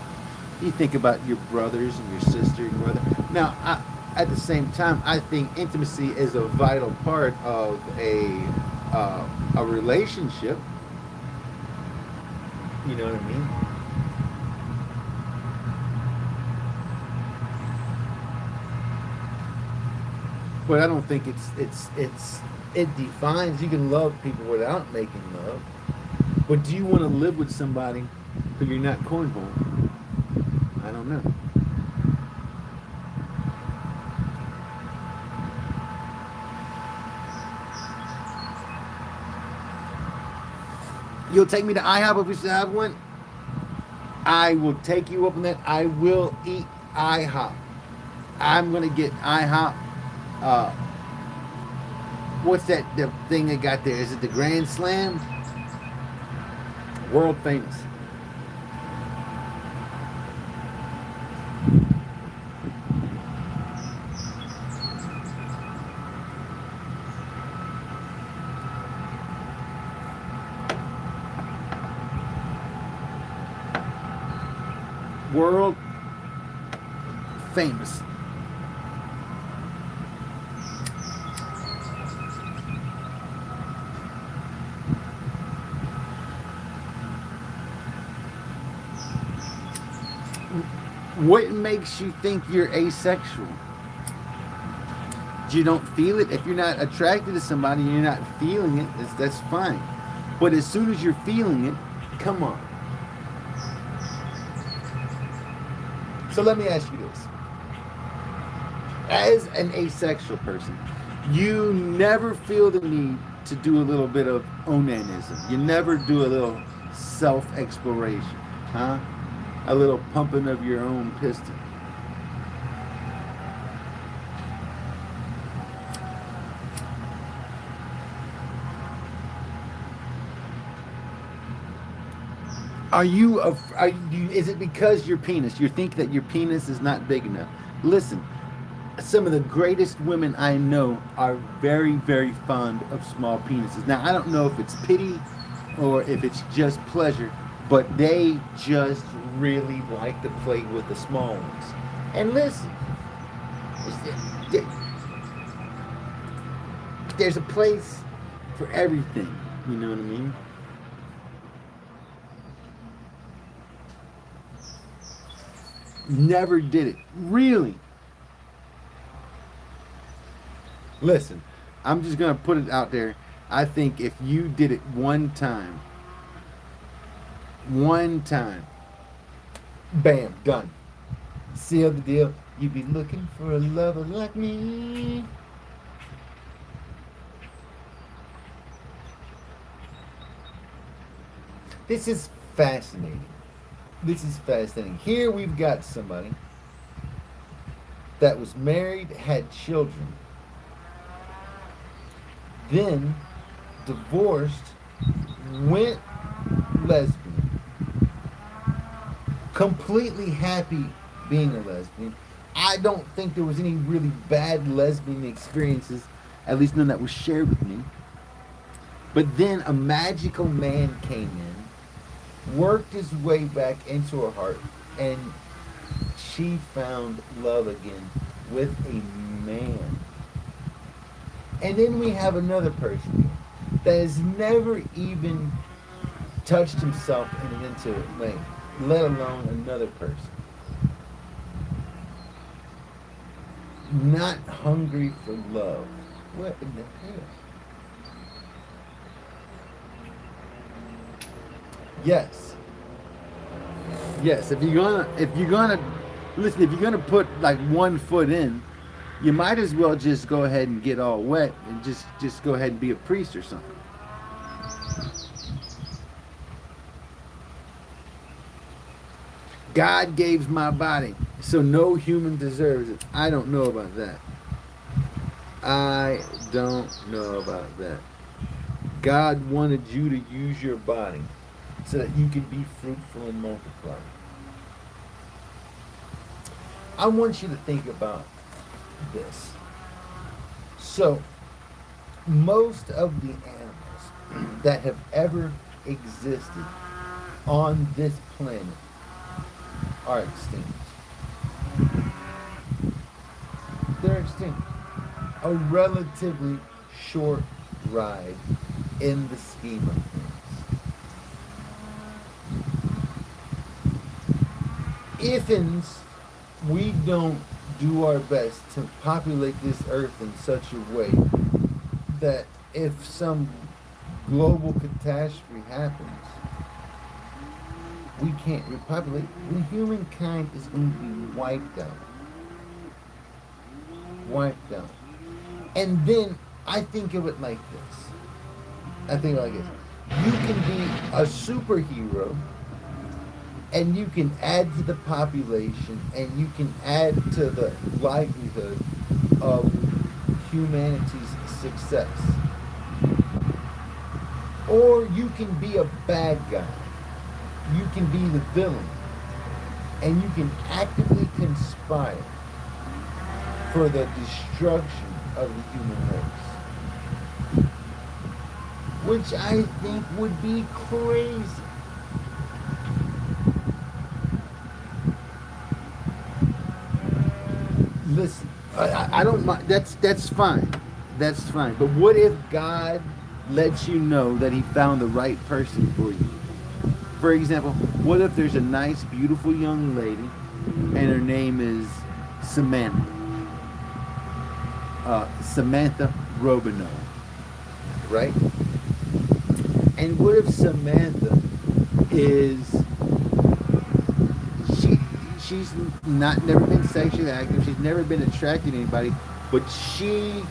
You think about your brothers and your sister and brother. Now, at the same time, I think intimacy is a vital part of a relationship. You know what I mean? But I don't think it defines. You can love people without making love. But do you want to live with somebody who you're not cornholing? I don't know. You'll take me to IHOP if we should have one. I will take you up on that. I will eat IHOP. I'm gonna get IHOP. Uh, what's that? The thing they got there? Is it the Grand Slam? World famous. World famous. What makes you think you're asexual? You don't feel it. If you're not attracted to somebody and you're not feeling it, that's fine. But as soon as you're feeling it, come on. So let me ask you this. As an asexual person, you never feel the need to do a little bit of onanism. You never do a little self-exploration, huh? A little pumping of your own piston. Is it because your penis? You think that your penis is not big enough? Listen, some of the greatest women I know are very, very fond of small penises. Now, I don't know if it's pity or if it's just pleasure, but they just really like to play with the small ones. And listen, there's a place for everything. You know what I mean? Never did it. Really? Listen, I'm just going to put it out there. I think if you did it one time, bam, done. Seal the deal. You be looking for a lover like me. This is fascinating. Here we've got somebody that was married, had children, then divorced, went lesbian, completely happy being a lesbian. I don't think there was any really bad lesbian experiences, at least none that was shared with me. But then a magical man came in, worked his way back into her heart, and she found love again with a man. And then we have another person that has never even touched himself in an intimate way, let alone another person. Not hungry for love. What in the hell? Yes. If you're gonna listen, if you're gonna put like 1 foot in, you might as well just go ahead and get all wet and just go ahead and be a priest or something. God gave my body, so no human deserves it. I don't know about that. I don't know about that. God wanted you to use your body so that you could be fruitful and multiply. I want you to think about this. So, most of the animals that have ever existed on this planet are extinct. They're extinct. A relatively short ride in the scheme of things. If we don't do our best to populate this earth in such a way that if some global catastrophe happens, we can't repopulate, then humankind is going to be wiped out. Wiped out. And then I think of it like this. I think like this. You can be a superhero and you can add to the population and you can add to the livelihood of humanity's success. Or you can be a bad guy. You can be the villain. And you can actively conspire for the destruction of the human race. Which I think would be crazy. Listen, I don't mind. That's fine. That's fine. But what if God lets you know that He found the right person for you? For example, what if there's a nice, beautiful young lady, and her name is Samantha? Samantha Robineau, right? And what if Samantha is she's never been sexually active, she's never been attracted to anybody, but she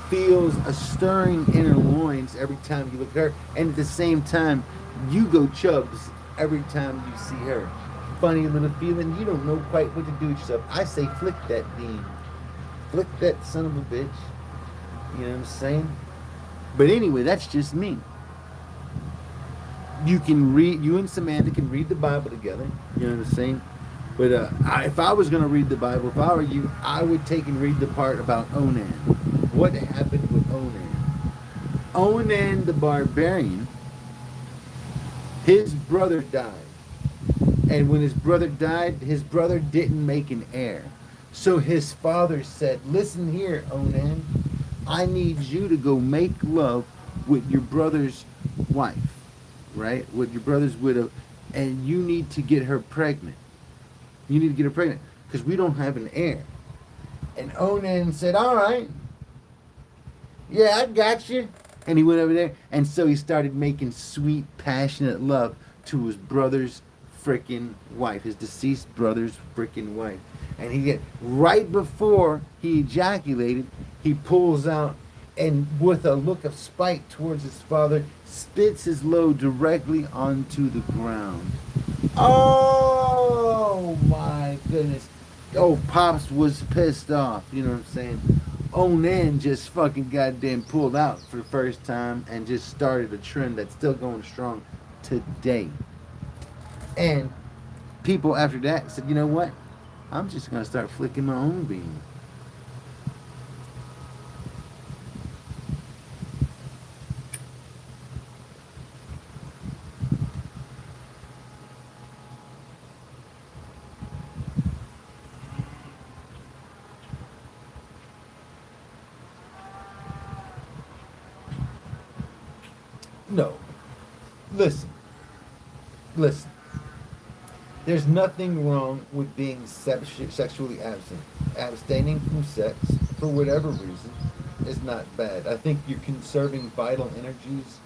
feels a stirring in her loins every time you look at her, and at the same time you go chubs every time you see her. Funny little feeling, you don't know quite what to do with yourself. I say flick that bean. Flick that son of a bitch. You know what I'm saying? But anyway, that's just me. You and Samantha can read the Bible together. You know what I'm saying? But if I was going to read the Bible, if I were you, I would take and read the part about Onan. What happened with Onan? Onan the barbarian, his brother died. And when his brother died, his brother didn't make an heir. So his father said, listen here, Onan, I need you to go make love with your brother's wife, right? With your brother's widow, and you need to get her pregnant. You need to get her pregnant because we don't have an heir. And Onan said, all right. Yeah, I got you. And he went over there. And so he started making sweet, passionate love to his brother's freaking wife, his deceased brother's freaking wife. And right before he ejaculated, he pulls out and with a look of spite towards his father, spits his load directly onto the ground. Oh my goodness. Oh, Pops was pissed off. You know what I'm saying? Onan just fucking goddamn pulled out for the first time and just started a trend that's still going strong today. And people after that said, you know what? I'm just going to start flicking my own bean. No. Listen. There's nothing wrong with being sexually absent. Abstaining from sex, for whatever reason, is not bad. I think you're conserving vital energies,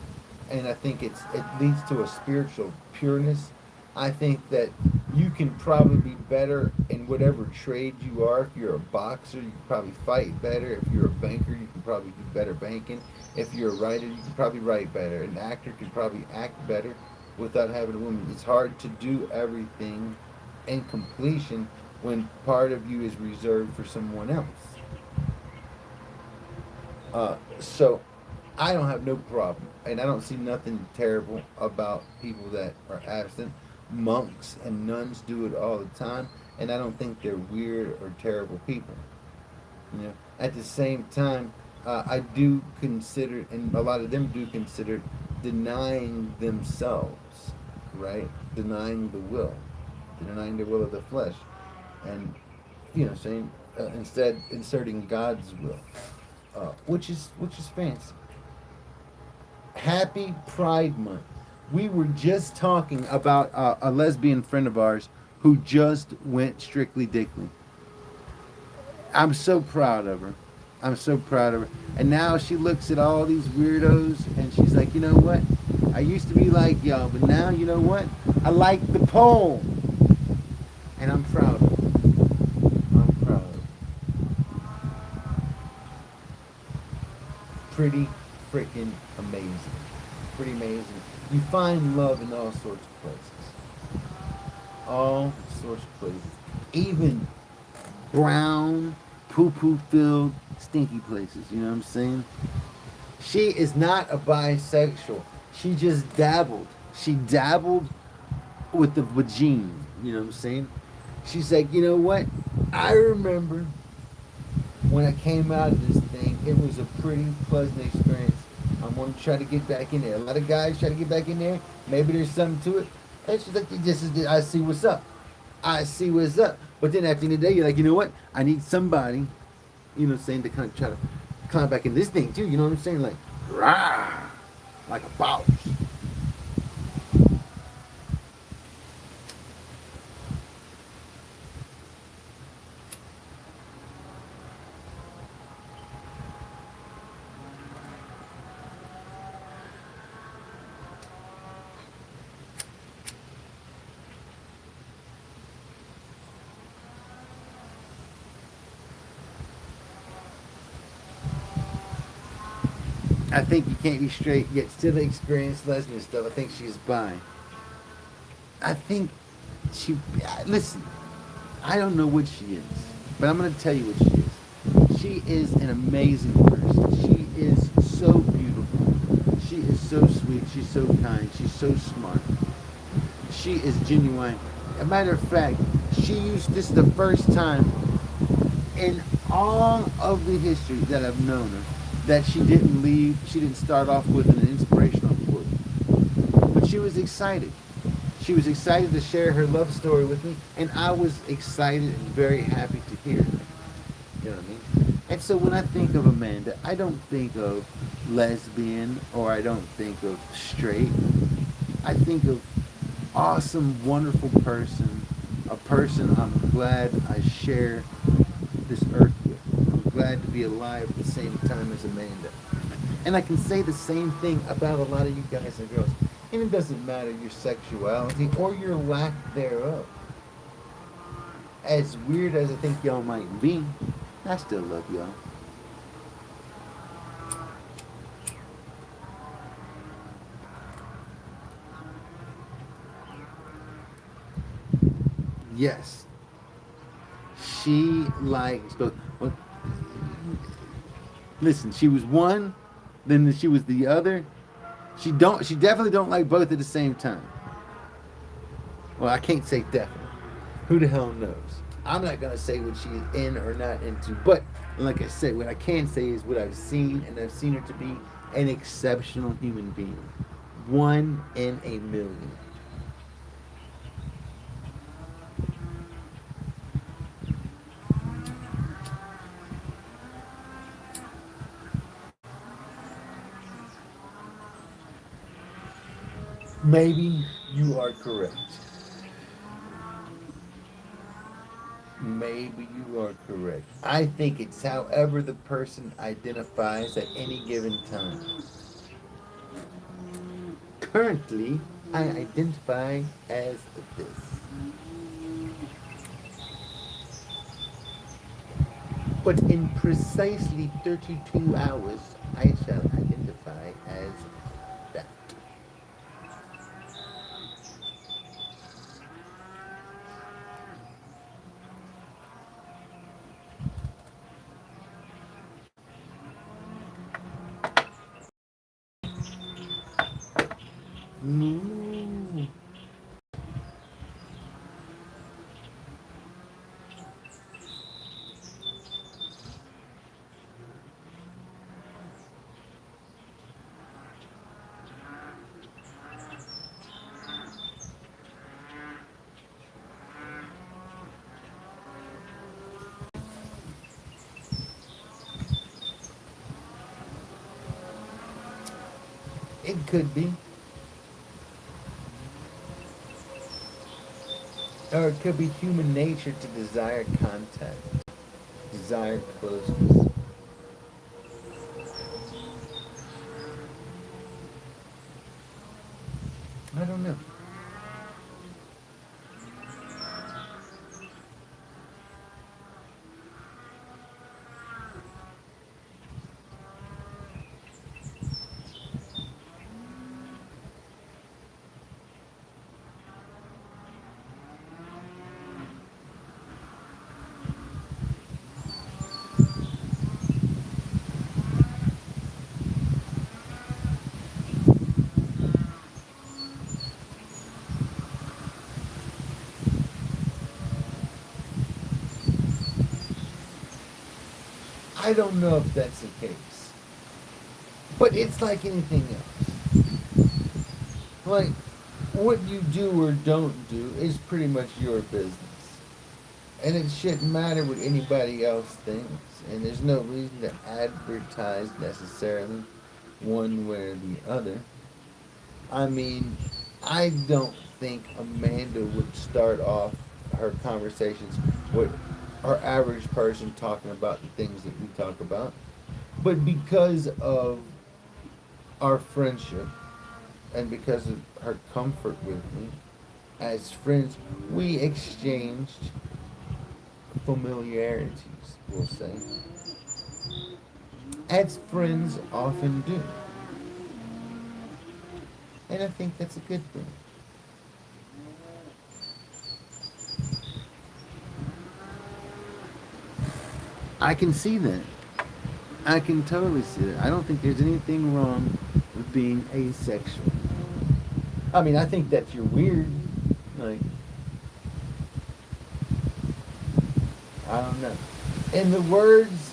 and I think it leads to a spiritual pureness. I think that you can probably be better in whatever trade you are. If you're a boxer, you can probably fight better. If you're a banker, you can probably do better banking. If you're a writer, you can probably write better. An actor can probably act better without having a woman. It's hard to do everything in completion when part of you is reserved for someone else. So I don't have no problem, and I don't see nothing terrible about people that are abstinent. Monks and nuns do it all the time, and I don't think they're weird or terrible people. You know, at the same time, I do consider, and a lot of them do consider, denying themselves, right? Denying the will, denying the will of the flesh, and saying instead inserting God's will, which is fancy. Happy Pride Month. We were just talking about a lesbian friend of ours who just went strictly dickly. I'm so proud of her. I'm so proud of her. And now she looks at all these weirdos and she's like, you know what? I used to be like y'all, but now you know what? I like the pole. And I'm proud of her. I'm proud of her. Pretty freaking amazing. Pretty amazing. You find love in all sorts of places. All sorts of places. Even brown, poo poo filled, stinky places. You know what I'm saying? She is not a bisexual. She just dabbled. She dabbled with the vagine. You know what I'm saying? She's like, you know what? I remember when I came out of this thing, it was a pretty pleasant experience. I'm going to try to get back in there. A lot of guys try to get back in there. Maybe there's something to it. And she's like, I see what's up. I see what's up. But then at the end of the day, you're like, you know what? I need somebody, saying, to kind of try to climb back in this thing too. You know what I'm saying? Like, rah, like a boss. I think you can't be straight yet still experience lesbian stuff. I think she's bi. I think she. Listen, I don't know what she is, but I'm going to tell you what she is. She is an amazing person. She is so beautiful. She is so sweet. She's so kind. She's so smart. She is genuine. A matter of fact, she used this the first time in all of the history that I've known her that she didn't leave. She didn't start off with an inspirational quote, but she was excited. She was excited to share her love story with me, and I was excited and very happy to hear it. You know what I mean? And so when I think of Amanda, I don't think of lesbian or I don't think of straight. I think of awesome, wonderful person, a person I'm glad I share this earth with. I'm glad to be alive at the same time as Amanda. And I can say the same thing about a lot of you guys and girls. And it doesn't matter your sexuality or your lack thereof. As weird as I think y'all might be, I still love y'all. Yes, she likes both. Well, listen, she was one, then she was the other. She definitely don't like both at the same time. Well, I can't say definitely. Who the hell knows? I'm not gonna say what she's in or not into, but like I said, what I can say is what I've seen, and I've seen her to be an exceptional human being. One in a million. Maybe you are correct. Maybe you are correct. I think it's however the person identifies at any given time. Currently, I identify as this. But in precisely 32 hours, I shall identify as that. No. It could be. Or it could be human nature to desire contact, desire closeness. I don't know. I don't know if that's the case. But it's like anything else. Like, what you do or don't do is pretty much your business. And it shouldn't matter what anybody else thinks. And there's no reason to advertise necessarily one way or the other. I mean, I don't think Amanda would start off her conversations with our average person talking about the things that we talk about. But because of our friendship and because of her comfort with me, as friends, we exchanged familiarities, we'll say, as friends often do. And I think that's a good thing. I can see that. I can totally see that. I don't think there's anything wrong with being asexual. I mean, I think that you're weird. Like, I don't know. In the words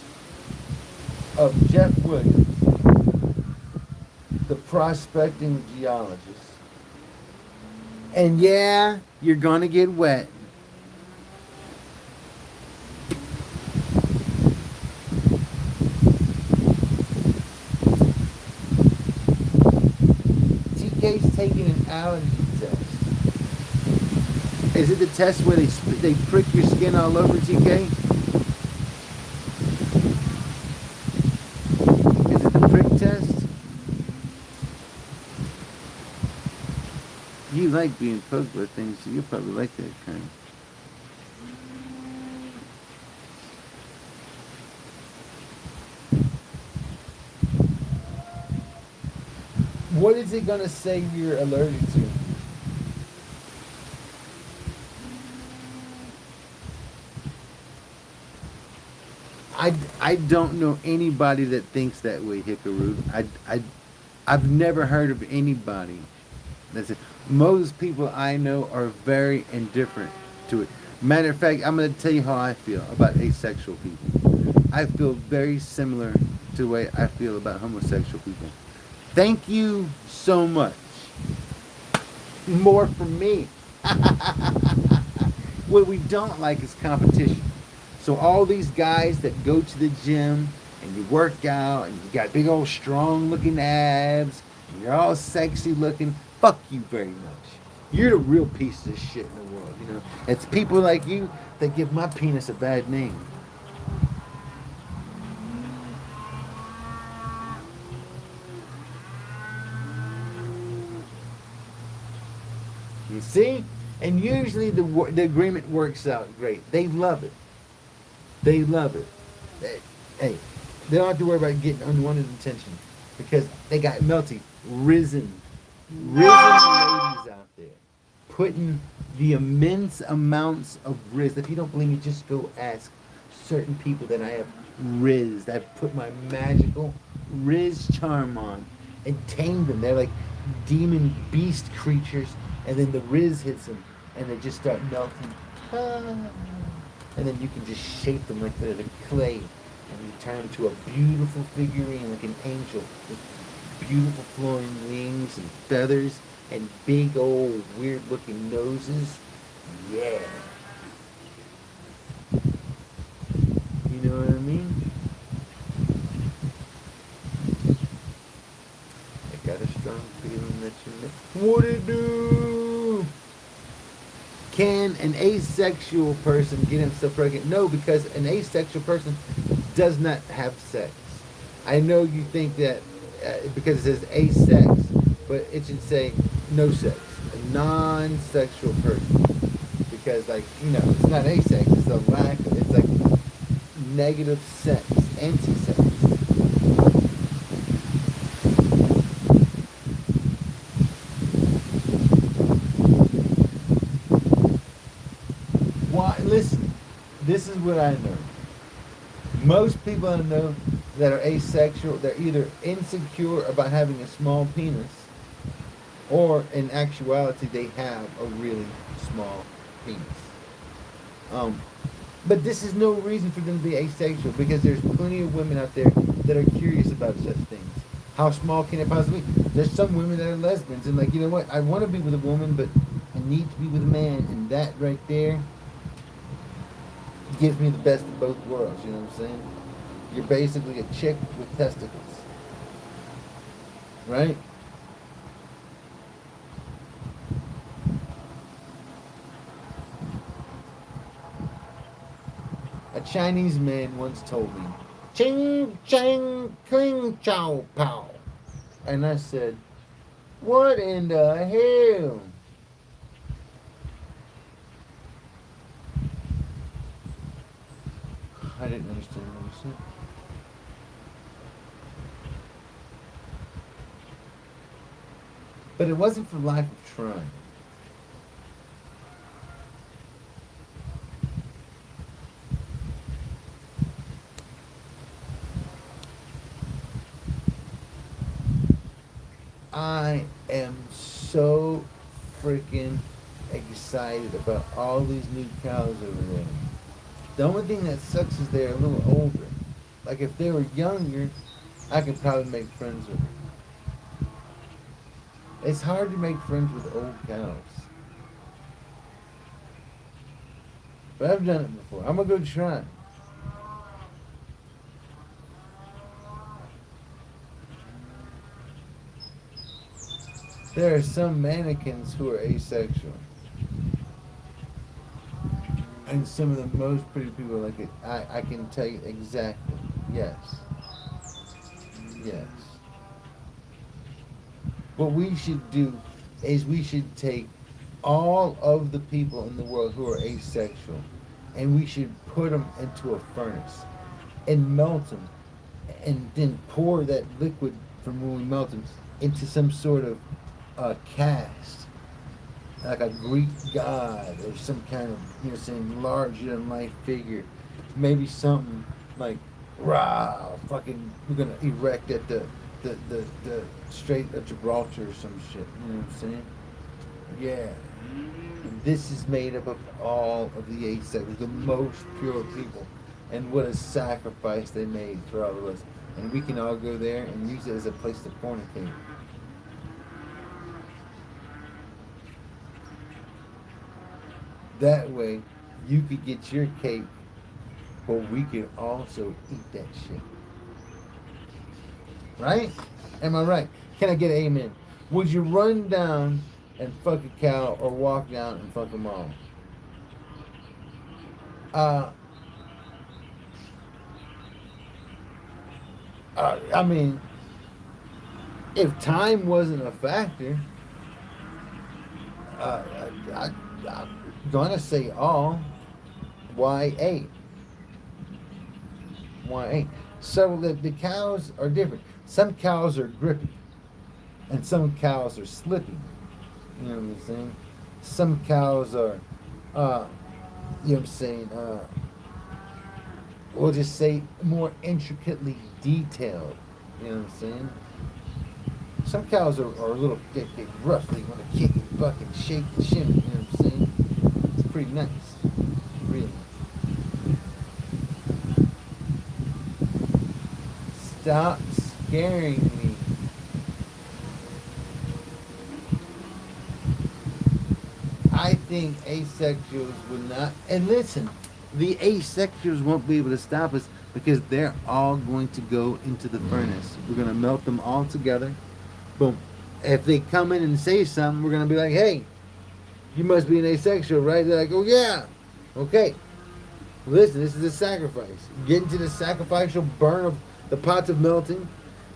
of Jeff Williams, the prospecting geologist, and yeah, you're gonna get wet. TK's taking an allergy test. Is it the test where they prick your skin all over, TK? Is it the prick test? You like being poked with things, so you probably like that kind. What is it gonna say you're allergic to? I don't know anybody that thinks that way, Hikaru. I've never heard of anybody that's it. Most people I know are very indifferent to it. Matter of fact, I'm going to tell you how I feel about asexual people. I feel very similar to the way I feel about homosexual people. Thank you so much. More from me. What we don't like is competition. So all these guys that go to the gym and you work out and you got big old strong looking abs and you're all sexy looking, fuck you very much. You're the real piece of shit in the world, you know. It's people like you that give my penis a bad name. You see? And usually the agreement works out great. They love it. They love it. Hey, they don't have to worry about getting unwanted attention because they got risen ladies out there putting the immense amounts of riz. If you don't believe me, just go ask certain people that I have rizzed. I've put my magical riz charm on and tamed them. They're like, demon beast creatures, and then the Riz hits them, and they just start melting. Ah. And then you can just shape them like the clay, and you turn them to a beautiful figurine, like an angel, with beautiful flowing wings and feathers and big old weird looking noses. Yeah. You know what I mean? I got a strong feeling that you know. What it do? Can an asexual person get himself pregnant? No, because an asexual person does not have sex. I know you think that because it says asex, but it should say no sex, a non-sexual person. Because, like, you know, it's not asex, it's a lack of, it's like negative sex, anti-sex. Why? Listen, this is what I know. Most people I know that are asexual, they're either insecure about having a small penis, or in actuality, they have a really small penis. But this is no reason for them to be asexual, because there's plenty of women out there that are curious about such things. How small can it possibly be? There's some women that are lesbians and like, you know what? I want to be with a woman, but I need to be with a man, and that right there gives me the best of both worlds. You know what I'm saying? You're basically a chick with testicles, right? A Chinese man once told me, "Ching chang kling chow pow," and I said, "What in the hell?" I didn't understand what he said. But it wasn't for lack of trying. I am so freaking excited about all these new cows over there. The only thing that sucks is they're a little older. Like if they were younger, I could probably make friends with them. It's hard to make friends with old cows. But I've done it before. I'm gonna go try. There are some mannequins who are asexual. And some of the most pretty people like it. I can tell you exactly. Yes. Yes. What we should do is we should take all of the people in the world who are asexual, and we should put them into a furnace and melt them, and then pour that liquid from when we melt them into some sort of cast, like a Greek god or some kind of, you know, saying larger than life figure, maybe something like, rah, fucking, we're gonna erect at the Strait of Gibraltar or some shit. You know what I'm saying? Yeah. And this is made up of all of the asexuals, the most pure people, and what a sacrifice they made for all of us. And we can all go there and use it as a place to fornicate. That way, you could get your cake, but we could also eat that shit. Right? Am I right? Can I get an amen? Would you run down and fuck a cow, or walk down and fuck them all? I mean, if time wasn't a factor, uh, I'm gonna say all. Why eight? Why eight? So the cows are different. Some cows are grippy, and some cows are slippy. You know what I'm saying? Some cows are, you know what I'm saying? We'll just say more intricately detailed. You know what I'm saying? Some cows are a little get rough. They want to kick and buck and shake and shimmy. You know what I'm saying? It's pretty nice. Really. Stop scaring me. I think asexuals would not. And listen, the asexuals won't be able to stop us because they're all going to go into the furnace. We're going to melt them all together. Boom. If they come in and say something, we're going to be like, hey, you must be an asexual, right? They're like, oh, yeah. Okay. Listen, this is a sacrifice. Get into the sacrificial burn of the pots of melting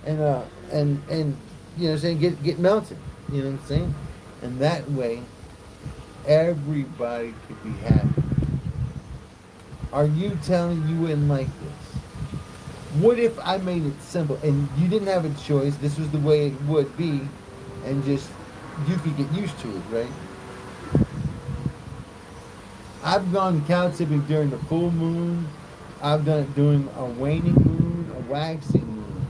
and you know what I'm saying, get melted. You know what I'm saying? And that way everybody could be happy. Are you telling you wouldn't like this? What if I made it simple and you didn't have a choice, this was the way it would be, and just you could get used to it, right? I've gone cow tipping during the full moon. I've done it during a waning moon, a waxing moon.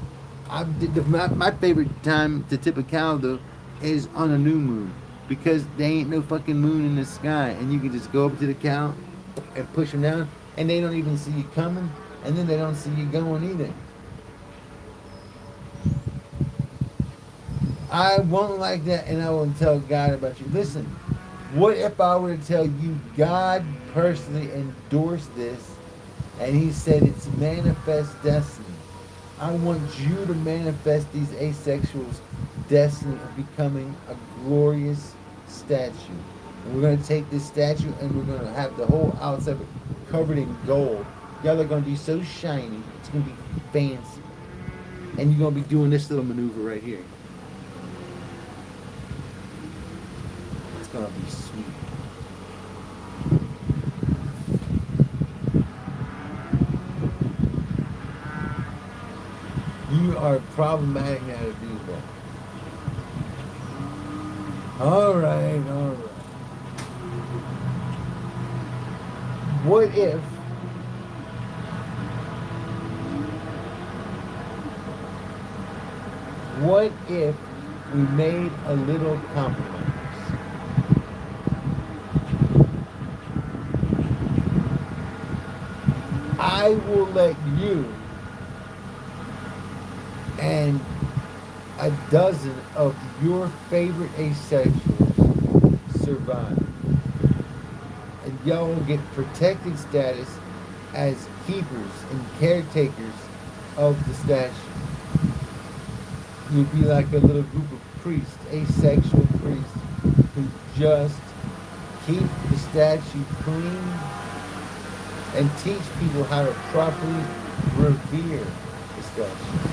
My favorite time to tip a cow though is on a new moon because there ain't no fucking moon in the sky and you can just go up to the cow and push them down and they don't even see you coming and then they don't see you going either. I won't like that and I won't tell God about you. Listen, what if I were to tell you God personally endorsed this and he said it's manifest destiny? I want you to manifest these asexuals' destiny of becoming a glorious statue. And we're going to take this statue and we're going to have the whole outside of it covered in gold. Y'all are going to be so shiny, it's going to be fancy. And you're going to be doing this little maneuver right here. It's going to be sweet. You are problematic now to do that. All right. What if we made a little compromise? I will let you and a dozen of your favorite asexuals survive. And y'all will get protected status as keepers and caretakers of the statue. You'll be like a little group of priests, asexual priests, who just keep the statue clean and teach people how to properly revere the statue.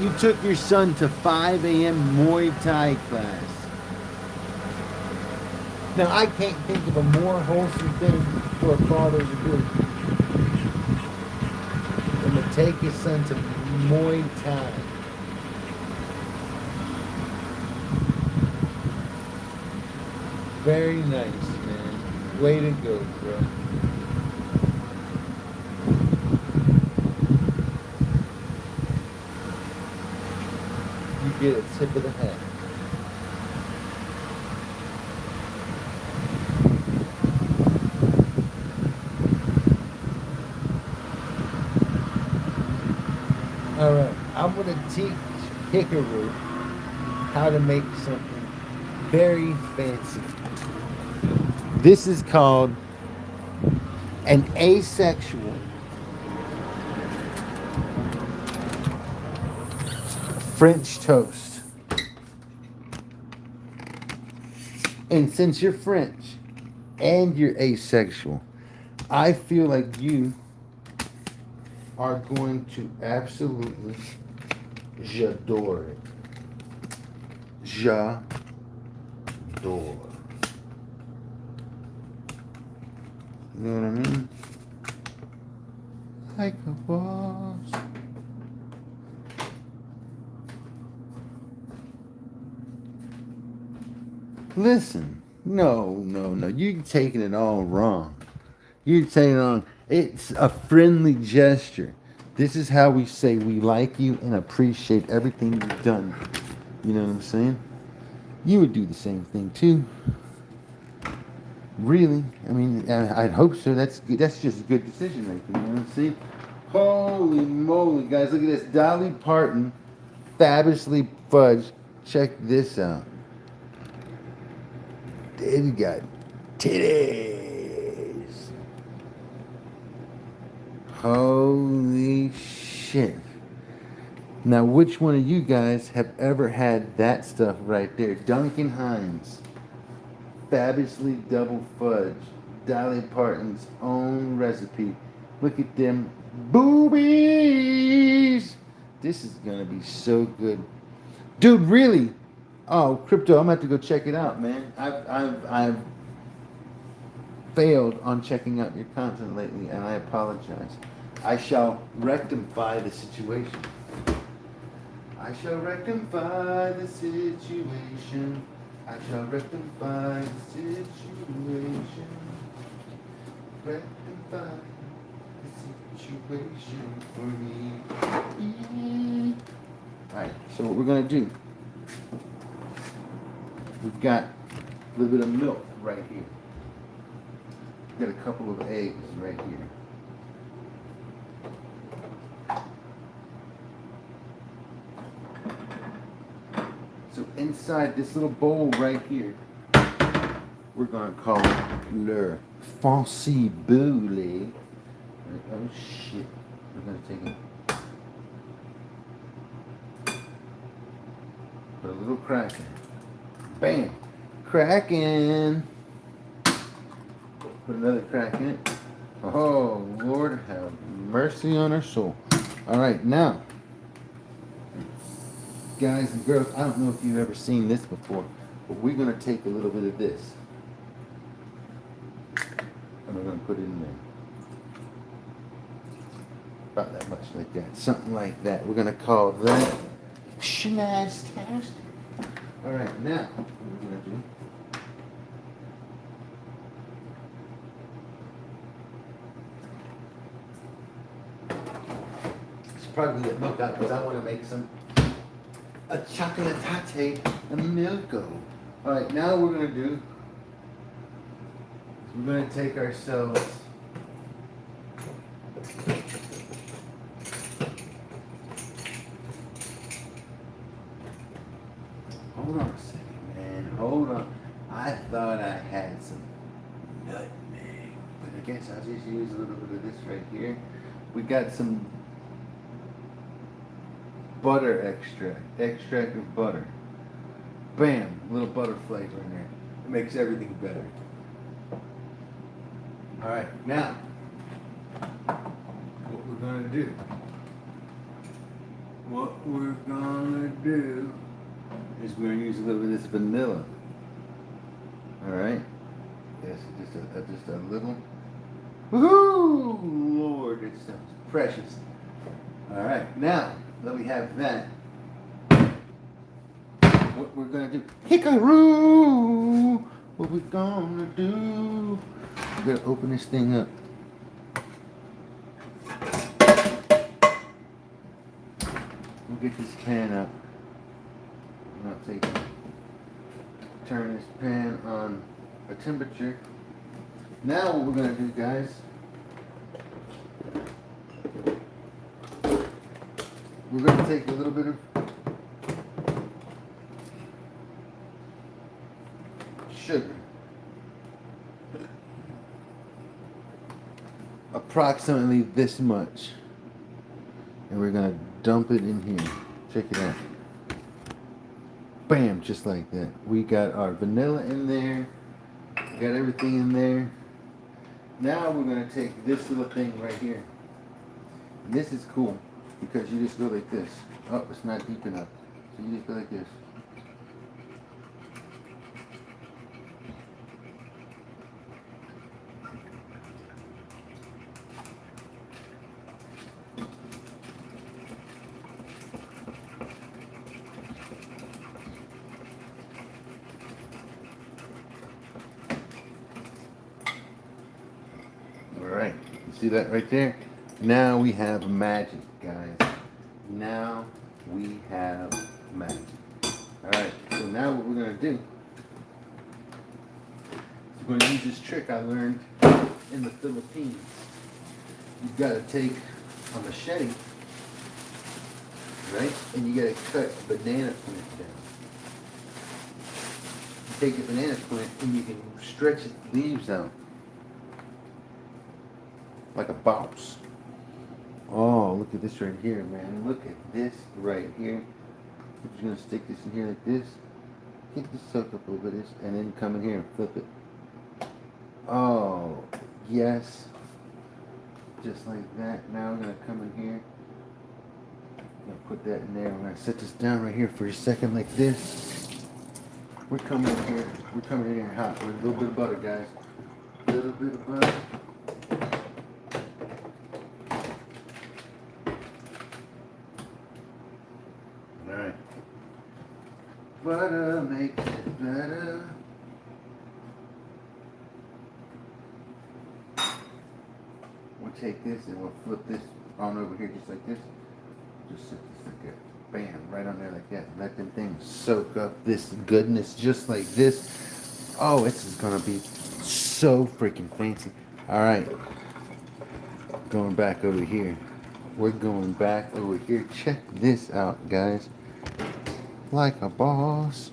You took your son to 5 a.m. Muay Thai class. Now, I can't think of a more wholesome thing for a father to do than to take his son to Muay Thai. Very nice, man. Way to go, bro. You get a tip of the hat. All right, I'm going to teach Hickaroo how to make something very fancy. This is called an asexual French toast. And since you're French and you're asexual, I feel like you are going to absolutely j'adore it. J'adore. You know what I mean? Like a boss. Listen, no. You're taking it all wrong. You're taking it wrong. It's a friendly gesture. This is how we say we like you and appreciate everything you've done. You know what I'm saying? You would do the same thing too. Really? I mean, I'd hope so. That's good. That's just a good decision making. You know what I'm saying? Holy moly, guys! Look at this. Dolly Parton, fabulously fudged. Check this out. They've got titties. Holy shit. Now, which one of you guys have ever had that stuff right there? Duncan Hines. Fabulously double fudge. Dolly Parton's own recipe. Look at them boobies. This is gonna be so good. Dude, really? Oh, Crypto, I'm gonna have to go check it out, man. I've failed on checking out your content lately, and I apologize. I shall rectify the situation. I shall rectify the situation. I shall rectify the situation. Rectify the situation for me. Alright, so what we're gonna do, we've got a little bit of milk right here. We've got a couple of eggs right here. So inside this little bowl right here, we're gonna call it le fancy boulet. Oh shit! We're gonna take it. Put a little crack in it. Bam! Cracking. Put another crack in it. Oh Lord, have mercy on our soul. All right, now. Guys and girls, I don't know if you've ever seen this before, but we're going to take a little bit of this. And we're going to put it in there. About that much like that. Something like that. We're going to call that Schmaztastic. Alright, now, what we're going to do. Should probably get milk out because I want to make a chocolate and milko. Alright, now what we're going to do is we're going to take ourselves hold on a second, man. Hold on. I thought I had some nutmeg, but I guess I'll just use a little bit of this right here. We got some butter extract of butter. Bam, a little butter flavor in there. It makes everything better. Alright, now, what we're gonna do is we're gonna use a little bit of this vanilla. Alright? Yes, just a little. Woohoo! Lord, it sounds precious. Alright, now that we have that, what we're gonna do, hickaroo! What we're gonna do, we're gonna open this thing up. We'll get this pan up. I'm not taking. Turn this pan on a temperature. Now what we're gonna do, guys, we're going to take a little bit of sugar, approximately this much, and we're going to dump it in here. Check it out. Bam, just like that. We got our vanilla in there, we got everything in there. Now we're going to take this little thing right here. And this is cool. Because you just go like this. Oh, it's not deep enough. So you just go like this. Alright. You see that right there? Now we have magic, guys. Now we have magic. Alright, so now what we're going to do is we're going to use this trick I learned in the Philippines. You've got to take a machete, right? And you got to cut a banana plant down. You take the banana plant and you can stretch its leaves out like a box. Oh, look at this right here, man. Look at this right here. We're just going to stick this in here like this. Get this soak up a little bit of this, and then come in here and flip it. Oh, yes. Just like that. Now we're going to come in here. I'm going to put that in there. We're going to set this down right here for a second like this. We're coming in here. We're coming in here hot with a little bit of butter, guys. A little bit of butter. Alright. Butter makes it better. We'll take this and we'll flip this on over here just like this. Just set this like that. Bam, right on there like that. Let them things soak up this goodness just like this. Oh, this is gonna be so freaking fancy. Alright. Going back over here. We're going back over here. Check this out, guys. Like a boss.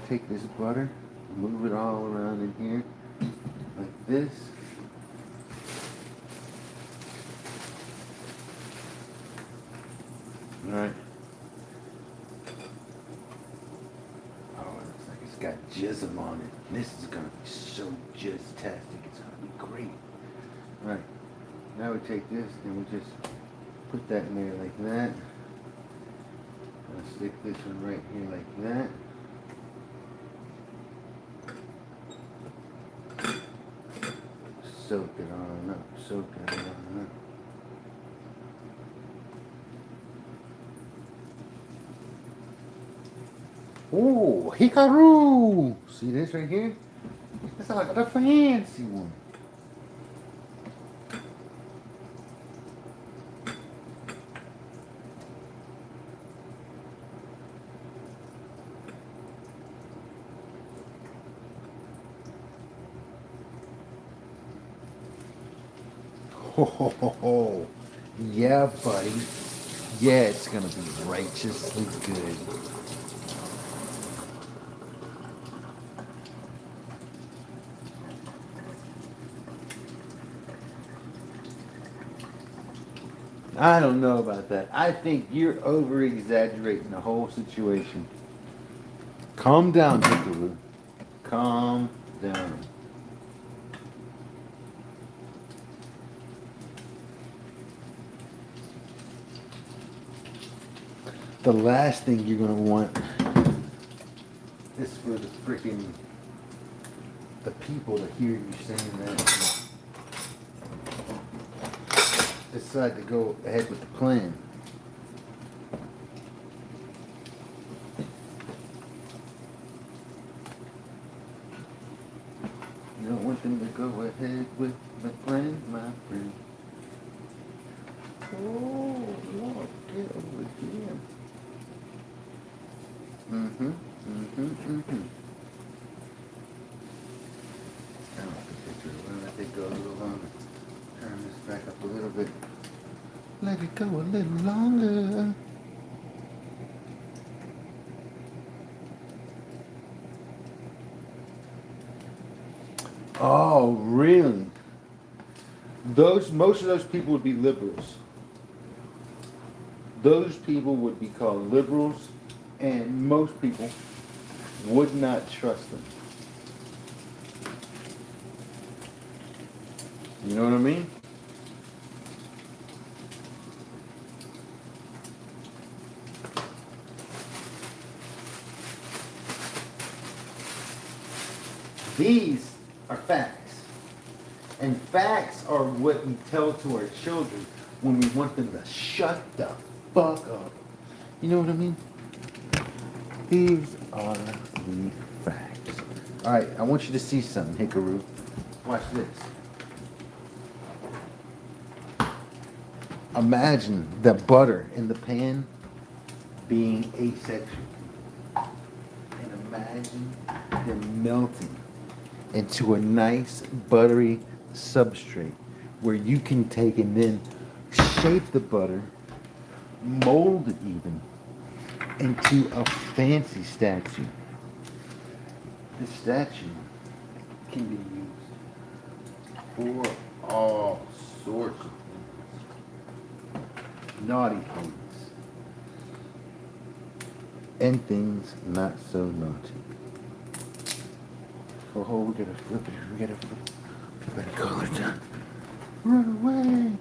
Take this butter, move it all around in here like this. Alright. Oh, it looks like it's got jism on it. This is gonna be so jizz-tastic. It's gonna be great. Alright. Now we take this and we just put that in there like that. I'll stick this one right here like that. Soak it on up, soak it on up. Oh, Hikaru! See this right here? It's like a fancy one. Ho ho ho ho. Yeah, buddy. Yeah, it's gonna be righteously good. I don't know about that. I think you're over exaggerating the whole situation. Calm down, Hikaru. Calm down. The last thing you're gonna want is for the freaking people to hear you saying that. Decide to go ahead with the plan. You don't want them to go ahead with the plan, my friend. Oh, Lord, get over here. Mm-hmm. I don't think we're gonna let it go a little longer. Turn this back up a little bit. Let it go a little longer. Oh, really? Most of those people would be liberals. Those people would be called liberals, and most people would not trust them. You know what I mean? These are facts. And facts are what we tell to our children when we want them to shut the fuck up. You know what I mean? These are the facts. Alright, I want you to see something, Hikaru. Watch this. Imagine the butter in the pan being asexual. And imagine them melting into a nice buttery substrate where you can take and then shape the butter, mold it even into a fancy statue. This statue can be used for all sorts of things. Naughty things. And things not so naughty. Oh, we gotta flip it. We gotta flip it. We better call it down. Run away.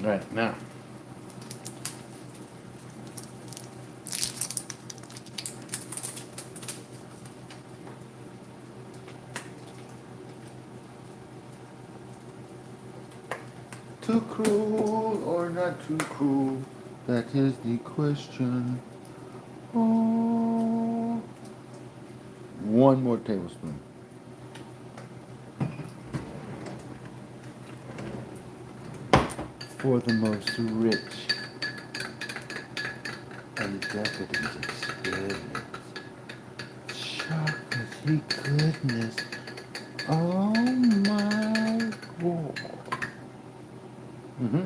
Right now. Too cruel or not too cruel? That is the question. Oh. One more tablespoon. For the most rich and decadent experience. Chocolatey goodness. Oh my god. Mm-hmm.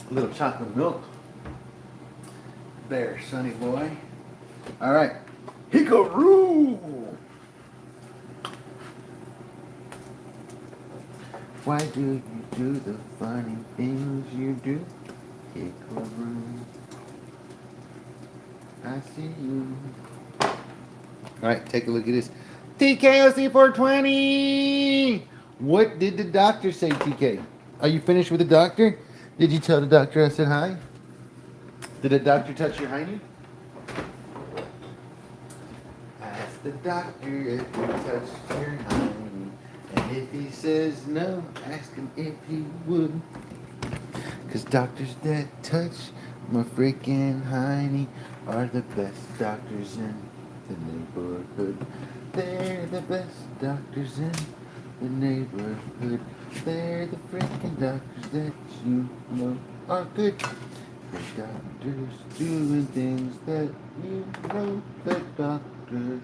A little chocolate milk. There, sonny boy. All right. Hickaroo! Why do you do the funny things you do? Hickaroo. I see you. All right, take a look at this. TKOC 420! What did the doctor say, TK? Are you finished with the doctor? Did you tell the doctor I said hi? Did the doctor touch your hiney? Ask the doctor if he touched your hiney. And if he says no, ask him if he would. Cause doctors that touch my freaking hiney are the best doctors in the neighborhood. They're the best doctors in the neighborhood. They're the freaking doctors that you know are good. The doctors doing things that you know that doctors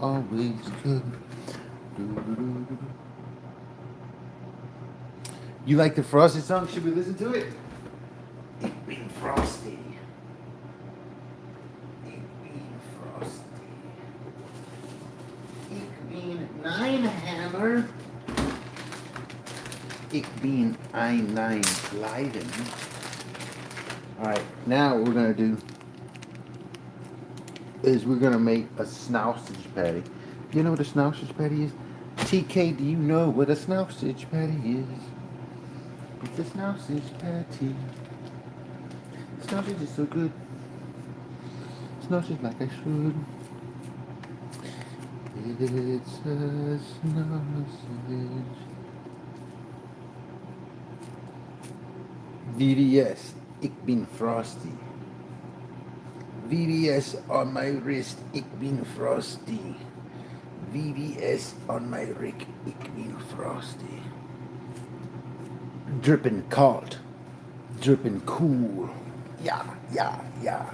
always could. Do-do-do-do-do. You like the Frosty song? Should we listen to it? Ich bin Frosty. Ich bin Frosty. Ich bin Neinhammer. Ich bin ein Leiden. Alright, now what we're going to do is we're going to make a sausage patty. You know what a sausage patty is? TK, do you know what a sausage patty is? It's a sausage patty. Sausage is so good. Sausage like I should. It's a sausage. VDS, ich bin Frosty. VDS on my wrist, ich bin Frosty. VDS on my rick, ich bin Frosty. Drippin' cold, drippin' cool. Yeah, yeah, yeah.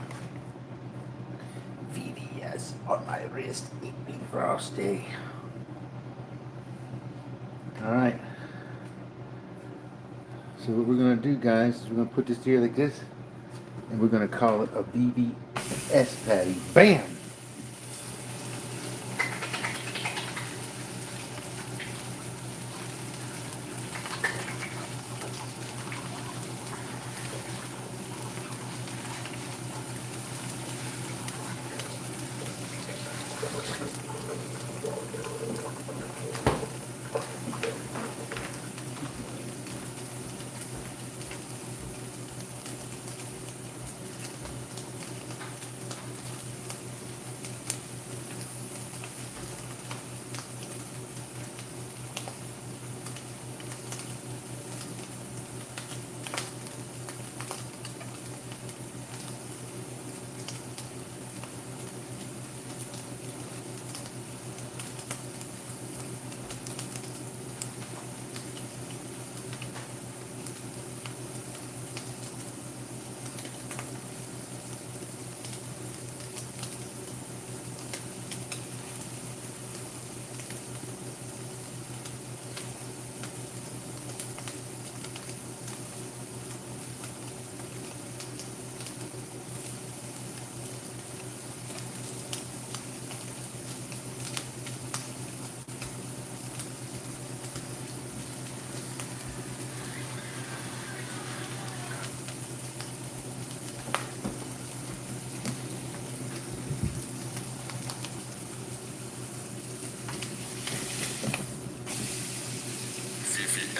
VDS on my wrist, ich bin Frosty. Alright. So what we're going to do, guys, is we're going to put this together like this, and we're going to call it a VBS patty. Bam!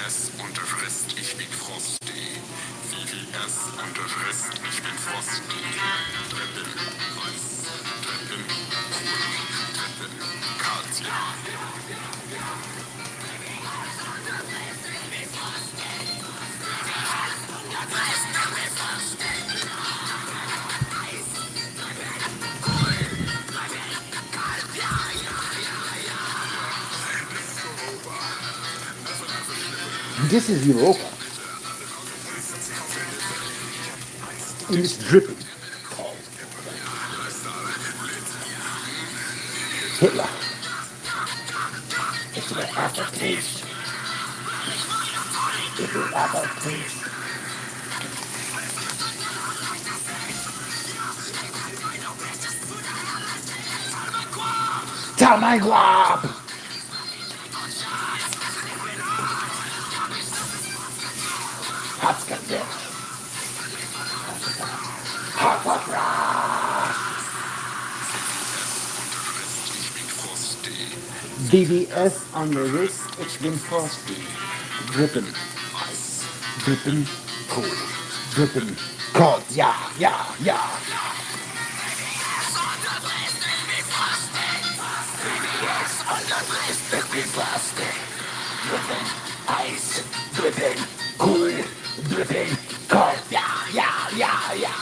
VVS unterfrisst, ich bin Frosty. VVS unterfrisst, ich bin Frosty. Treppen, Eis, Treppen, cool, Treppen, kalt, ja. This is Europa. And it's dripping. Hitler. It's an aftertaste. It's an aftertaste. Tell my guap! Hot bitch. BBS on the wrist, it's been frosty. Dripping ice, dripping cold, dripping cold. Yeah, yeah, yeah. BBS on the wrist, it's been frosty. Dripping ice, dripping cool, dripping cold. Yeah, yeah, yeah, yeah.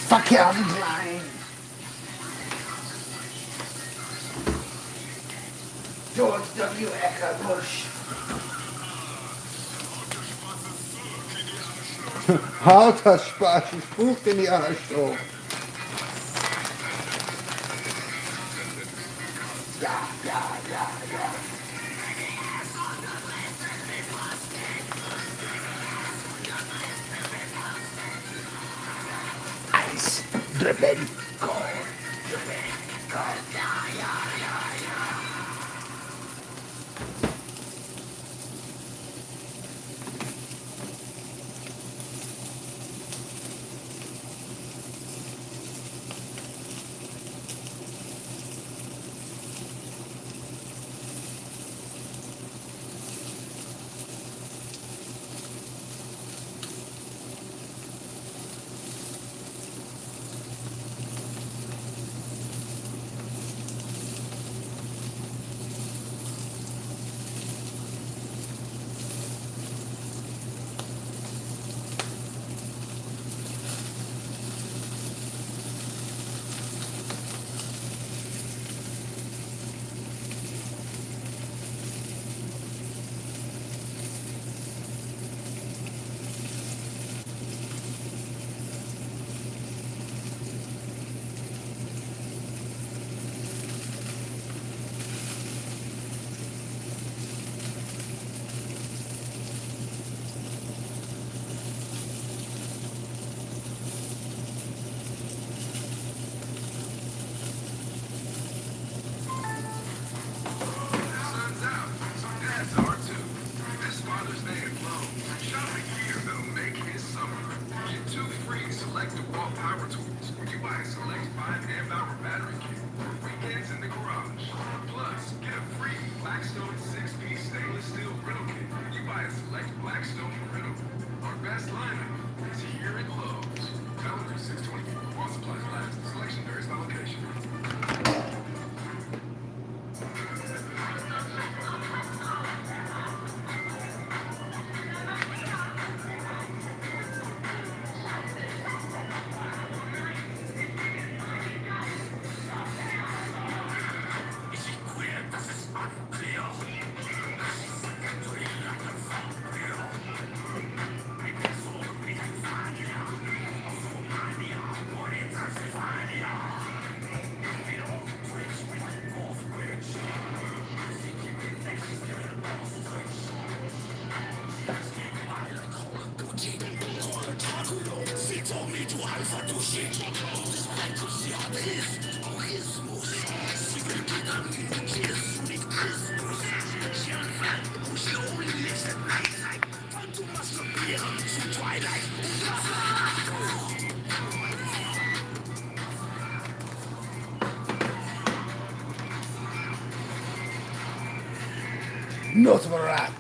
Fuck yeah, I'm blind. George W. Ecker Bush. Harter Spaß, ich spukt in die Arschloch. Ja, ja, ja, ja. Ice dripping cold, dripping cold, yeah, yeah, yeah, yeah. Nosferatu.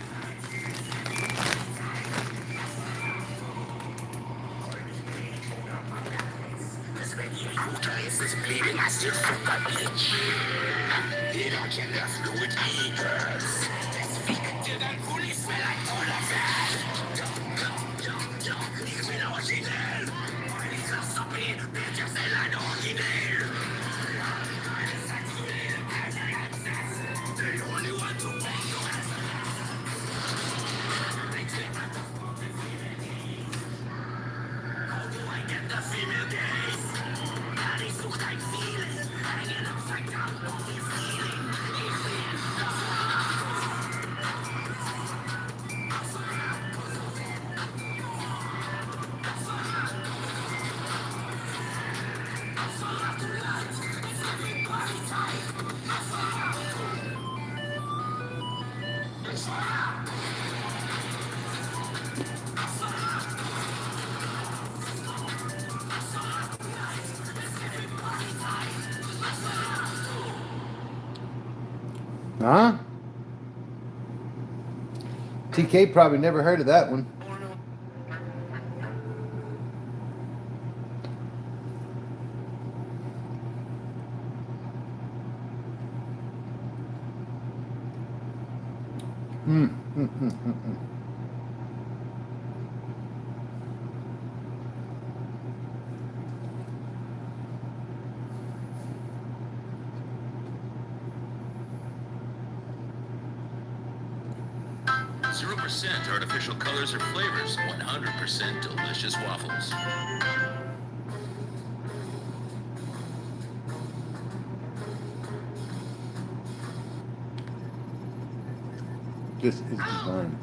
Huh? TK probably never heard of that one. Mm. 0% artificial colors or flavors, 100% delicious waffles. This is divine.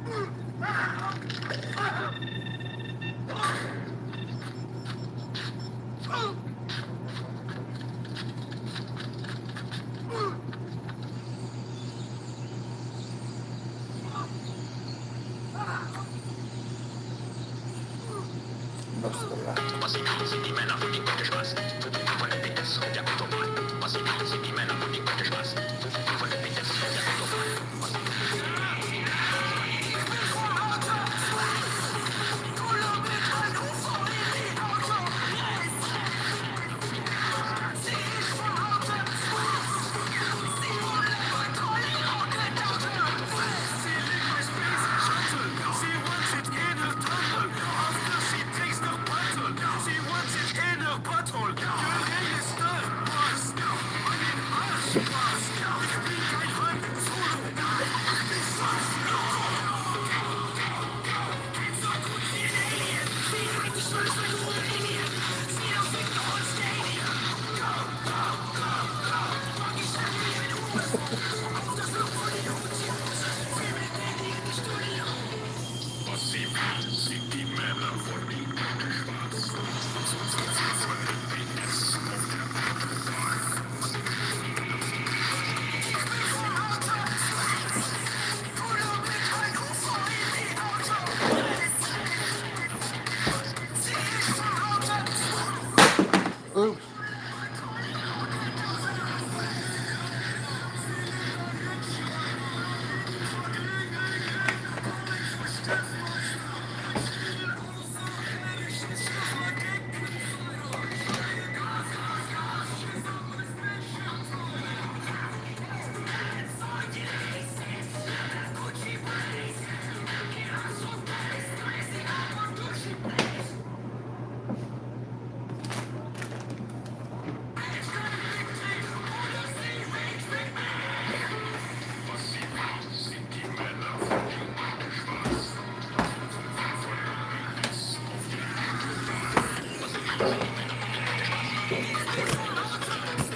Oops.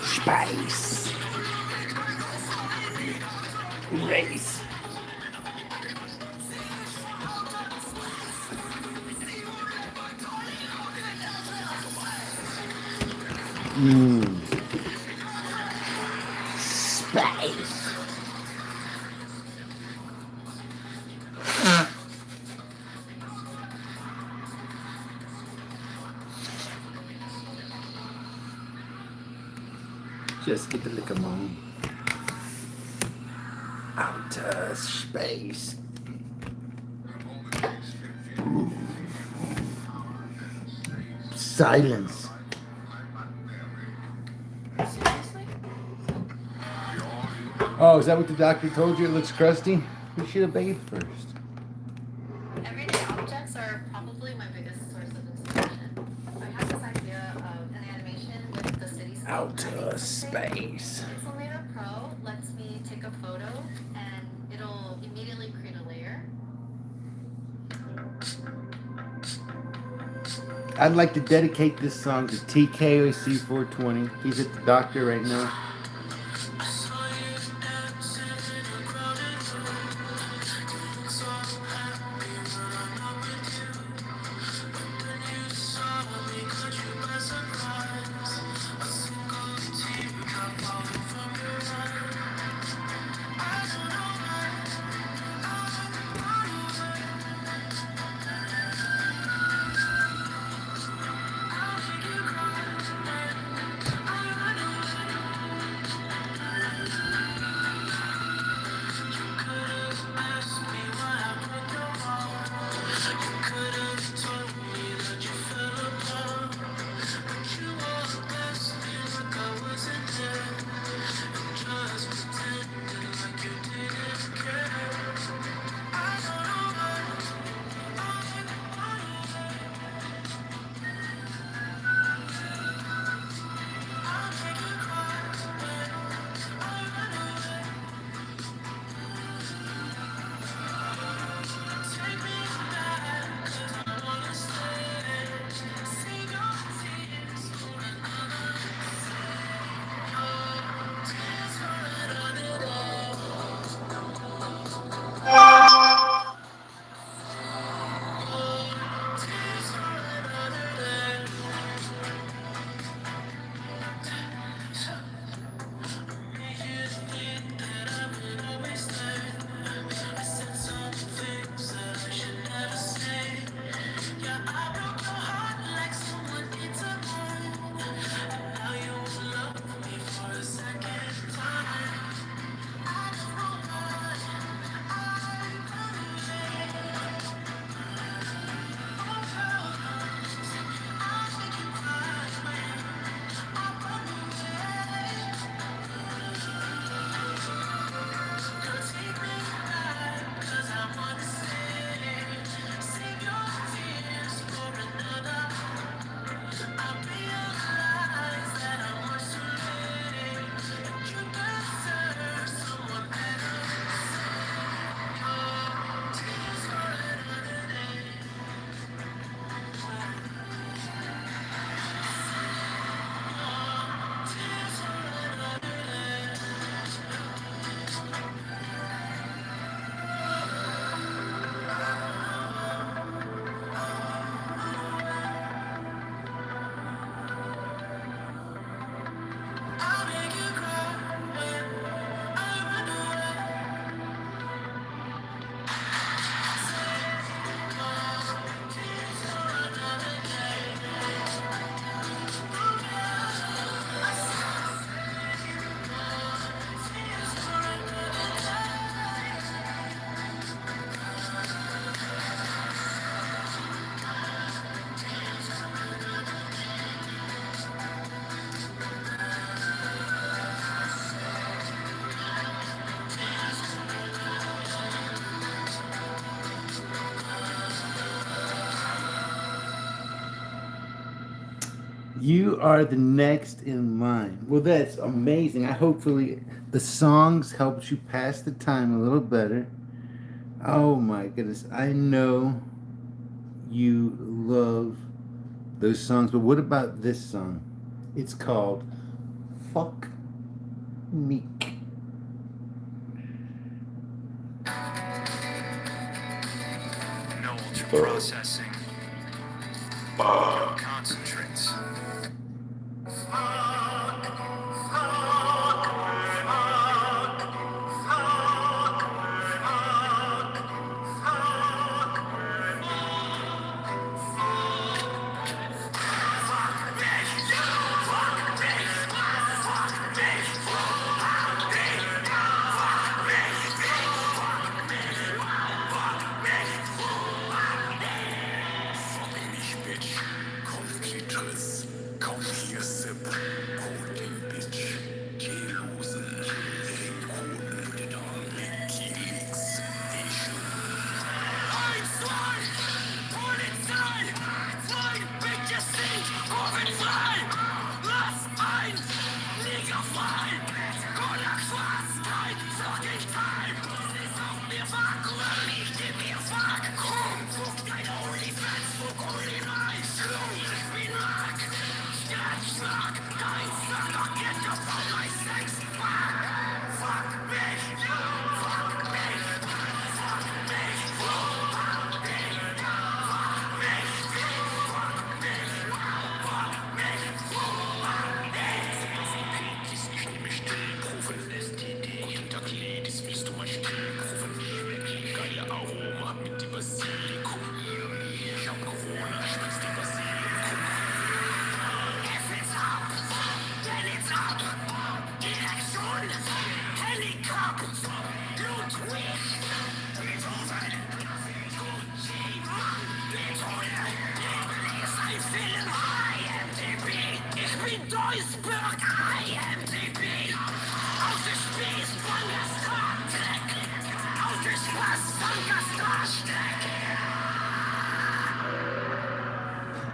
Space. Race. Mm. Space. Just get the lick of moon. Outer space. Silence. Seriously? Oh, is that what the doctor told you? It looks crusty? We should have bathed first. Everyday objects are probably my biggest source of inspiration. I have this idea of an animation with the city Outer space. Pixelmator Pro lets me take a photo and it'll immediately create a layer. I'd like to dedicate this song to TKOC 420. He's at the doctor right now. You are the next in line. Well, that's amazing. I hopefully the songs helped you pass the time a little better. Oh my goodness. I know you love those songs, but what about this song? It's called Fuck Meek. No ultra processing. No concentrates.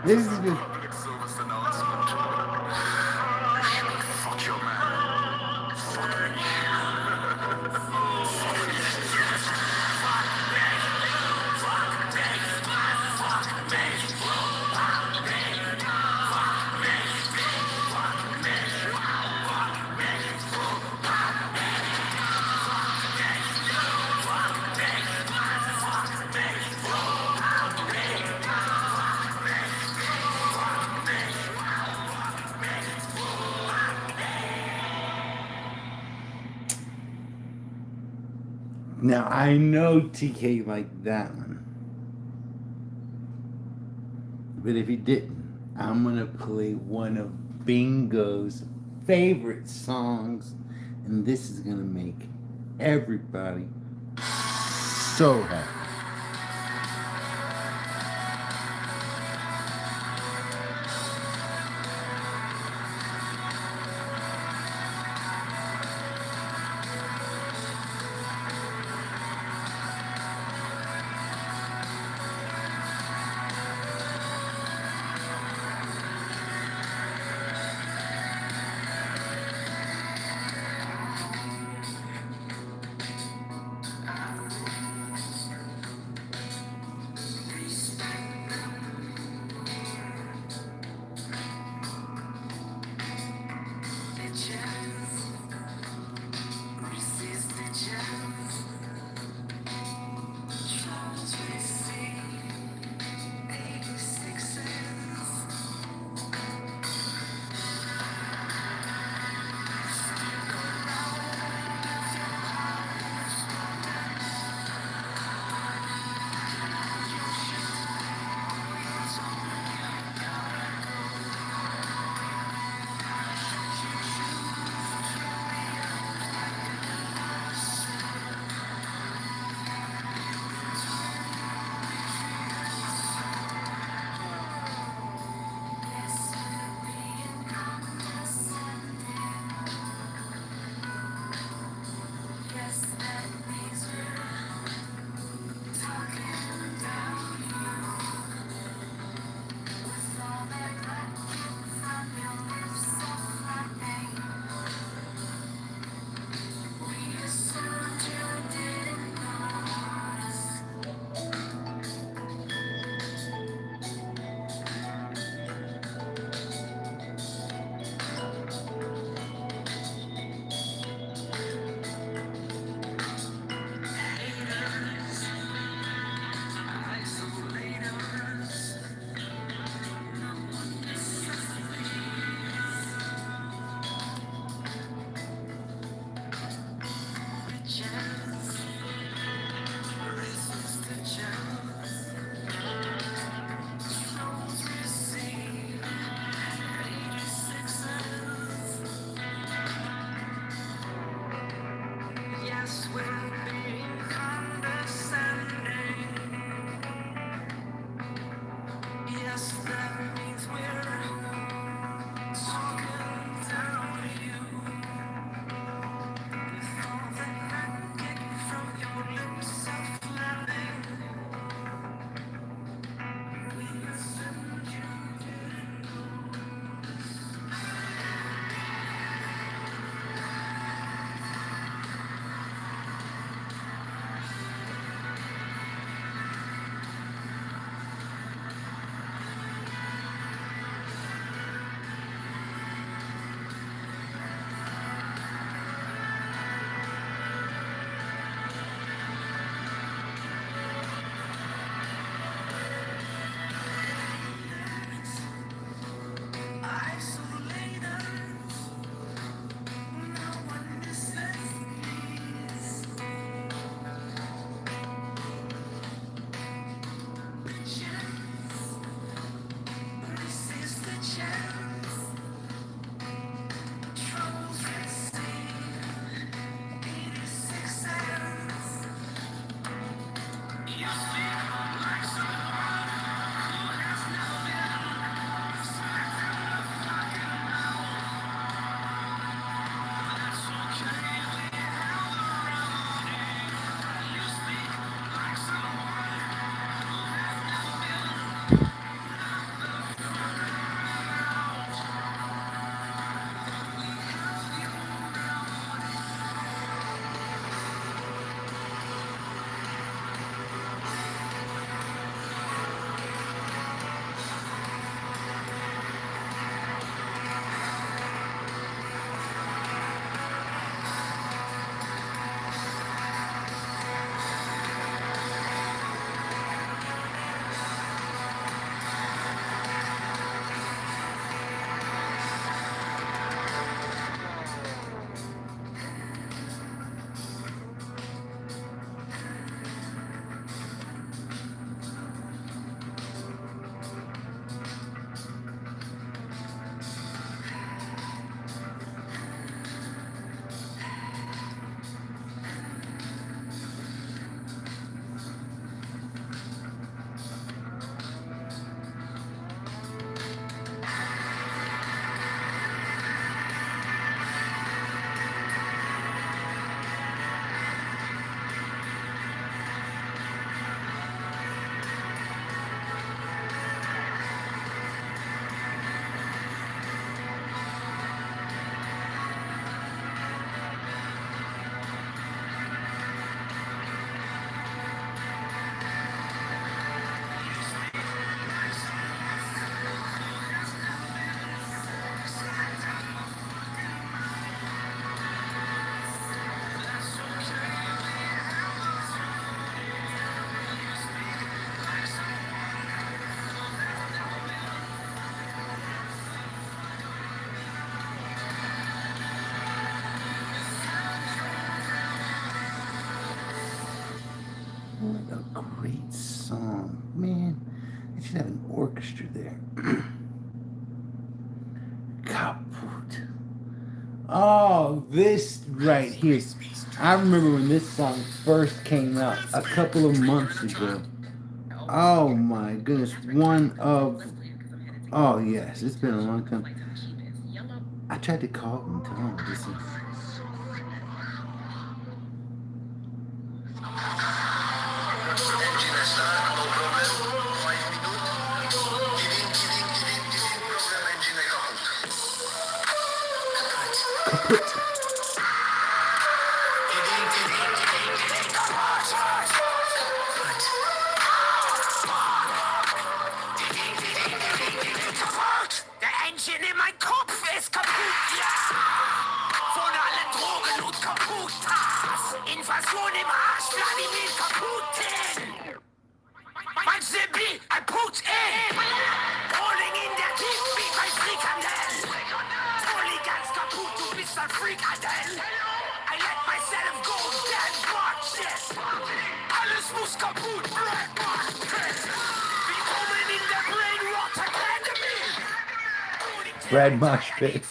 This is good. Public service announcement. Fuck your man. Fuck me. Now I know TK liked that one. But if he didn't, I'm gonna play one of Bingo's favorite songs, and this is gonna make everybody so happy. great song. Man, they should have an orchestra there. Kaput. Oh, this right here. I remember when this song first came out a couple of months ago. Oh my goodness. Oh yes, it's been a long time. I tried to call him and tell him this is. Engine start, no problem. 5 minutes. Kidding, problem. Engine kaput. Kaput. Der Engine in mein Kopf ist kaputt, ja! Von allen Drogen und Kaputtas. Invasion im Arsch, Wladimir Kaputin. Mein Sibi, ein Putin. Rolling in der Kick wie bei Frikandel. Totally ganz kaputt, du bist ein Frikandel. I let myself go, dead boxes. Alles muss kaputt, black boxes. Willkommen in der Brain Rot Academy. Brad Mosh Pit.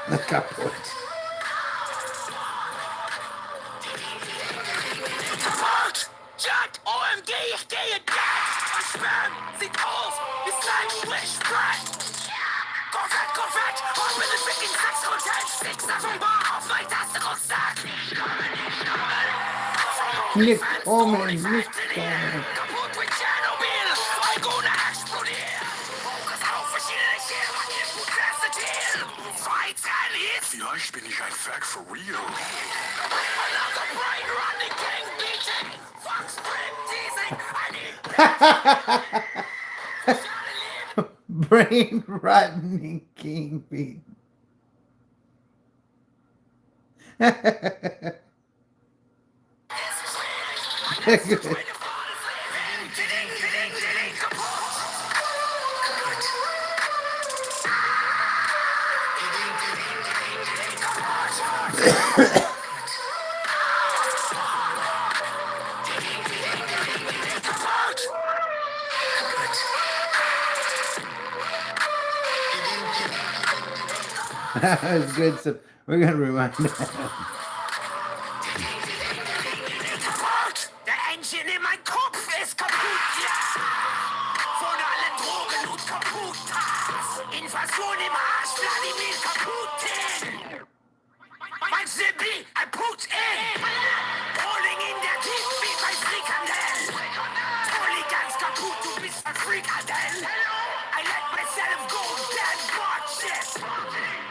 The kaput. Jack, OMG, ich gehe Gas. Und Sperm sieht aus wie Sandwich Spread. Corvette, hop in the freaking sex content. 6-7 bar auf my testicle stack. Nick Coleman, Nick Coleman. Kaputt wie Tschernobyl, zwei Gune explodieren. Fokus auf verschiedene Schemen, Hypothesetil. Zwei Hits. Vielleicht bin ich ein Fact for real. Another brain running king beating. Fuck strip teasing. I need Brain rotten king beat. That was good stuff. We're gonna rewind that. Der Engine in mein Kopf ist kaputt, ja! Von allen Drogen und Kaputtas. Invasion im Arsch, Wladimir Kaputin. Mein Sibi, ein Putin. Rolling in der Kick wie bei Frikandel. Totally ganz kaputt, du bist ein Frikandel. I let myself go, dead boxes.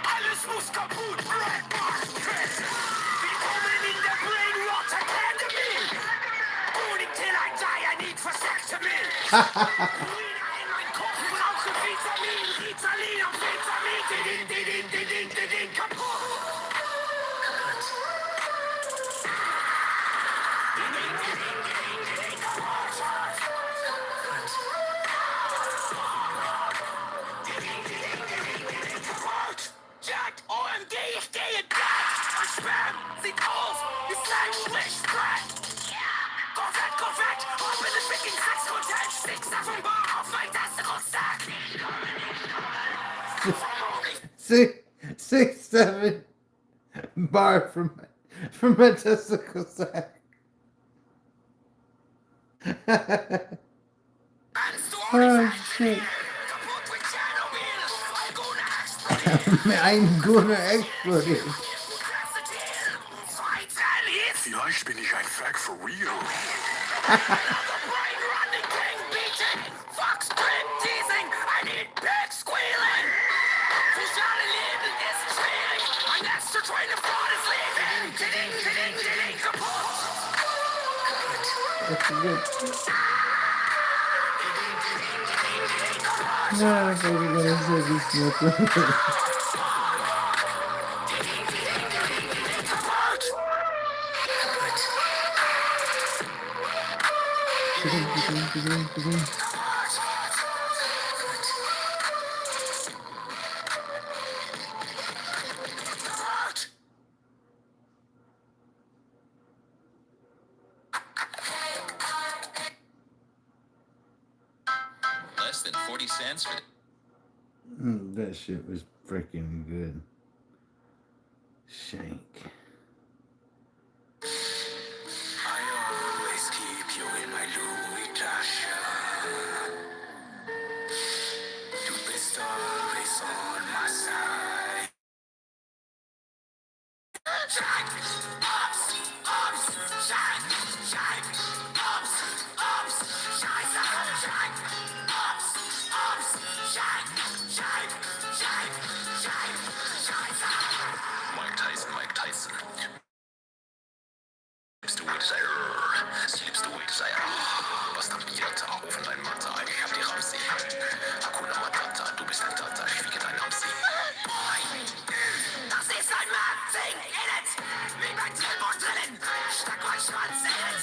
Alles muss kaputt, black boxes. Willkommen in der Brain Rot Academy. Only till I die, I need vasectomy. Ruina in mein Kopf, brauche Vitamin. Ritalin und Vitamin. Didin, kaputt. Jack, OMG, ich gehe Gas. Und Sperm sieht aus wie Sandwich Spread. Corvette, hop in the freaking sex content. 6-7 bar auf my testicle stack. 6-7 bar from my testicle sack. Oh shit. Kaputt wie Tschernobyl. I'm gonna explode. I'm gonna explode. Vielleicht bin ich ein Fact for real. Another brain running king beating. Fuck strip teasing. I need pig squealing. Soziale Leben ist schwierig. Mein letzter Train of thought is leaving. Diding, kaputt. That's good. No, baby, gonna say this smoke. Less than 40 cents for That shit was freaking good. Shank. I always keep you in my Louis Tasche. Du bist always on my side. Shine, ups, ups, shine, shine, ups, ups, shine, shine, ups, ups, shine, shine, shine, shine, shine. Mike Tyson. Slippst du with sei was dann Biata auf dein Mathe, ich hab die Ramsey. Hakuna Matata, du bist ein Tata, ich wiege dein Amsi. Das ist ein Marketing, Edit! Wie bei Tempo drinnen, steck mein Schwanz in it!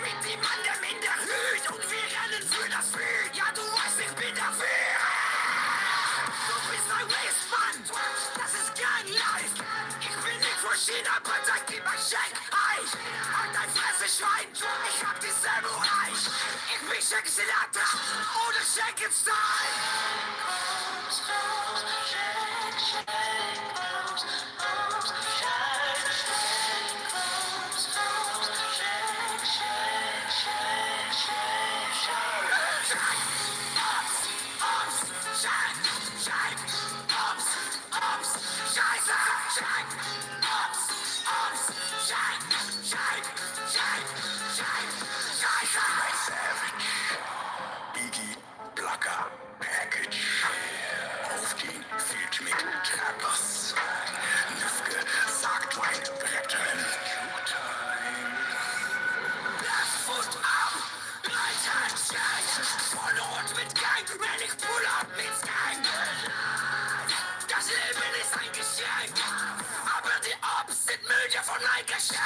Mit dem Mandem in der Hüt und wir rennen für das Bild! Ja, du weißt, ich bin dafür! Du bist ein Wastemann, das ist kein Life! Ich bin nicht für China, Kontakt, gib mein Schenk! Hey, halt dein Fresse, Schwein! Ich hab die Samurai! Ich bin Schenk Sinatra, ohne Schenkenstein! Biggie, Blacker, Package. Auf den Field mit Trappers. Lüfke, sagt mein Brettern. Fuß ab, Leitern, Scheiß, voll rot mit Gang, wenn ich pull up mit Gang. Das Leben ist ein Geschenk, aber die Ops sind müde von ein Geschenk.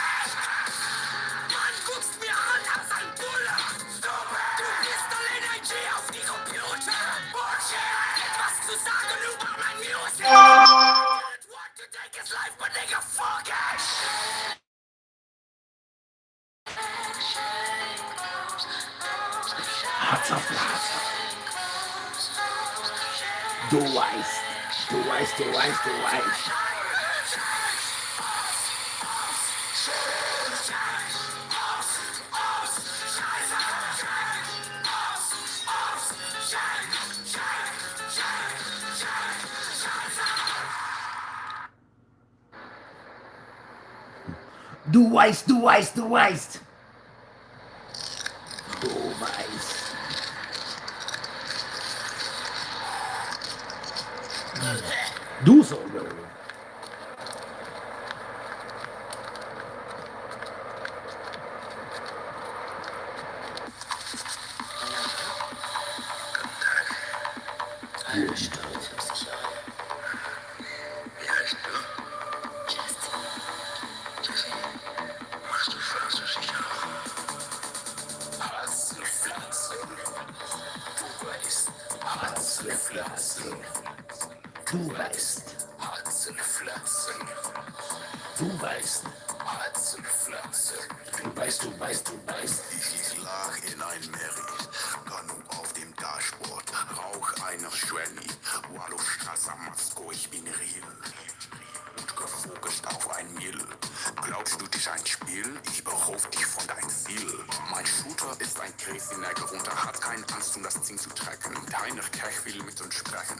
Man guckst mir an als ein Bulle, du gehst all Energie auf die Computer. Bullshit, etwas zu sagen über mein Music. What to take is life, but nigga, fuck it. Hat's auf Platz. Du weißt. Du weißt. Du weißt. Du sogar. Wie heißt du? Machst du Phase sicher? Hasselpflanze. Du weißt. Hasselpflanze. Du weißt. Hasselpflanze. Du weißt. Hasselpflanze. Du weißt. Ich lag in ein Merit, Kanu auf dem Dashboard, Rauch einer Schwenny, Wallo Straße Masko, ich bin real. Und gefokust auf ein Mill. Glaubst du, dich ein Spiel? Ich berauf dich von deinem Ziel. Mein Shooter ist ein Crazy Nagger und er hat keine Angst, um das Ding zu tracken. Deiner Kerch will mit uns sprechen.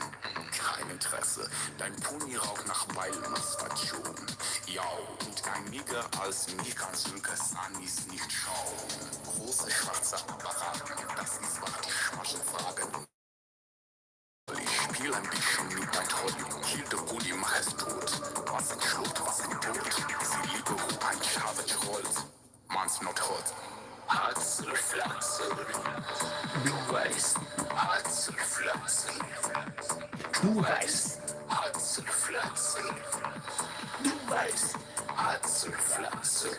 Kein Interesse. Dein Pony raucht nach Weilmerstation. Ja, und ein Nigger als mich kann Sülkes Anis nicht schauen. Große schwarze Apparaten, das ist was die Schmaschen fragen. Ich spiel ein bisschen mit dein Trolli. Kill the Bulli, mach es tot. Was ein Schlot, was ein Tod. Sie liebe Ruhe, ein Savage rollt. Man's not hot. Hasselpflanze. Du weißt. Hasselpflanze. Du weißt. Hasselpflanze. Du weißt. Hatzel, Flatzel.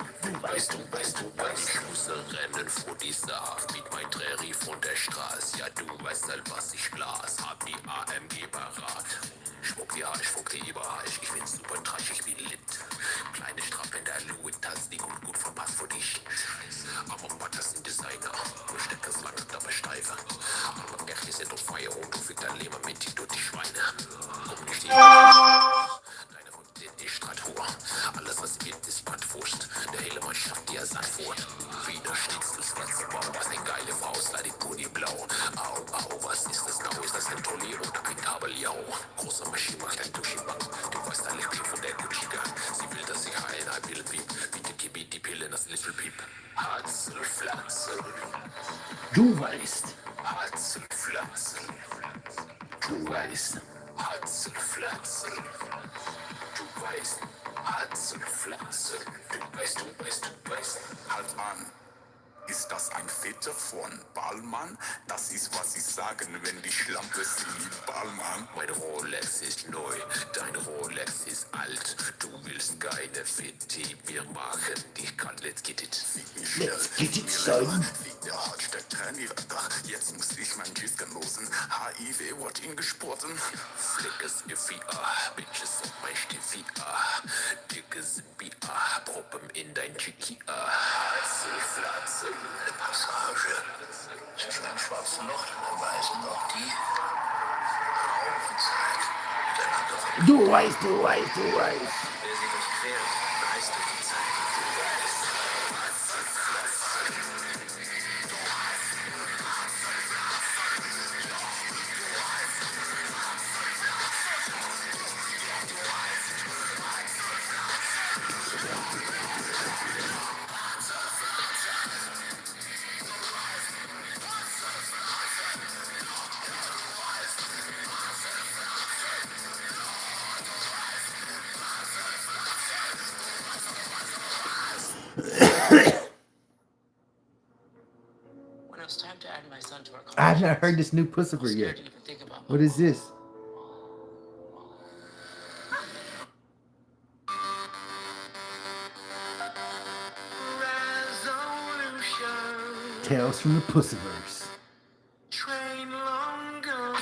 Weißt du, ich muss rennen vor die Saft. Mit mein Träri von der Straße. Ja, du weißt halt, was ich blas. Hab die AMG parat. Schmuck die Haar, ich fuck die Überreich. Ich bin super trash, ich bin lit. Kleine Strappe in der Louis Tasnik und gut verpasst für dich. Aber Butters sind Designer. Nur Stecker lang, dabei steifer. Aber Gerti sind auf Feier und du fick dein Leben mit die durch die Schweine. Komm nicht die deine von die Stratur. Alles was wird ist Bratwurst. Der hele Mannschaft, die er sagt fort. Wieder steht's das ganze Bau. Was eine geile Faust, da die Puni blau. Au, was ist das genau? Ist das ein Trolli oder ein Kabeljau? Großer Maschine macht ein Duschibank. Du weißt alle Piep von der Gucci-Gang. Sie will, dass ich ein Bild piep. Bitte gib mir die Pille, das Little Piep. Hatzel, Flatzel. Du weißt. Hatzel, Flatzel. Du weißt. Hatzel, Flatzel. Du weißt. Hatzel, Flatzel. Du weißt. Halt an. Ist das ein Fete von Ballmann? Das ist, was sie sagen, wenn die Schlampe sie Ballmann. Mein Rolex ist neu, dein Rolex ist alt. Du willst keine Fitti, wir machen dich kalt. Let's get it. Let's get it, son. Wie der Hotch, der trainiert. Jetzt muss ich mein Gisken losen. HIV wird ihn gesporten. Flickes Gefier, Bitches und mein Stiffi. Dickes Bier, Proppen in dein Chiki. Hatzel, Flatzel, Passage. Zwischen einem schwarzen Loch und einem weißen Loch, die Raumzeit miteinander. Du weißt. Wer sie durchquert, reist durch die Zeit. Du weißt. Hatzel, Flatzel. When it was time to add my son to our I've not heard this new Pussifer scared yet. to even think about What is this? Tales from the Pussiverse. Train longer.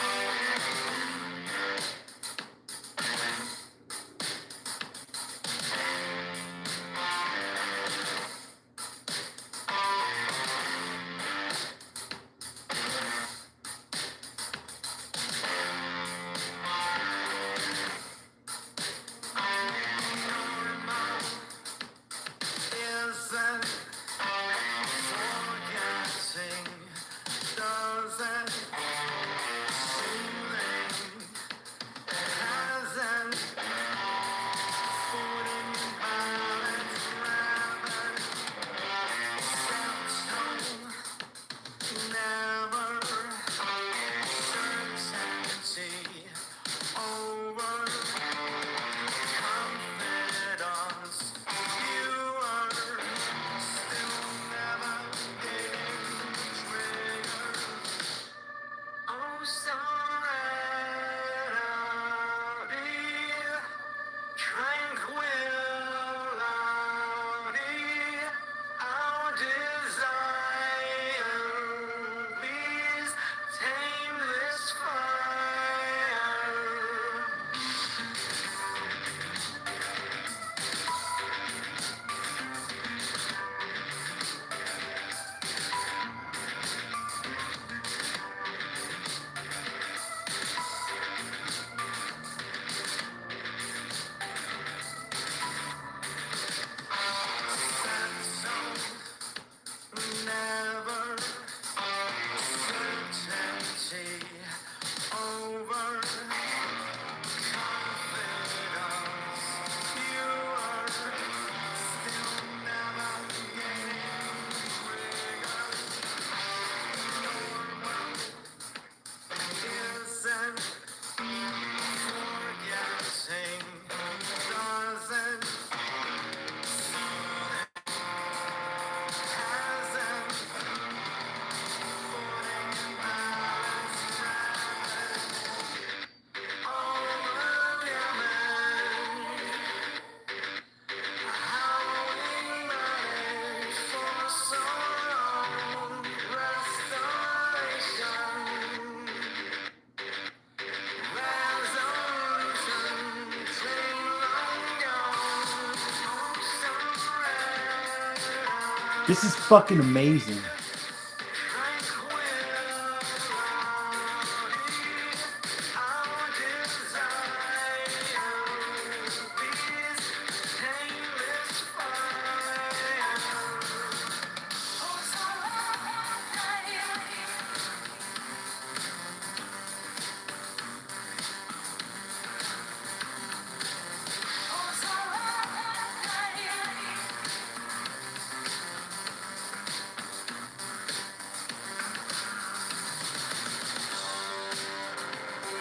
This is fucking amazing.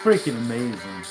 Freaking amazing.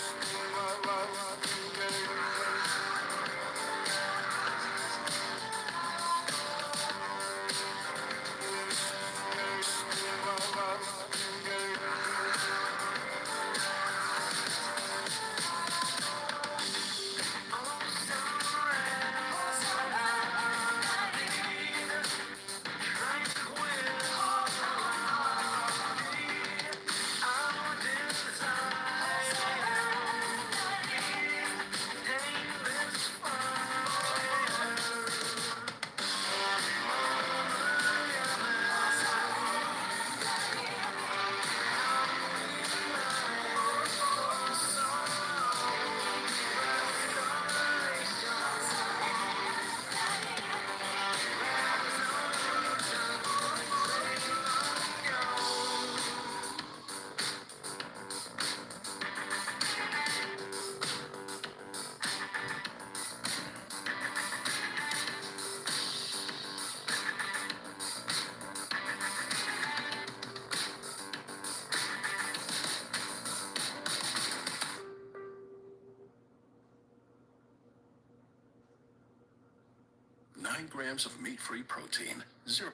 Grams of meat-free protein. 0.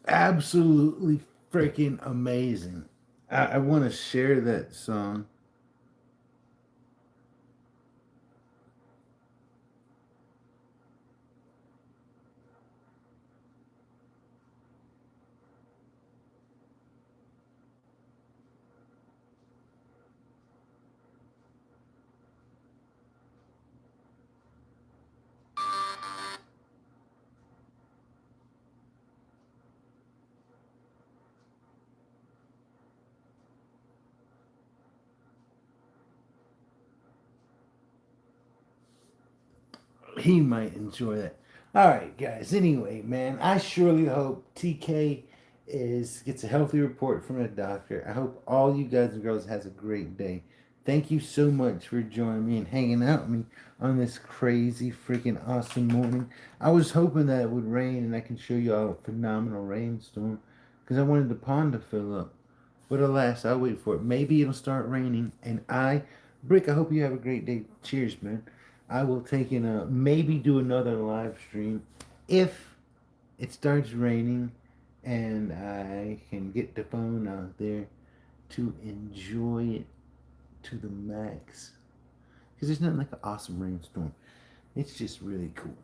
Absolutely freaking amazing. I want to share that song. He might enjoy that. All right, guys. Anyway, man, I surely hope TK gets a healthy report from a doctor. I hope all you guys and girls has a great day. Thank you so much for joining me and hanging out with me on this crazy freaking awesome morning. I was hoping that it would rain and I can show you all a phenomenal rainstorm because I wanted the pond to fill up. But alas, I'll wait for it. Maybe it'll start raining. And Brick, I hope you have a great day. Cheers, man. I will take in maybe do another live stream if it starts raining and I can get the phone out there to enjoy it to the max. Because there's nothing like an awesome rainstorm. It's just really cool.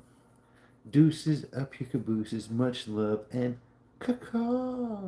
Deuces up your cabooses. Much love and caw.